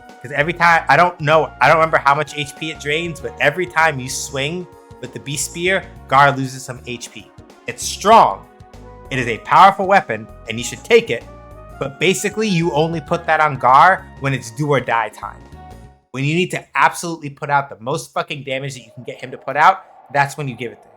Because every time, I don't remember how much HP it drains, but every time you swing with the beast spear, Gar loses some HP. It's strong. It is a powerful weapon, and you should take it. But basically, you only put that on Gar when it's do or die time. When you need to absolutely put out the most fucking damage that you can get him to put out, that's when you give it to him.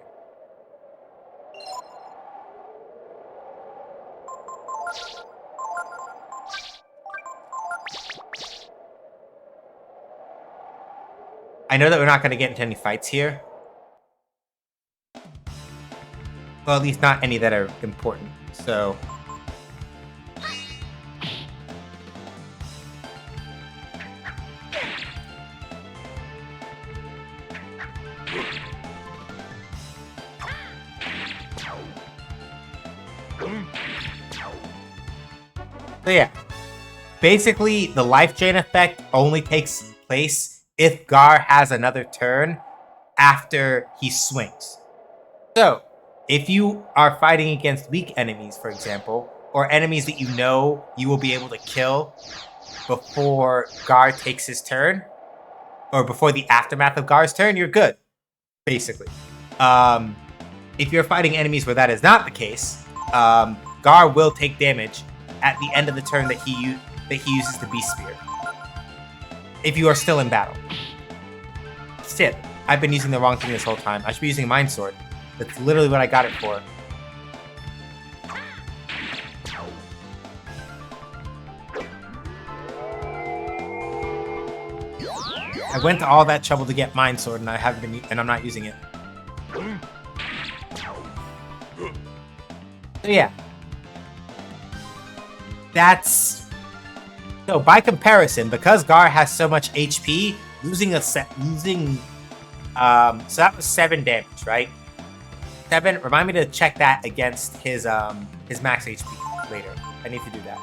I know that we're not going to get into any fights here. Well, at least not any that are important, so... So yeah, basically the life drain effect only takes place if Gar has another turn after he swings. So, if you are fighting against weak enemies, for example, or enemies that you know you will be able to kill before Gar takes his turn, or before the aftermath of Gar's turn, you're good, basically. If you're fighting enemies where that is not the case, Gar will take damage at the end of the turn that he uses the beast spear. If you are still in battle. Shit, I've been using the wrong thing this whole time. I should be using a mind sword. That's literally what I got it for. I went to all that trouble to get mind sword, and I'm not using it. So yeah, that's so by comparison, because Gar has so much HP, losing so that was 7 damage, right? 7. Remind me to check that against his max HP later. I need to do that.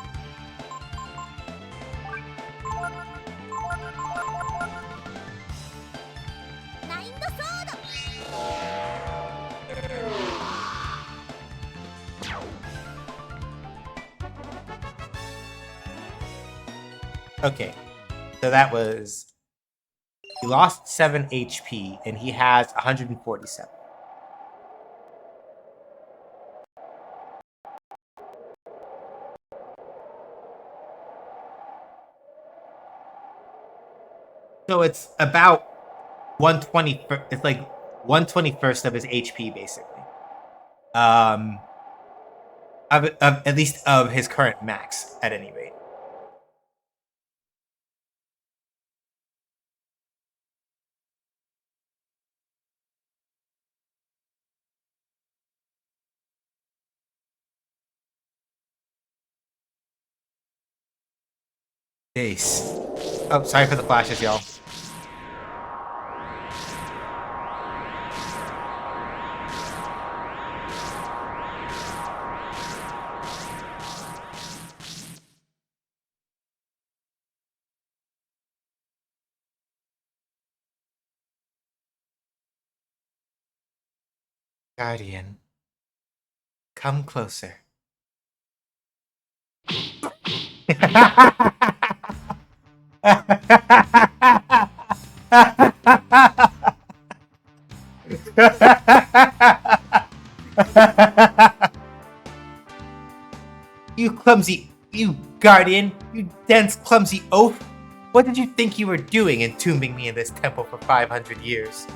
Okay, so that was he lost 7 HP and he has 147. So it's about 120. It's like 121st of his HP, basically. Of at least of his current max, at any rate. Ace. Oh, sorry for the flashes, y'all. Guardian, come closer. You guardian, you dense, clumsy oaf. What did you think you were doing entombing me in this temple for 500 years?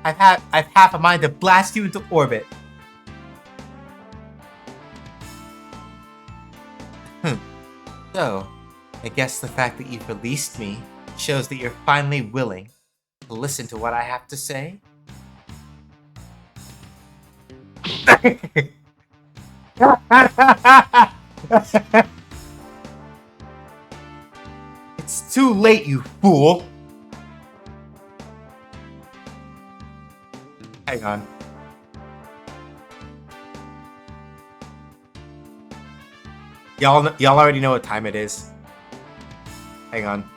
I've half a mind to blast you into orbit. So, I guess the fact that you've released me shows that you're finally willing to listen to what I have to say. It's too late, you fool. Hang on. Y'all already know what time it is. Hang on.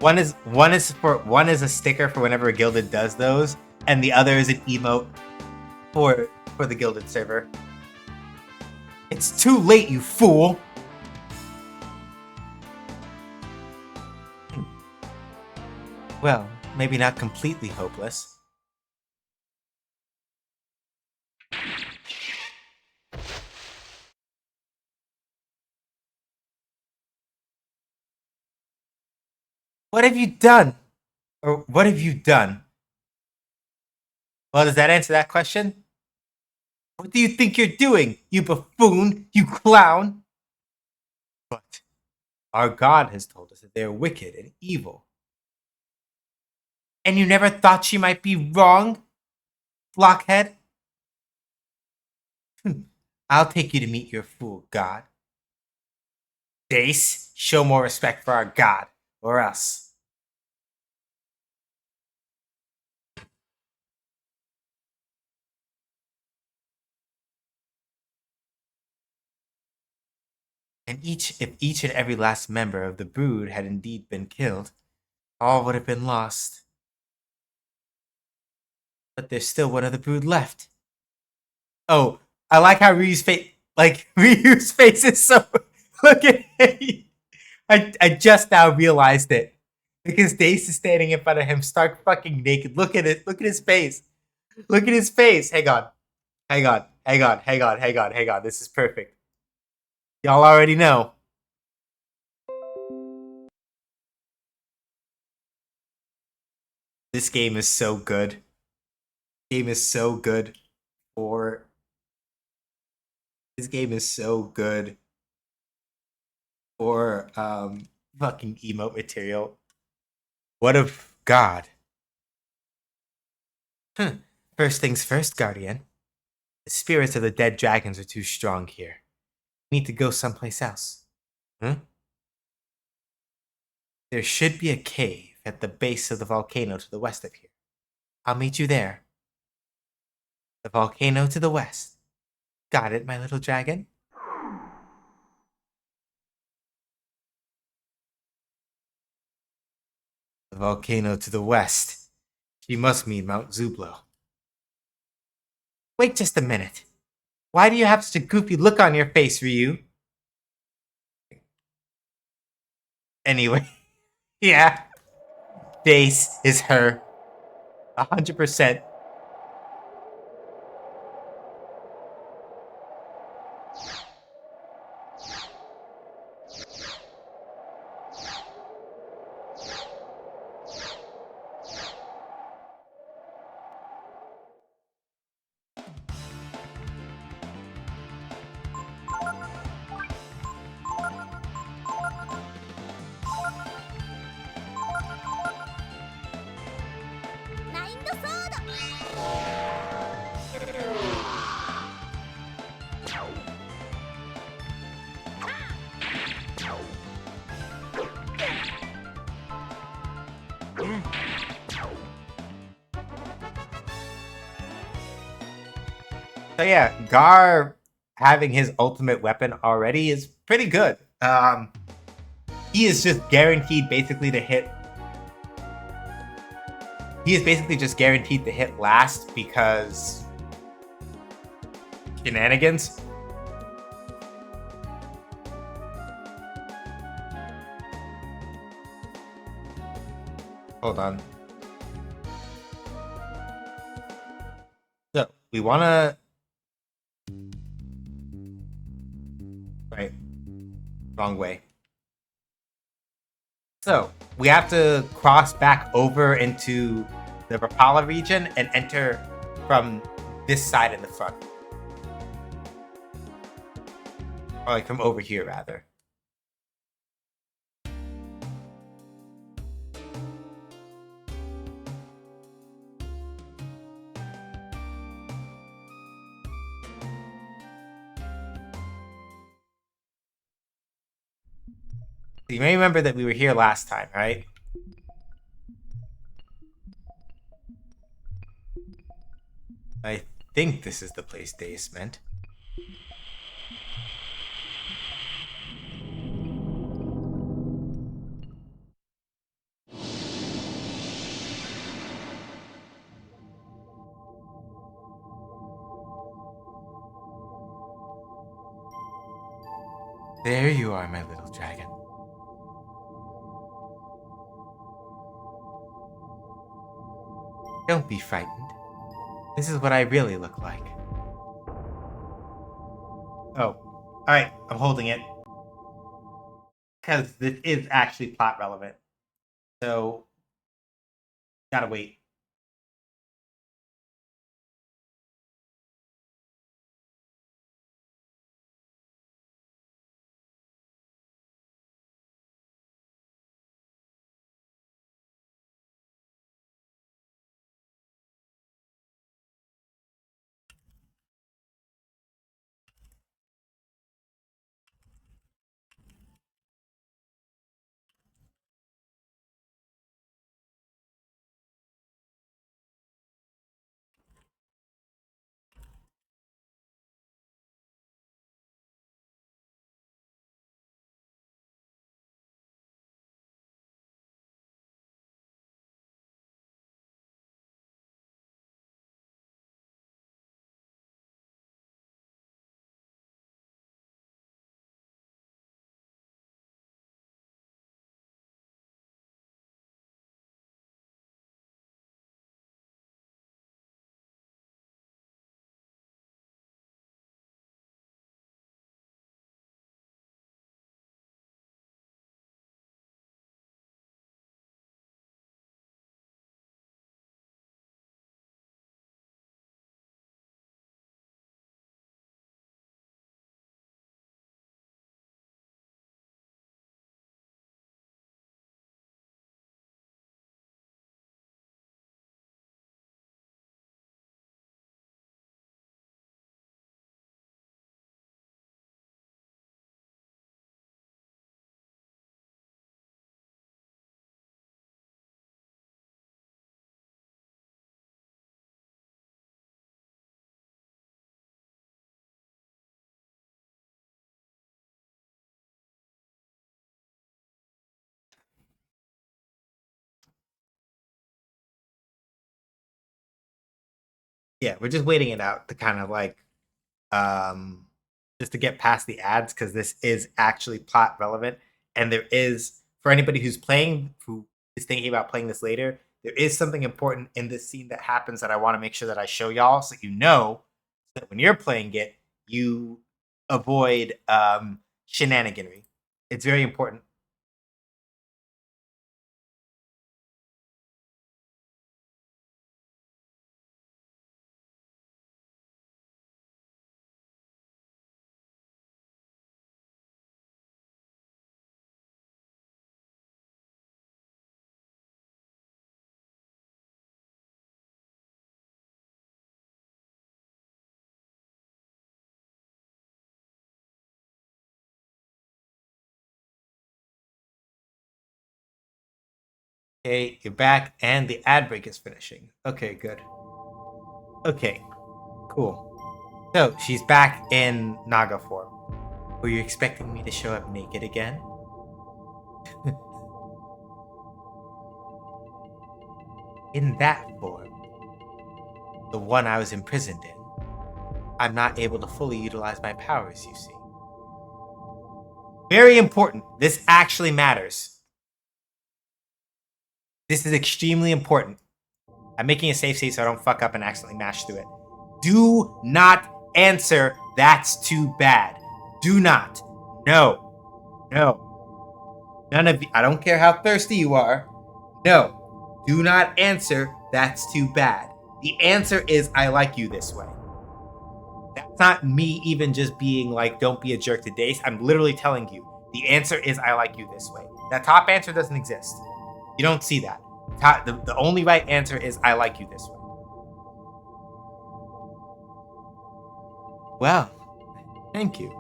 One is a sticker for whenever a Gilded does those, and the other is an emote for the Gilded server. It's too late, you fool. Well, maybe not completely hopeless. What have you done? Or what have you done? Well, does that answer that question? What do you think you're doing, you buffoon, you clown? But our God has told us that they are wicked and evil. And you never thought she might be wrong, blockhead? I'll take you to meet your fool God. Dace, show more respect for our God, or else. And if each and every last member of the brood had indeed been killed, all would have been lost. But there's still one of the brood left. Oh, I like how Ryu's face, Ryu's face is so. Look at it. I just now realized it because Dace is standing in front of him, stark fucking naked. Look at it. Look at his face. Look at his face. Hang on. This is perfect. Y'all already know. This game is so good. Game is so good for. This game is so good for fucking emote material. What of God? First things first, Guardian. The spirits of the dead dragons are too strong here. We need to go someplace else. There should be a cave at the base of the volcano to the west of here. I'll meet you there. The volcano to the west. Got it, my little dragon? The volcano to the west. She must mean Mount Zublo. Wait just a minute. Why do you have such a goofy look on your face, Ryu? Anyway, yeah. Face is her. 100%. So yeah, Gar having his ultimate weapon already is pretty good. He is just guaranteed basically to hit. He is basically just guaranteed to hit last because shenanigans. Hold on. So we wanna. Right. Wrong way. So we have to cross back over into the Rapala region and enter from this side in the front. Or like from over here, rather. You may remember that we were here last time, right? I think this is the place Deus meant. There you are, my little dragon. Don't be frightened. This is what I really look like. Oh, alright, I'm holding it. Because this is actually plot relevant. So, gotta wait. Yeah, we're just waiting it out to kind of like just to get past the ads because this is actually plot relevant, and there is for anybody who's playing who is thinking about playing this later, there is something important in this scene that happens that I want to make sure that I show y'all so you know so that when you're playing it, you avoid shenaniganry. It's very important. Okay, you're back, and the ad break is finishing. Okay, good. Okay, cool. So she's back in Naga form. Were you expecting me to show up naked again? In that form, the one I was imprisoned in, I'm not able to fully utilize my powers, you see. Very important. This actually matters. This is extremely important. I'm making a safe state so I don't fuck up and accidentally mash through it. Do not answer, that's too bad. Do not. No. No. None of you, I don't care how thirsty you are. No. Do not answer, that's too bad. The answer is, I like you this way. That's not me even just being like, don't be a jerk to Dace. I'm literally telling you, the answer is, I like you this way. That top answer doesn't exist. You don't see that. The only right answer is, I like you this way. Well, thank you.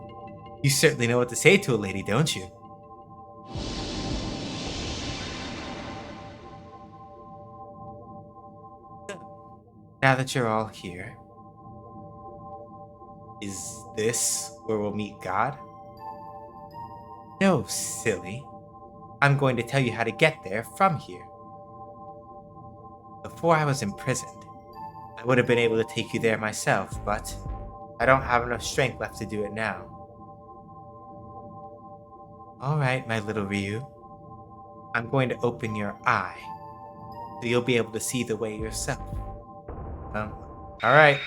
You certainly know what to say to a lady, don't you? Now that you're all here, is this where we'll meet God? No, silly. I'm going to tell you how to get there from here. Before I was imprisoned, I would have been able to take you there myself, but I don't have enough strength left to do it now. Alright, my little Ryu. I'm going to open your eye, so you'll be able to see the way yourself. Alright.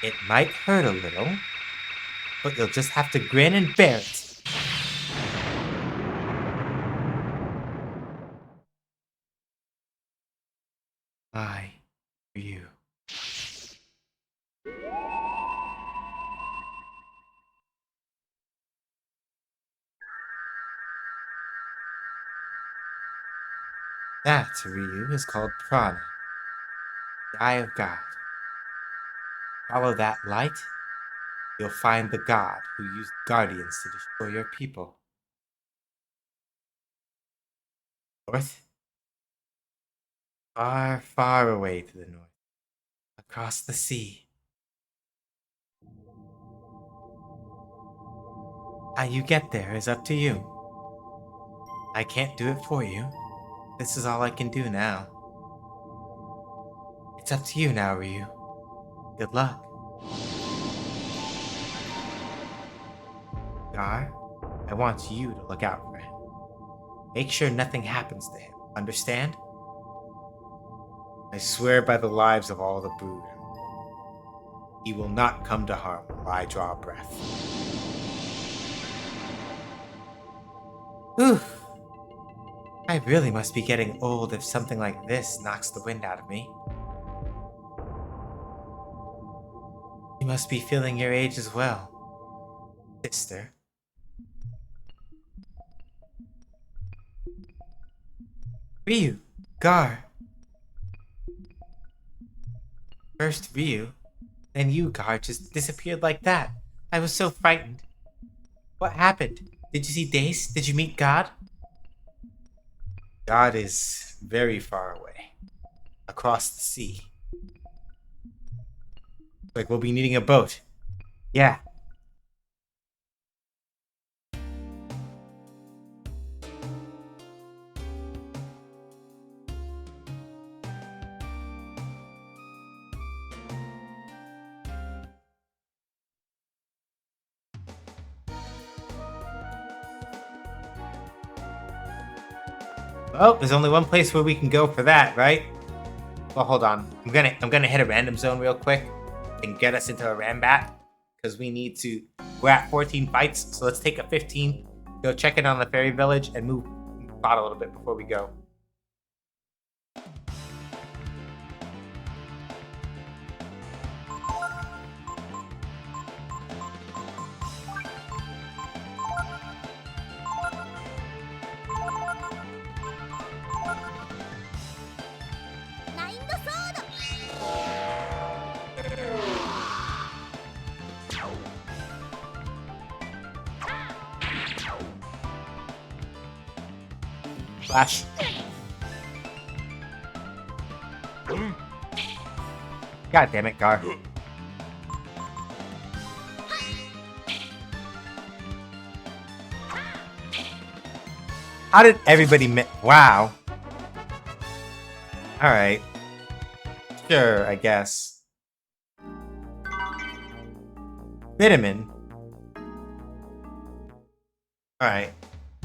It might hurt a little, but you'll just have to grin and bear it. I, Ryu. That, Ryu, is called Prana, the Eye of God. Follow that light, you'll find the god who used guardians to destroy your people. North? Far, far away to the north, across the sea. How you get there is up to you. I can't do it for you. This is all I can do now. It's up to you now, Ryu. Good luck. Gar, I want you to look out for him. Make sure nothing happens to him. Understand? I swear by the lives of all the brood, he will not come to harm while I draw breath. Oof. I really must be getting old if something like this knocks the wind out of me. You must be feeling your age as well, sister. Ryu, Gar. First Ryu, then you, Gar, just disappeared like that. I was so frightened. What happened? Did you see Dace? Did you meet God? God is very far away. Across the sea. Like, we'll be needing a boat. Yeah. Oh, there's only one place where we can go for that, right? Well, hold on. I'm gonna hit a random zone real quick and get us into a Rambat because we need to. We're at 14 fights, so let's take a 15. Go check in on the fairy village and move out a little bit before we go. Flash. God damn it, Gar. How did everybody wow. Alright. Sure, I guess. Vitamin. Alright.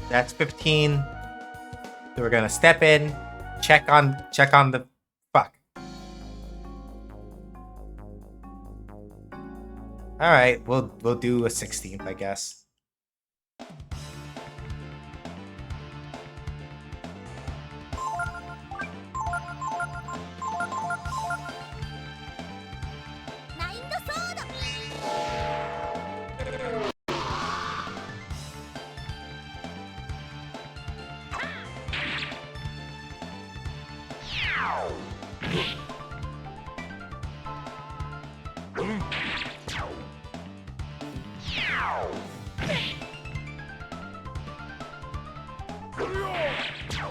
That's 15. So we're gonna step in, check on the fuck. Alright, we'll do a 16th, I guess.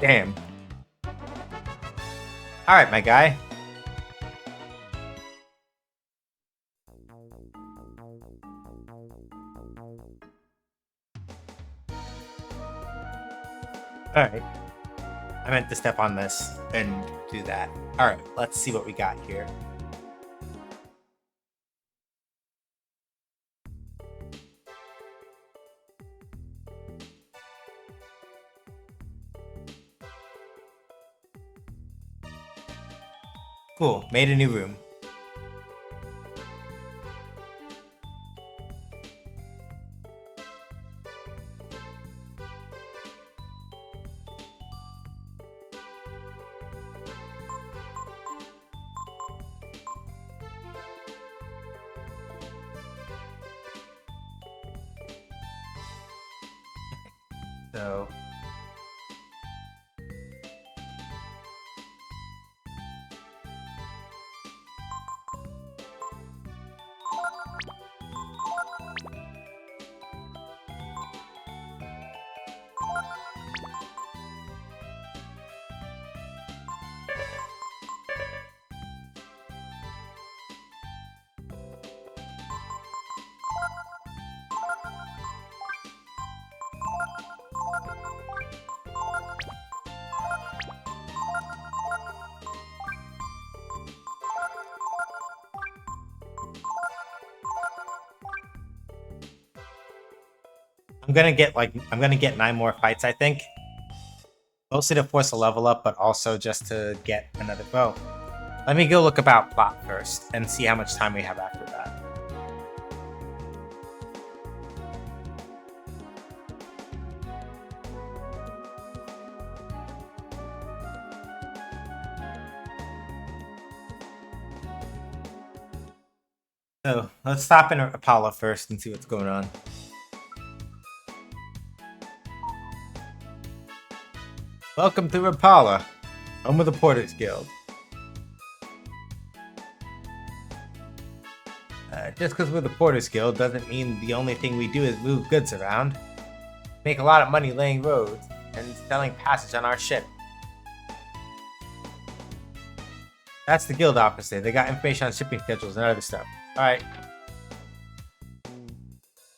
Damn. Alright, my guy. Alright. I meant to step on this and do that. Alright, let's see what we got here. Cool, made a new room. So I'm gonna get 9 more fights, I think. Mostly to force a level up, but also just to get another bow. Let me go look about plot first and see how much time we have after that. So let's stop in Apollo first and see what's going on. Welcome to Rapala, home of the Porters Guild. Just because we're the Porters Guild doesn't mean the only thing we do is move goods around. We make a lot of money laying roads and selling passage on our ship. That's the guild officer. They got information on shipping schedules and other stuff. Alright.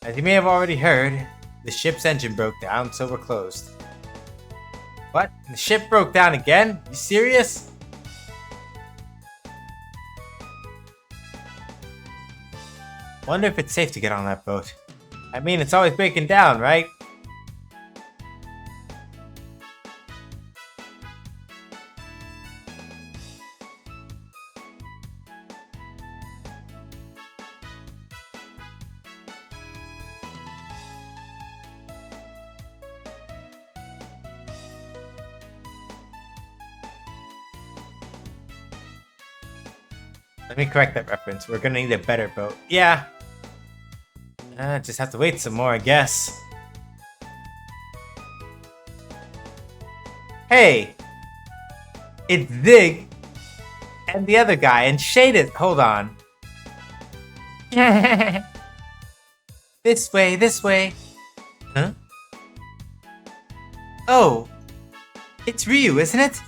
As you may have already heard, the ship's engine broke down, so we're closed. What? The ship broke down again? You serious? Wonder if it's safe to get on that boat. I mean, it's always breaking down, right? Let me correct that reference. We're gonna need a better boat. Yeah. Just have to wait some more, I guess. Hey! It's Zig! And the other guy, and Shaded. Hold on. This way, this way. Huh? Oh! It's Ryu, isn't it?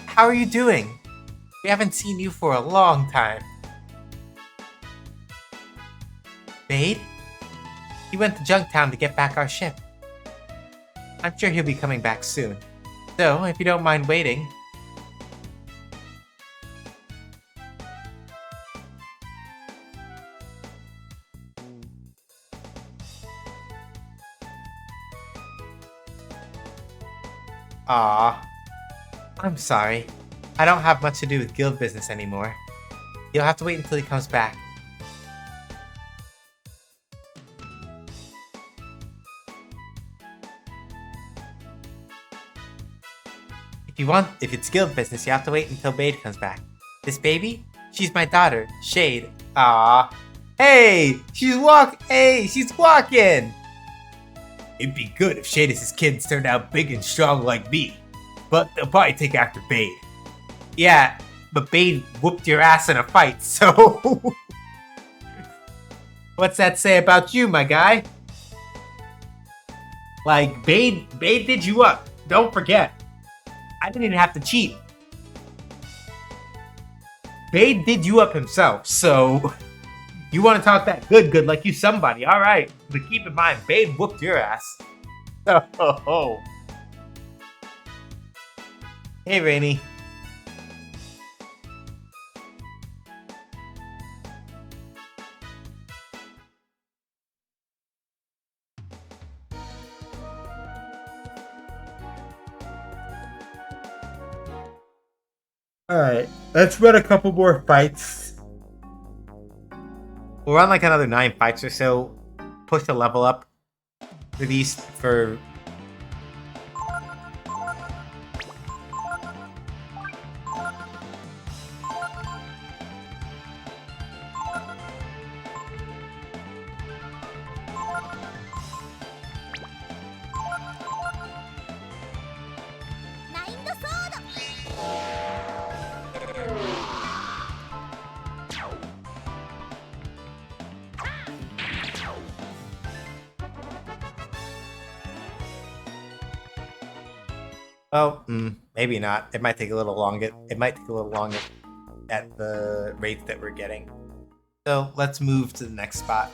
How are you doing? We haven't seen you for a long time. Bade? He went to Junktown to get back our ship. I'm sure he'll be coming back soon. So, if you don't mind waiting... Aww. I'm sorry. I don't have much to do with guild business anymore. You'll have to wait until he comes back. If it's guild business, you have to wait until Bade comes back. This baby? She's my daughter, Shade. Aww. Hey! She's walking! It'd be good if Shadis' kids turned out big and strong like me. But they'll probably take after Bade. Yeah, but Bade whooped your ass in a fight, so... What's that say about you, my guy? Like, Bade did you up. Don't forget. I didn't even have to cheat. Bade did you up himself, so... You want to talk that good like you somebody, alright. But keep in mind, Bade whooped your ass. Oh. Hey, Rainy. Alright, let's run a couple more fights. We'll run like another 9 fights or so. Push the level up for these for... Well, maybe not. It might take a little longer. It might take a little longer at the rate that we're getting. So let's move to the next spot.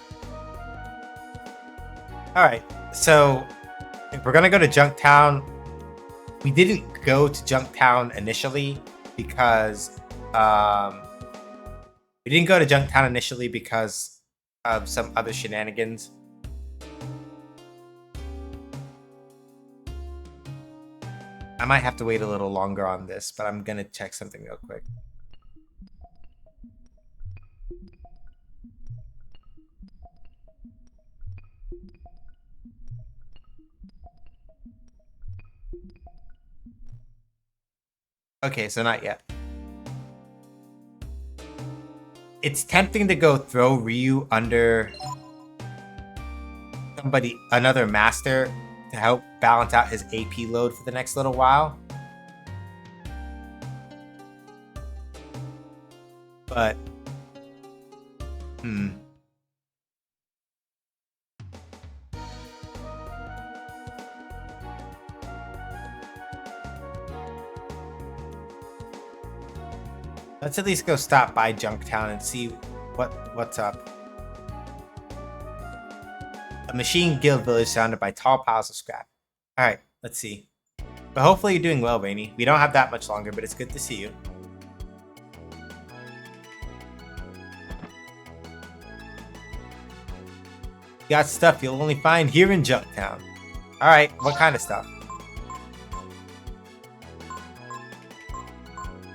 Alright, so if we're gonna go to Junktown, we didn't go to Junktown initially because of some other shenanigans. I might have to wait a little longer on this, but I'm gonna check something real quick. Okay, so not yet. It's tempting to go throw Ryu under another master to help balance out his AP load for the next little while. But, let's at least go stop by Junktown and see what's up. A machine guild village surrounded by tall piles of scrap. Alright, let's see. But hopefully you're doing well, Rainy. We don't have that much longer, but it's good to see you. You got stuff you'll only find here in Junktown. Alright, what kind of stuff?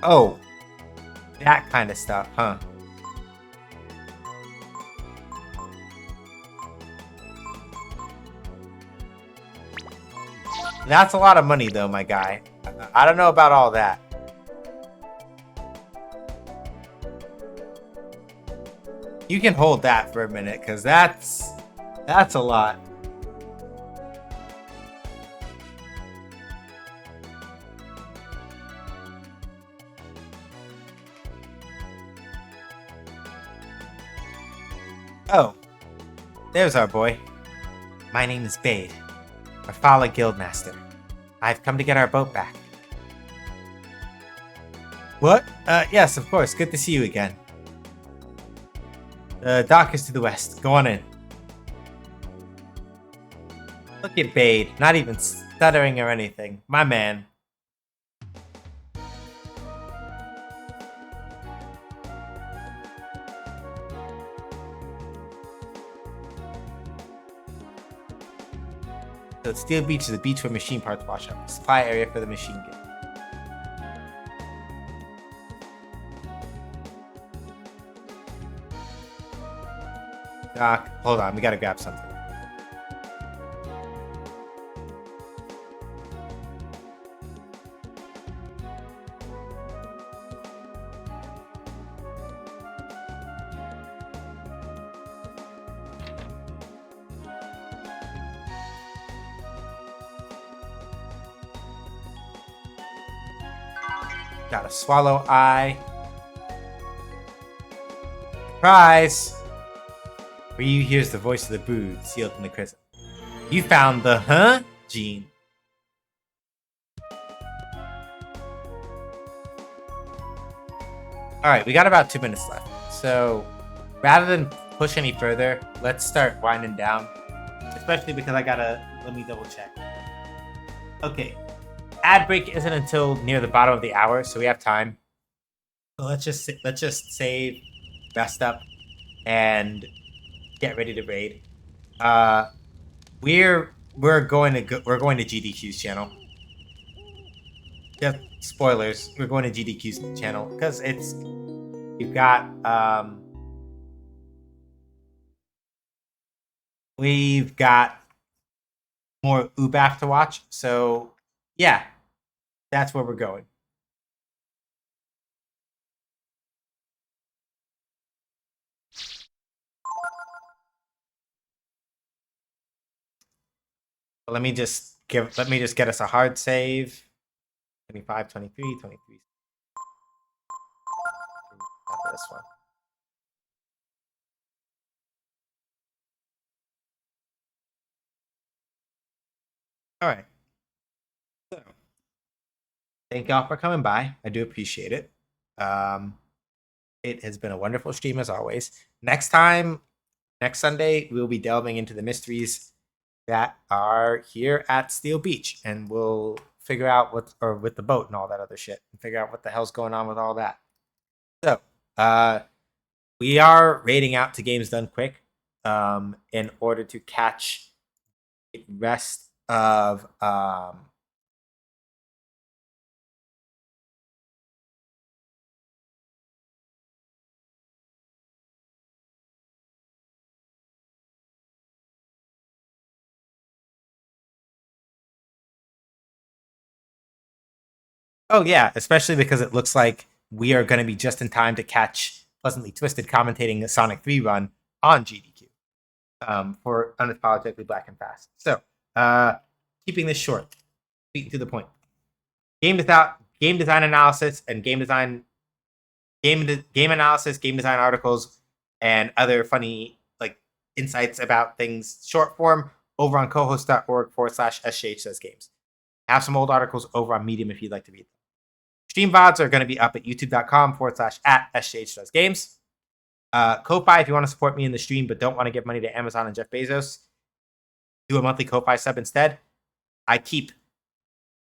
Oh. That kind of stuff, huh? That's a lot of money, though, my guy. I don't know about all that. You can hold that for a minute, because that's a lot. Oh, there's our boy. My name is Bade, Rafala Guildmaster. I've come to get our boat back. What? Yes, of course. Good to see you again. The dock is to the west. Go on in. Look at Bade, not even stuttering or anything. My man. So Steel Beach is a beach where machine parts wash up. Supply area for the machine guild. Doc, hold on, we gotta grab something. Got a swallow eye. Surprise! Ryu hears the voice of the brood sealed in the crystal. You found the gene. Alright, we got about 2 minutes left. So, rather than push any further, let's start winding down. Especially because let me double check. Okay. Ad break isn't until near the bottom of the hour, so we have time. So let's just save, rest up, and get ready to raid. We're going to GDQ's channel. Just spoilers. We're going to GDQ's channel because we've got more ubaf to watch. So yeah, that's where we're going. Let me just get us a hard save. 25, 23, 23. Not this one. All right. So, thank y'all for coming by. I do appreciate it. It has been a wonderful stream as always. Next Sunday, we'll be delving into the mysteries that are here at Steel Beach, and we'll figure out with the boat and all that other shit, and figure out what the hell's going on with all that. So, we are raiding out to Games Done Quick, in order to catch the rest of Oh yeah, especially because it looks like we are going to be just in time to catch Pleasantly Twisted commentating a Sonic 3 run on GDQ, for Unapologetically Black and Fast. So, keeping this short, speaking to the point. Game design analysis and game analysis, game design articles, and other funny insights about things short form over on cohost.org/SJHSgames. I have some old articles over on Medium if you'd like to read them. Stream VODs are going to be up at youtube.com/@SJHDoesGames. Ko-Fi, if you want to support me in the stream but don't want to give money to Amazon and Jeff Bezos, do a monthly Ko-Fi sub instead. I keep,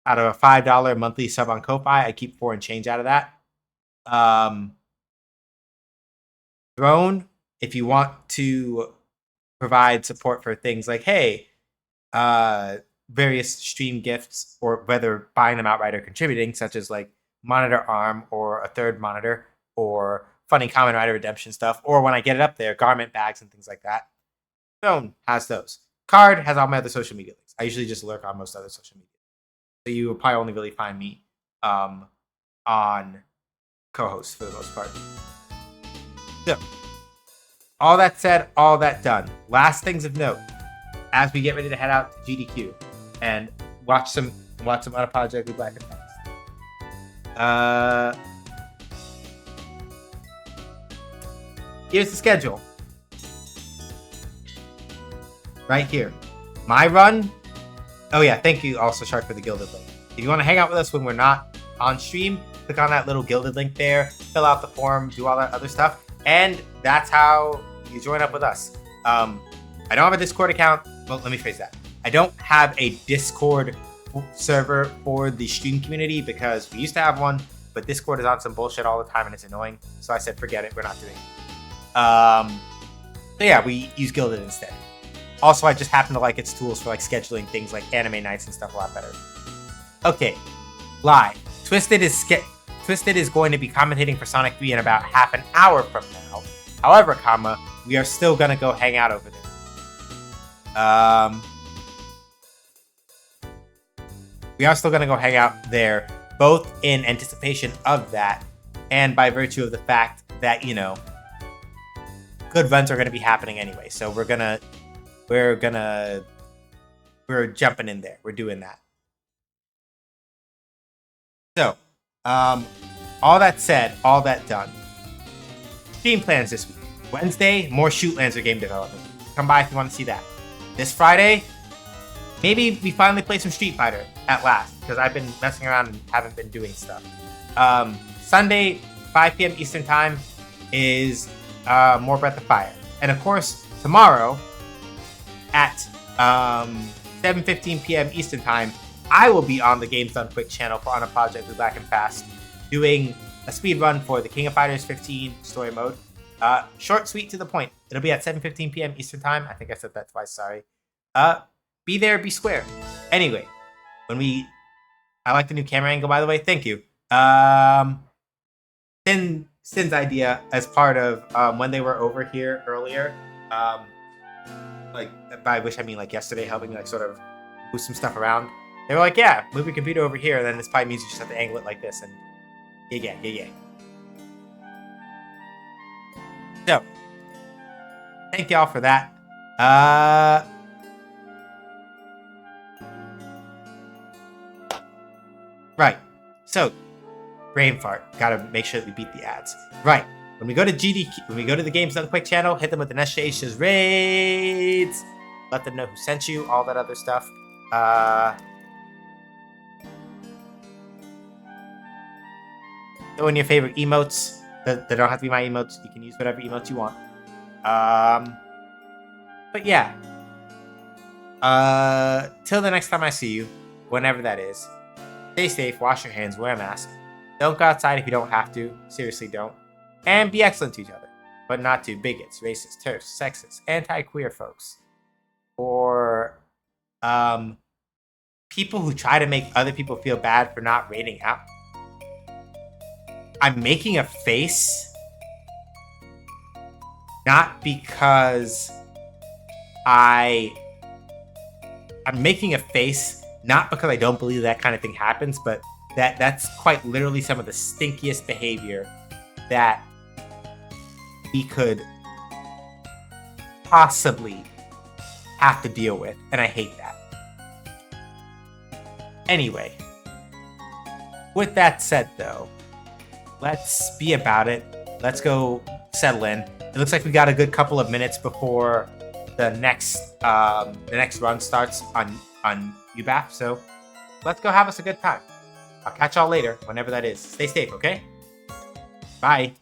out of a $5 monthly sub on Ko-Fi, I keep 4 and change out of that. Throne, if you want to provide support for things like, hey, various stream gifts, or whether buying them outright or contributing, such as monitor arm or a third monitor or funny Kamen Rider redemption stuff, or when I get it up there, garment bags and things like that. Stone has those. Card has all my other social media links. I usually just lurk on most other social media, so you will probably only really find me on co-host for the most part. So all that said, all that done. Last things of note as we get ready to head out to GDQ and watch some Unapologetically Black and Fast. Here's the schedule. Right here. My run. Oh yeah, thank you also, Shark, for the Gilded link. If you want to hang out with us when we're not on stream, click on that little Gilded link there, fill out the form, do all that other stuff, and that's how you join up with us. I don't have a Discord account. Well, let me phrase that. I don't have a Discord server for the stream community because we used to have one, but Discord is on some bullshit all the time and it's annoying. So I said, forget it. We're not doing it. So yeah, we use Gilded instead. Also, I just happen to like its tools for like scheduling things like anime nights and stuff a lot better. Okay, live. Twisted is going to be commentating for Sonic 3 in about half an hour from now. However, we are still gonna go hang out over there. We are still gonna go hang out there, both in anticipation of that and by virtue of the fact that, you know, good runs are gonna be happening anyway. So we're jumping in there. We're doing that. So, all that said, all that done. Stream plans this week. Wednesday, more Shootlands or game development. Come by if you want to see that. This Friday, maybe we finally play some Street Fighter at last, because I've been messing around and haven't been doing stuff. Sunday, 5 p.m. Eastern Time is more Breath of Fire. And of course, tomorrow at 7:15 p.m. Eastern Time, I will be on the Games Done Quick channel for Unapologetically Black and Fast, doing a speed run for the King of Fighters 15 story mode. Short, sweet, to the point. It'll be at 7:15 p.m. Eastern Time. I think I said that twice, sorry. Be there, be square. Anyway, I like the new camera angle, by the way. Thank you. Sin's idea as part of when they were over here earlier. Like, by which I mean like yesterday, helping me like sort of move some stuff around. They were like, yeah, move your computer over here, and then this probably means you just have to angle it like this, and yeah. So, thank y'all for that. Right. So, brain fart. Gotta make sure that we beat the ads. Right. When we go to GDQ, when we go to the Games Done Quick channel, hit them with the Neshash's raids. Let them know who sent you, all that other stuff. Throw in your favorite emotes. They don't have to be my emotes. You can use whatever emotes you want. But yeah. Till the next time I see you, whenever that is, stay safe, wash your hands, wear a mask. Don't go outside if you don't have to. Seriously, don't. And be excellent to each other. But not to bigots, racists, TERFs, sexists, anti-queer folks. Or people who try to make other people feel bad for not rating out. I'm making a face not because I'm making a face not because I don't believe that kind of thing happens, but that's quite literally some of the stinkiest behavior that we could possibly have to deal with, and I hate that. Anyway, with that said though, let's be about it. Let's go settle in. It looks like we got a good couple of minutes before the next run starts on ubaf, so let's go have us a good time. I'll catch y'all later, whenever that is. Stay safe, okay? Bye.